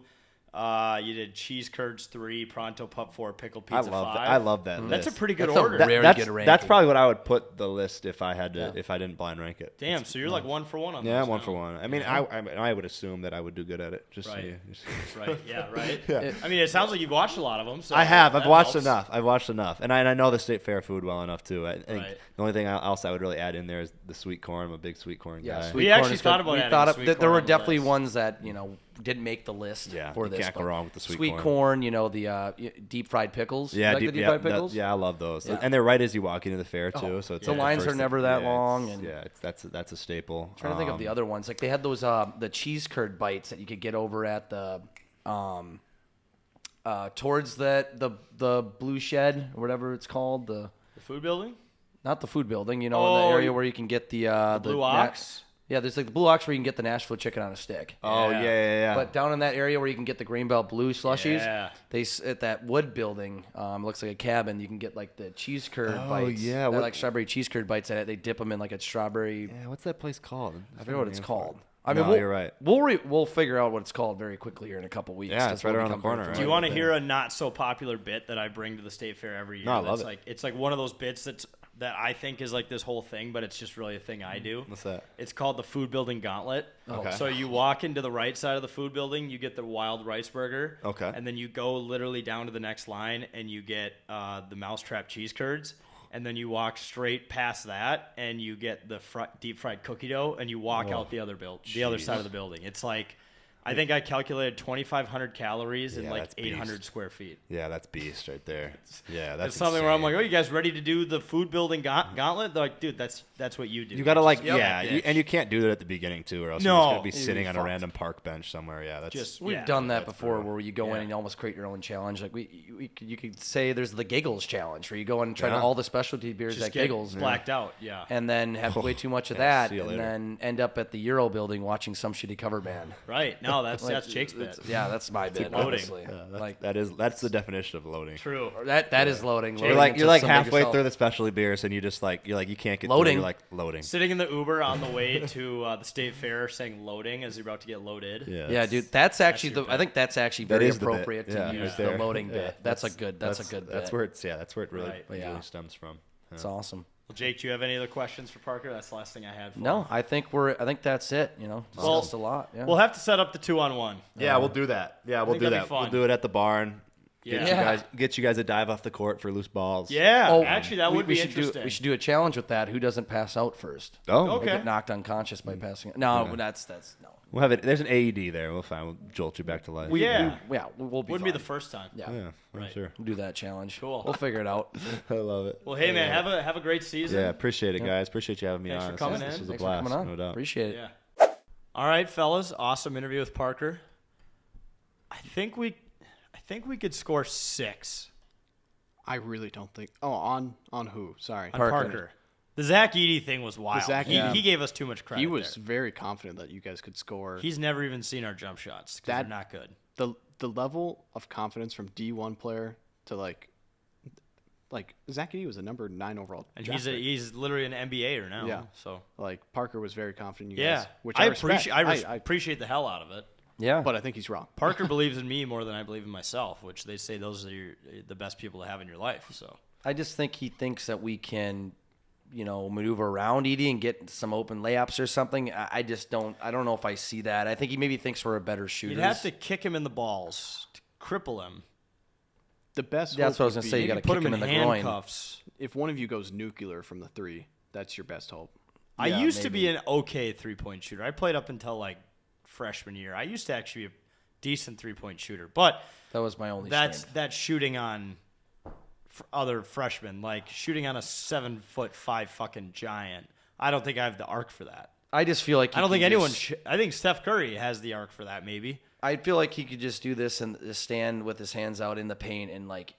You did cheese curds 3, pronto pup 4, pickled I pizza love 5. that. I love that. That's a list. pretty good That's a order. very that's, good that's ranking. probably what I would put the list if I had to if I didn't blind rank it. Damn, so you're like 1 for 1 on Yeah, those I'm 1 now. for 1. I mean, I would assume that I would do good at it. Just so Right. you- just- Right, yeah, right. Yeah. I mean, it sounds like you've watched a lot of them. So I have. I've that watched helps. enough. I've watched enough, and I know the state fair food well enough too. I think Right. the only thing else I would really add in there is the sweet corn. I'm a big sweet corn guy. sweet We corn actually is thought good. about We adding thought the of- sweet there corn were on the definitely list. ones that didn't make the list Yeah, for you this. can't go but wrong with the sweet corn. corn. The deep fried pickles. Yeah, You like the deep fried pickles. I love those, Yeah. and they're right as you walk into the fair too. So it's The like lines first are never thing- that yeah, long, it's- and- yeah, that's a staple. I'm trying to think of the other ones. Like they had those the cheese curd bites that you could get over at the towards the blue shed or whatever it's called, The food building? not the food building, the Oh, area where you can get the Blue Na- Ox? Yeah, there's like the Blue Ox where you can get the Nashville chicken on a stick. Oh yeah. But down in that area where you can get the Greenbelt Blue slushies, Yeah. at that wood building, looks like a cabin. You can get like the cheese curd bites. yeah, They're what- like strawberry cheese curd bites. They dip them in like a strawberry. Yeah, what's that place called? I forget what it's called. No, you're right. We'll figure out what it's called very quickly here in a couple weeks. Yeah, That's it's right when we around the become very corner, Do right? you familiar want to with hear a not so popular bit that I bring to the state fair every year? No, I love that's it. like it's like one of those bits that I think is like this whole thing, but it's just really a thing I do. What's that? It's called the food building gauntlet. Okay. So you walk into the right side of the food building, you get the wild rice burger. Okay. And then you go literally down to the next line and you get the mousetrap cheese curds. And then you walk straight past that and you get the deep fried cookie dough and you walk out the other side of the building. It's like I think I calculated 2,500 calories in Yeah, like that's 800 beast. square feet. Yeah, that's beast right there. Yeah, that's It's something where I'm like, insane. oh, you guys ready to do the food building gauntlet? They're like, dude, that's what you do. You gotta like, Just yeah, bitch. and you can't do that at the beginning too, or else No. you're just gonna be You'd sitting be on a fucked. random park bench somewhere. Yeah, that's Just We've yeah. done that that's before, brutal. where you go Yeah. in and you almost create your own challenge. Like you could say there's the Giggles challenge, where you go in and try Yeah. all the specialty beers Just at get Giggles, blacked out. Yeah. and then have way too much of Yeah, that, see you and later. then end up at the Euro building watching some shitty cover band. Right. No, that's Jake's bit. Yeah, that's my bit. loading. Honestly, like that's the definition of loading. True. that is loading. You're Loading like into you're like somebody halfway yourself. through the specialty beers, and you just like you can't get Loading. Through, you're like loading. Sitting in the Uber on the way to the state fair, saying "loading" as you're about to get loaded. Yeah, dude, that's actually your I think that's actually That very is the bit. appropriate Yeah, to right use the there. loading Yeah, bit. That's a good bit. That's where it's that's where it really Right. really Yeah. stems from. Yeah. It's awesome. Well, Jake, do you have any other questions for Parker? That's the last thing I had. For No, him. I think that's it. Discussed a lot. Yeah. We'll have to set up the 2-on-1. Yeah, we'll do that. Yeah, we'll think do that'd be that. We'll fun. do it at the barn. Yeah. Get you guys a dive off the court for loose balls. Yeah. Actually, that would we be should interesting. we should do a challenge with that. Who doesn't pass out first? Oh, Okay. Or get knocked unconscious by passing. No, that's no. We'll have it. There's an AED there. We'll find. We'll jolt you back to life. Yeah. We'll be Wouldn't be fine. the first time. Yeah, Yeah, I'm Right. sure. we'll do that challenge. Cool. We'll figure it out. I love it. Well, hey man, have a great season. Yeah, appreciate it, guys. Appreciate you having me Thanks on. for coming This in. was a Thanks blast, for coming on. no doubt. Appreciate it. Yeah. All right, fellas. Awesome interview with Parker. I think think we could score 6 I really don't think. Oh, on who? Sorry. on Parker. The Zach Edey thing was wild. He gave us too much credit. He was there. very confident that you guys could score. He's never even seen our jump shots because they're not good. The level of confidence from D1 player to like Zach Edey was a number 9 overall. And draft pick. he's literally an NBAer now. Yeah. So Like Parker was very confident in you yeah, guys, which I respect. appreciate the hell out of it. Yeah. But I think he's wrong. Parker believes in me more than I believe in myself, which they say those are the best people to have in your life. So I just think he thinks that we can, maneuver around Edie and get some open layups or something. I just don't. I don't know if I see that. I think he maybe thinks we're a better shooter. you'd have to kick him in the balls to cripple him. The best. That's hope what I was would gonna say. be You got to Put kick him him in in the groin. handcuffs. if one of you goes nuclear from the 3. That's your best hope. I Yeah, used to be maybe. an okay 3-point shooter. I played up until like freshman year. I used to actually be a decent 3-point shooter, but That was my only. that's strength. shooting on other freshmen, like shooting on a 7'5" fucking giant. I don't think I have the arc for that. I just feel like I don't think could anyone. just- I think Steph Curry has the arc for that. Maybe. I feel like he could just do this and just stand with his hands out in the paint and like,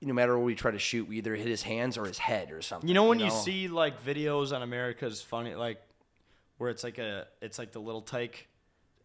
no matter where we try to shoot, we either hit his hands or his head or something. You know when you see like videos on America's Funny, like where it's like the little tyke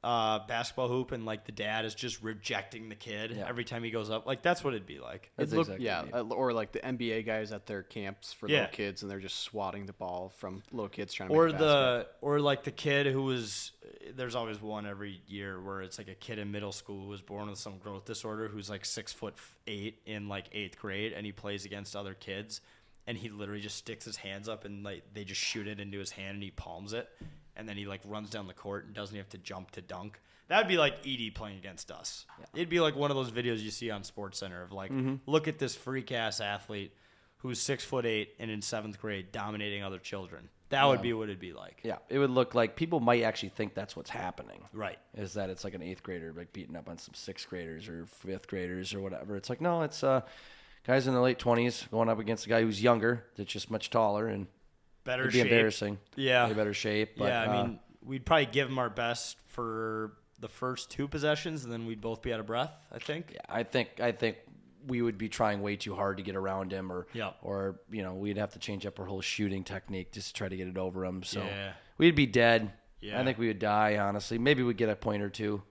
basketball hoop and like the dad is just rejecting the kid every time he goes up. Like that's what it'd be like. That's exactly what I mean. Or like the NBA guys at their camps for Yeah. little kids, and they're just swatting the ball from little kids trying to make a basket. Or like the kid who was there's always one every year where it's like a kid in middle school who was born with some growth disorder who's like 6'8" in like 8th grade and he plays against other kids and he literally just sticks his hands up and like they just shoot it into his hand and he palms it and then he like runs down the court and doesn't have to jump to dunk. That'd be like Edie playing against us. Yeah. It'd be like one of those videos you see on SportsCenter of like, look at this freak ass athlete who's 6'8" and in 7th grade dominating other children. That would be what it'd be like. Yeah, it would look like people might actually think that's what's happening. Right. Is that it's like an 8th grader like beating up on some 6th graders or 5th graders or whatever. It's like, no, it's guys in their late 20s going up against a guy who's younger that's just much taller and Better it'd be shape. embarrassing. Yeah. Be better shape. But, yeah, I mean, we'd probably give them our best for the first 2 possessions, and then we'd both be out of breath, I think. Yeah, I think we would be trying way too hard to get around him, or we'd have to change up our whole shooting technique just to try to get it over him. So we'd be dead. Yeah. I think we would die. Honestly, maybe we'd get a point or two.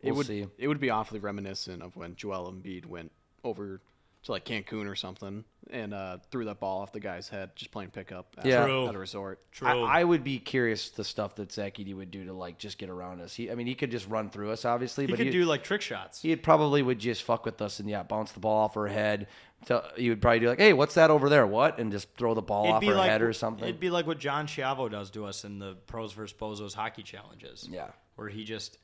We'll see. It would be awfully reminiscent of when Joel Embiid went over to like Cancun or something and threw that ball off the guy's head just playing pickup at a resort. True. I would be curious the stuff that Zach Edey would do to like just get around us. He could just run through us, obviously, He but could do like trick shots. he probably would just fuck with us and bounce the ball off our head. So he would probably do like, hey, what's that over there? What? And just throw the ball off our head or something. It'd be like what John Schiavo does to us in the Pros vs. Bozos hockey challenges. Yeah. Where he just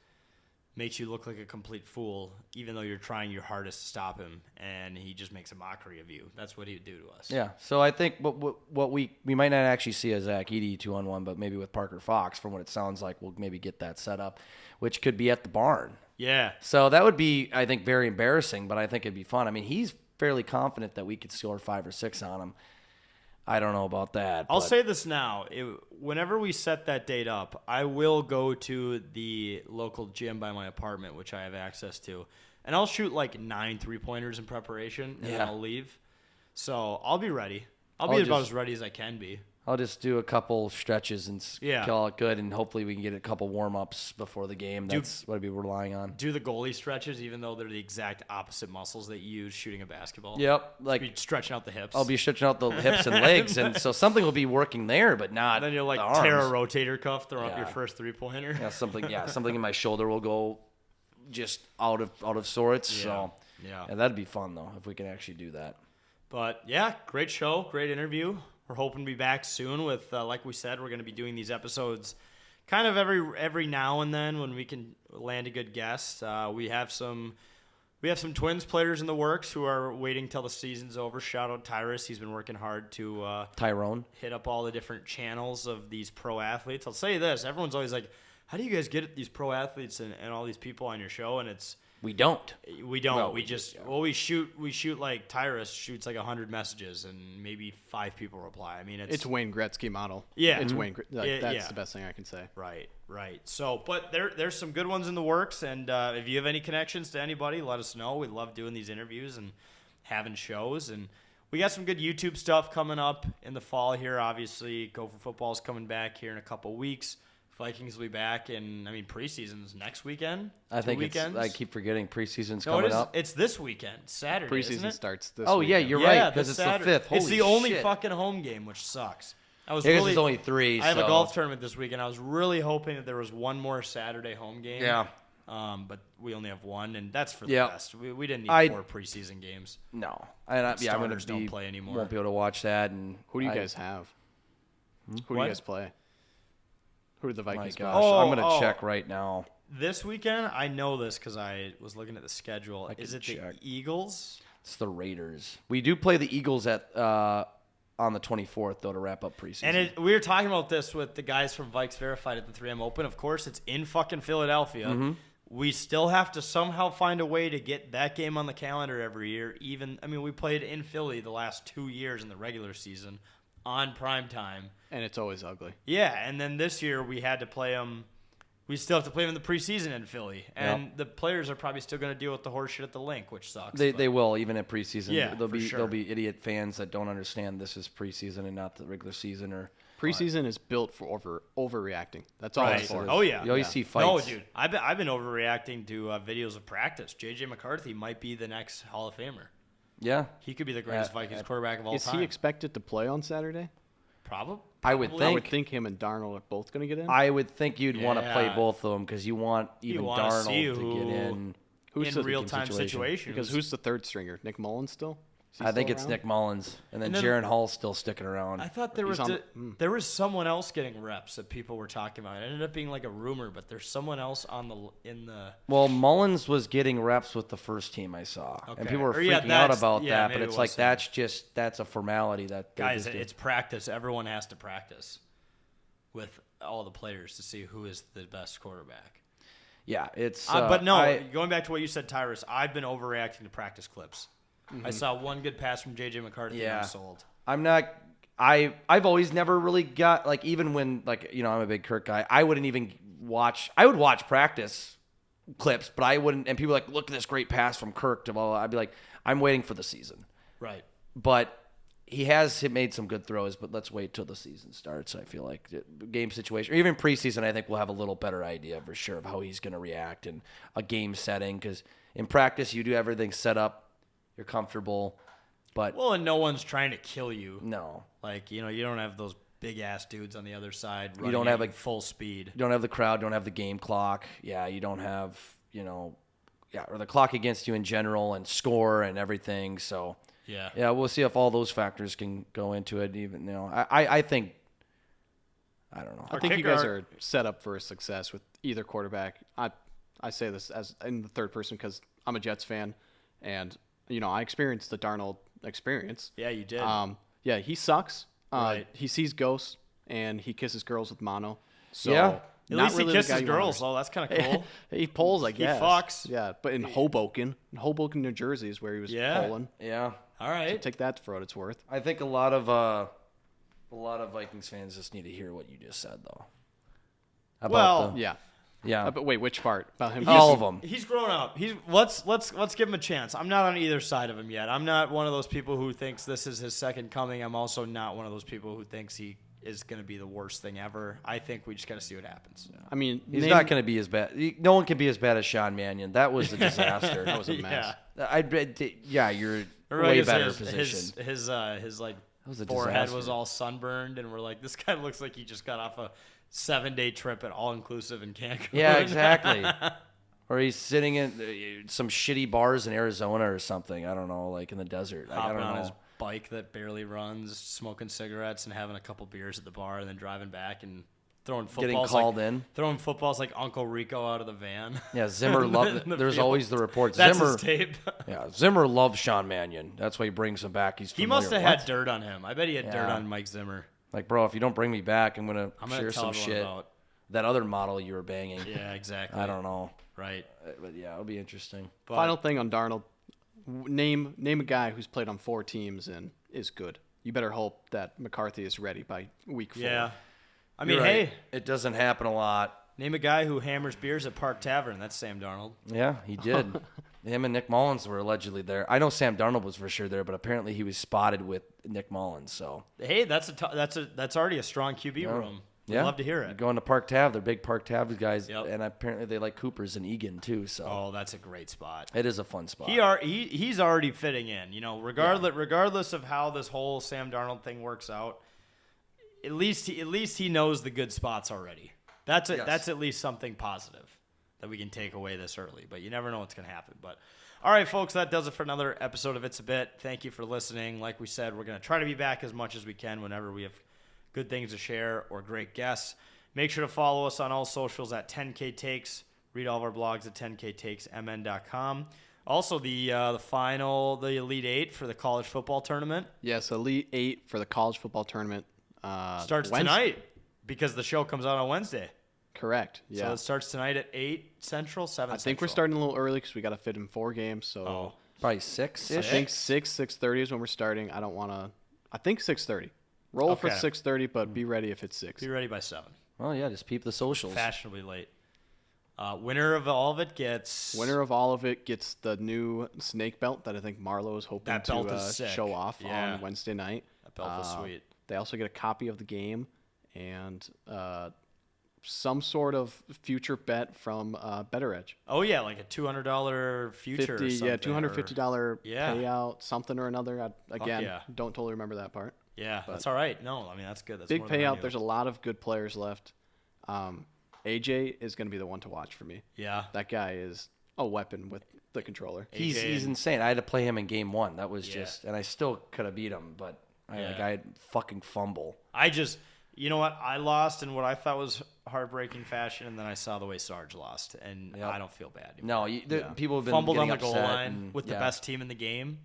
makes you look like a complete fool, even though you're trying your hardest to stop him, and he just makes a mockery of you. That's what he would do to us. Yeah, so I think what we might not actually see a Zach Edey 2-on-1, but maybe with Parker Fox, from what it sounds like, we'll maybe get that set up, which could be at the barn. Yeah. So that would be, I think, very embarrassing, but I think it'd be fun. I mean, he's fairly confident that we could score 5 or 6 on him. I don't know about that. I'll but say this now. Whenever we set that date up, I will go to the local gym by my apartment, which I have access to, and I'll shoot like 9 3-pointers in preparation, and then I'll leave. So I'll be ready. I'll be about as ready as I can be. I'll just do a couple stretches and Yeah. call it good, and hopefully we can get a couple warm-ups before the game. That's what I'd be relying on. Do the goalie stretches, even though they're the exact opposite muscles that you use shooting a basketball. Yep, Like like stretching out the hips. I'll be stretching out the hips and legs, and so something will be working there, but not. And then you'll like the arms. tear a rotator cuff, throw up your Yeah. first 3-pointer. Yeah, something in my shoulder will go just out of sorts. So Yeah. that'd be fun though if we can actually do that. But yeah, great show, great interview. We're hoping to be back soon with, like we said, we're going to be doing these episodes kind of every now and then when we can land a good guest. We have some Twins players in the works who are waiting till the season's over. Shout out Tyrus. He's been working hard to Tyrone. hit up all the different channels of these pro athletes. I'll say this. Everyone's always like, how do you guys get these pro athletes and all these people on your show? And it's We don't. We don't. Well, we just we shoot like Tyrus shoots like 100 messages and maybe 5 people reply. I mean, It's Wayne Gretzky model. Yeah. It's Wayne. That's yeah. the best thing I can say. Right. So, but there's some good ones in the works, and if you have any connections to anybody, let us know. We love doing these interviews and having shows, and we got some good YouTube stuff coming up in the fall here. Obviously, Gopher football's coming back here in a couple weeks. Vikings will be back, and I mean preseason's next weekend. I think weekends. I keep forgetting preseason's No, coming up. It's this weekend, Saturday. isn't Preseason it? starts this. Oh yeah, weekend. you're Yeah, right because this it's the Saturday. 5th. It's Holy the only shit. fucking home game, which sucks. I was I guess really, it's only 3. I have a so- golf tournament this weekend. I was really hoping that there was one more Saturday home game. Yeah. But we only have one, and that's for the Yeah. best. We didn't need 4 preseason games. No, and I'm Starters gonna don't play anymore. Won't be able to watch that. And Who do you guys have? Who do What? you guys play? Who do the My Vikings gosh, play? Oh, I'm gonna check right now. This weekend, I know this because I was looking at the schedule. Is it check. the Eagles? It's the Raiders. We do play the Eagles at on the 24th though to wrap up preseason. And we were talking about this with the guys from Vikes Verified at the 3M Open. Of course, it's in fucking Philadelphia. Mm-hmm. We still have to somehow find a way to get that game on the calendar every year. We played in Philly the last 2 years in the regular season on prime time. And it's always ugly. Yeah, and then this year we had to play them. We still have to play them in the preseason in Philly, and the players are probably still going to deal with the horse shit at the link, which sucks. They will even at preseason. Yeah, there'll for be sure. there'll be idiot fans that don't understand this is preseason and not the regular season or. Preseason is built for overreacting. That's all Right. it's for. Oh yeah. You always see fights. No, dude, I've been overreacting to videos of practice. JJ McCarthy might be the next Hall of Famer. Yeah, He could be the greatest Vikings quarterback of all Is time. he expected to play on Saturday? Probably. I would I think. would think him and Darnold are both going to get in. I would think you'd want to play Yeah. both of them because you want even wanna see Darnold to who- get in. Who's in the real-time situation. Because who's the third stringer? Nick Mullins still? Is he I think still it's around? Nick Mullins, and then And then- Jaron Hall's still sticking around. I thought there He's was on there was someone else getting reps that people were talking about. It ended up being like a rumor, but there's someone else in the. Well, Mullins was getting reps with the first team I saw, and Okay. people were Or, yeah, freaking out that's- about yeah, that. maybe But it it's was like him. that's a formality that they Guys, just do. it's practice. Everyone has to practice with all the players to see who is the best quarterback. Yeah, it's. But no, I- going back to what you said, Tyrus, I've been overreacting to practice clips. I saw one good pass from JJ McCarthy and I'm sold. I'm not. I've always never really got like even when like I'm a big Kirk guy. I wouldn't even watch. I would watch practice clips, but I wouldn't. And people are like, look at this great pass from Kirk to blah, blah, blah. I'd be like, I'm waiting for the season. Right. But he has made some good throws. But let's wait till the season starts. I feel like game situation, or even preseason, I think we'll have a little better idea for sure of how he's going to react in a game setting. Because in practice, you do everything set up. You're comfortable, but Well, and no one's trying to kill you. no. Like, you don't have those big ass dudes on the other side running don't have at a- full speed. You don't have the crowd, don't have the game clock. Yeah, you don't have, or the clock against you in general and score and everything. So, Yeah. yeah, we'll see if all those factors can go into it. Even, I think, I don't know. I think you kicker- guys are set up for success with either quarterback. I say this as in the third person because I'm a Jets fan, and I experienced the Darnold experience. Yeah, you did. Yeah, he sucks. Right. He sees ghosts and he kisses girls with mono. So Yeah. At not least really he the guy kisses you girls, wanna- so that's kind of cool. He pulls, I guess. fucks. Yeah, but in Hoboken, New Jersey is where he was Yeah. pulling. Yeah, All right. Take that for what it's worth. I think a lot of Vikings fans just need to hear what you just said, though. About Well, the- Yeah. yeah, But wait, which part about him? all of them. He's grown up. Let's give him a chance. I'm not on either side of him yet. I'm not one of those people who thinks this is his second coming. I'm also not one of those people who thinks he is going to be the worst thing ever. I think we just got to see what happens. I mean, He's not going to be as bad. No one can be as bad as Sean Mannion. That was a disaster. That was a mess. You're Everybody way better his, positioned. His like was a forehead disaster. was all sunburned, and we're like, this guy looks like he just got off a 7-day trip at all inclusive in Cancun. Yeah, exactly. Or he's sitting in some shitty bars in Arizona or something. I don't know, like in the desert. I Hopping don't on know. his bike that barely runs, smoking cigarettes and having a couple beers at the bar, and then driving back and throwing Getting footballs called in. Throwing footballs like Uncle Rico out of the van. Yeah, Zimmer loved In the it. There's field. always the reports. That's Zimmer, his tape. yeah, Zimmer loves Sean Mannion. That's why he brings him back. He's He familiar. must have What? had dirt on him. I bet he had dirt Yeah. on Mike Zimmer. Like, bro, if you don't bring me back, I'm gonna I'm gonna share tell some everyone shit. about. That other model you were banging. Yeah, exactly. I don't know. Right. But yeah, it'll be interesting. But, Final thing on Darnold. Name a guy who's played on 4 teams and is good. You better hope that McCarthy is ready by week 4. Yeah. I mean, You're right. hey, It doesn't happen a lot. name a guy who hammers beers at Park Tavern. That's Sam Darnold. Yeah, he did. Him and Nick Mullins were allegedly there. I know Sam Darnold was for sure there, but apparently he was spotted with Nick Mullins. So Hey, that's already a strong QB room. We'd love to hear it. Going to Park Tav, they're big Park Tav guys, Yep. and apparently they like Coopers and Egan too. So Oh, that's a great spot. it is a fun spot. He's already fitting in. You know, regardless of how this whole Sam Darnold thing works out, at least he knows the good spots already. That's at least something positive that we can take away this early. But you never know what's going to happen. But all right, folks, that does it for another episode of It's a Bit. Thank you for listening. Like we said, we're going to try to be back as much as we can whenever we have good things to share or great guests. Make sure to follow us on all socials at 10K Takes. Read all of our blogs at 10ktakesmn.com. Also, the Elite Eight for the college football tournament Yes, Elite 8 for the college football tournament. starts Wednesday. tonight because the show comes out on Wednesday. Correct. So Yeah. it starts tonight at 8 Central, 7 I think we're Central. starting a little early because we got to fit in 4 games. So Oh, Probably 6 I ish. think 6:30 is when we're starting. I don't want to. I think 6:30. Roll for Okay. 6:30, but be ready if it's 6. be ready by 7. Well, yeah, just peep the socials. Fashionably late. Winner of all of it gets... Winner of all of it gets the new snake belt that I think Marlo is hoping That belt to is sick. show off Yeah. on Wednesday night. That belt is sweet. They also get a copy of the game and some sort of future bet from Better Edge. Oh, yeah, like a $200 future or 50, something. yeah, $250 Yeah. payout, something or another. Again, yeah. don't totally remember that part. Yeah, that's all right. No, I mean, that's good. That's Big more than I payout. knew. There's a lot of good players left. AJ is going to be the one to watch for me. Yeah. That guy is a weapon with the controller. He's AJ. insane. I had to play him in game 1. That was Yeah. just, and I still could have beat him, but I Yeah. had fucking fumble. You know what? I lost in what I thought was heartbreaking fashion, and then I saw the way Sarge lost, and Yep. I don't feel bad anymore. No, people have been Fumbled on getting the goal upset line and- with the yeah. best team in the game.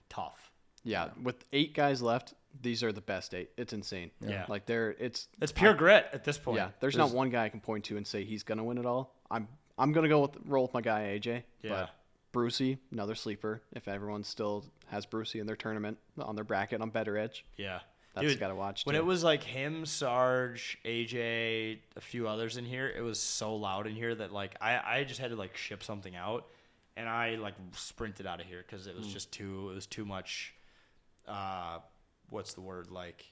Tough. Yeah, with 8 guys left, these are the best 8. It's insane. Yeah. Like it's Pure grit at this point. yeah. There's not one guy I can point to and say he's gonna win it all. I'm gonna roll with my guy AJ. Yeah. But Brucey, another sleeper. If everyone still has Brucey in their tournament on their bracket on Better Edge, Yeah. that's Dude, gotta watch. When too. it was like him, Sarge, AJ, a few others in here, it was so loud in here that like I just had to like ship something out, and I like sprinted out of here because it was just too much. What's the word like?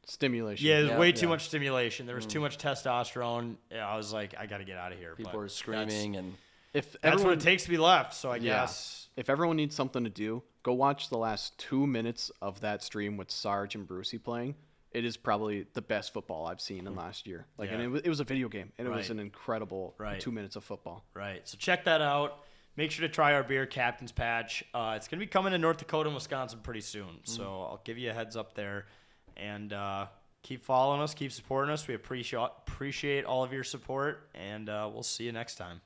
stimulation. Yeah, there's Yeah, way too yeah. much stimulation. There was too much testosterone. Yeah, I was like, I got to get out of here. People but were screaming and If That's everyone, what it takes to be left. So I Yeah. guess. If everyone needs something to do, go watch the last 2 minutes of that stream with Sarge and Brucey playing. It is probably the best football I've seen in last year. Like, and Yeah. it was a video game, and it was Right. an incredible Right. 2 minutes of football. Right. So check that out. Make sure to try our beer, Captain's Patch. It's going to be coming to North Dakota and Wisconsin pretty soon. So I'll give you a heads up there. And keep following us. Keep supporting us. We appreciate all of your support. And we'll see you next time.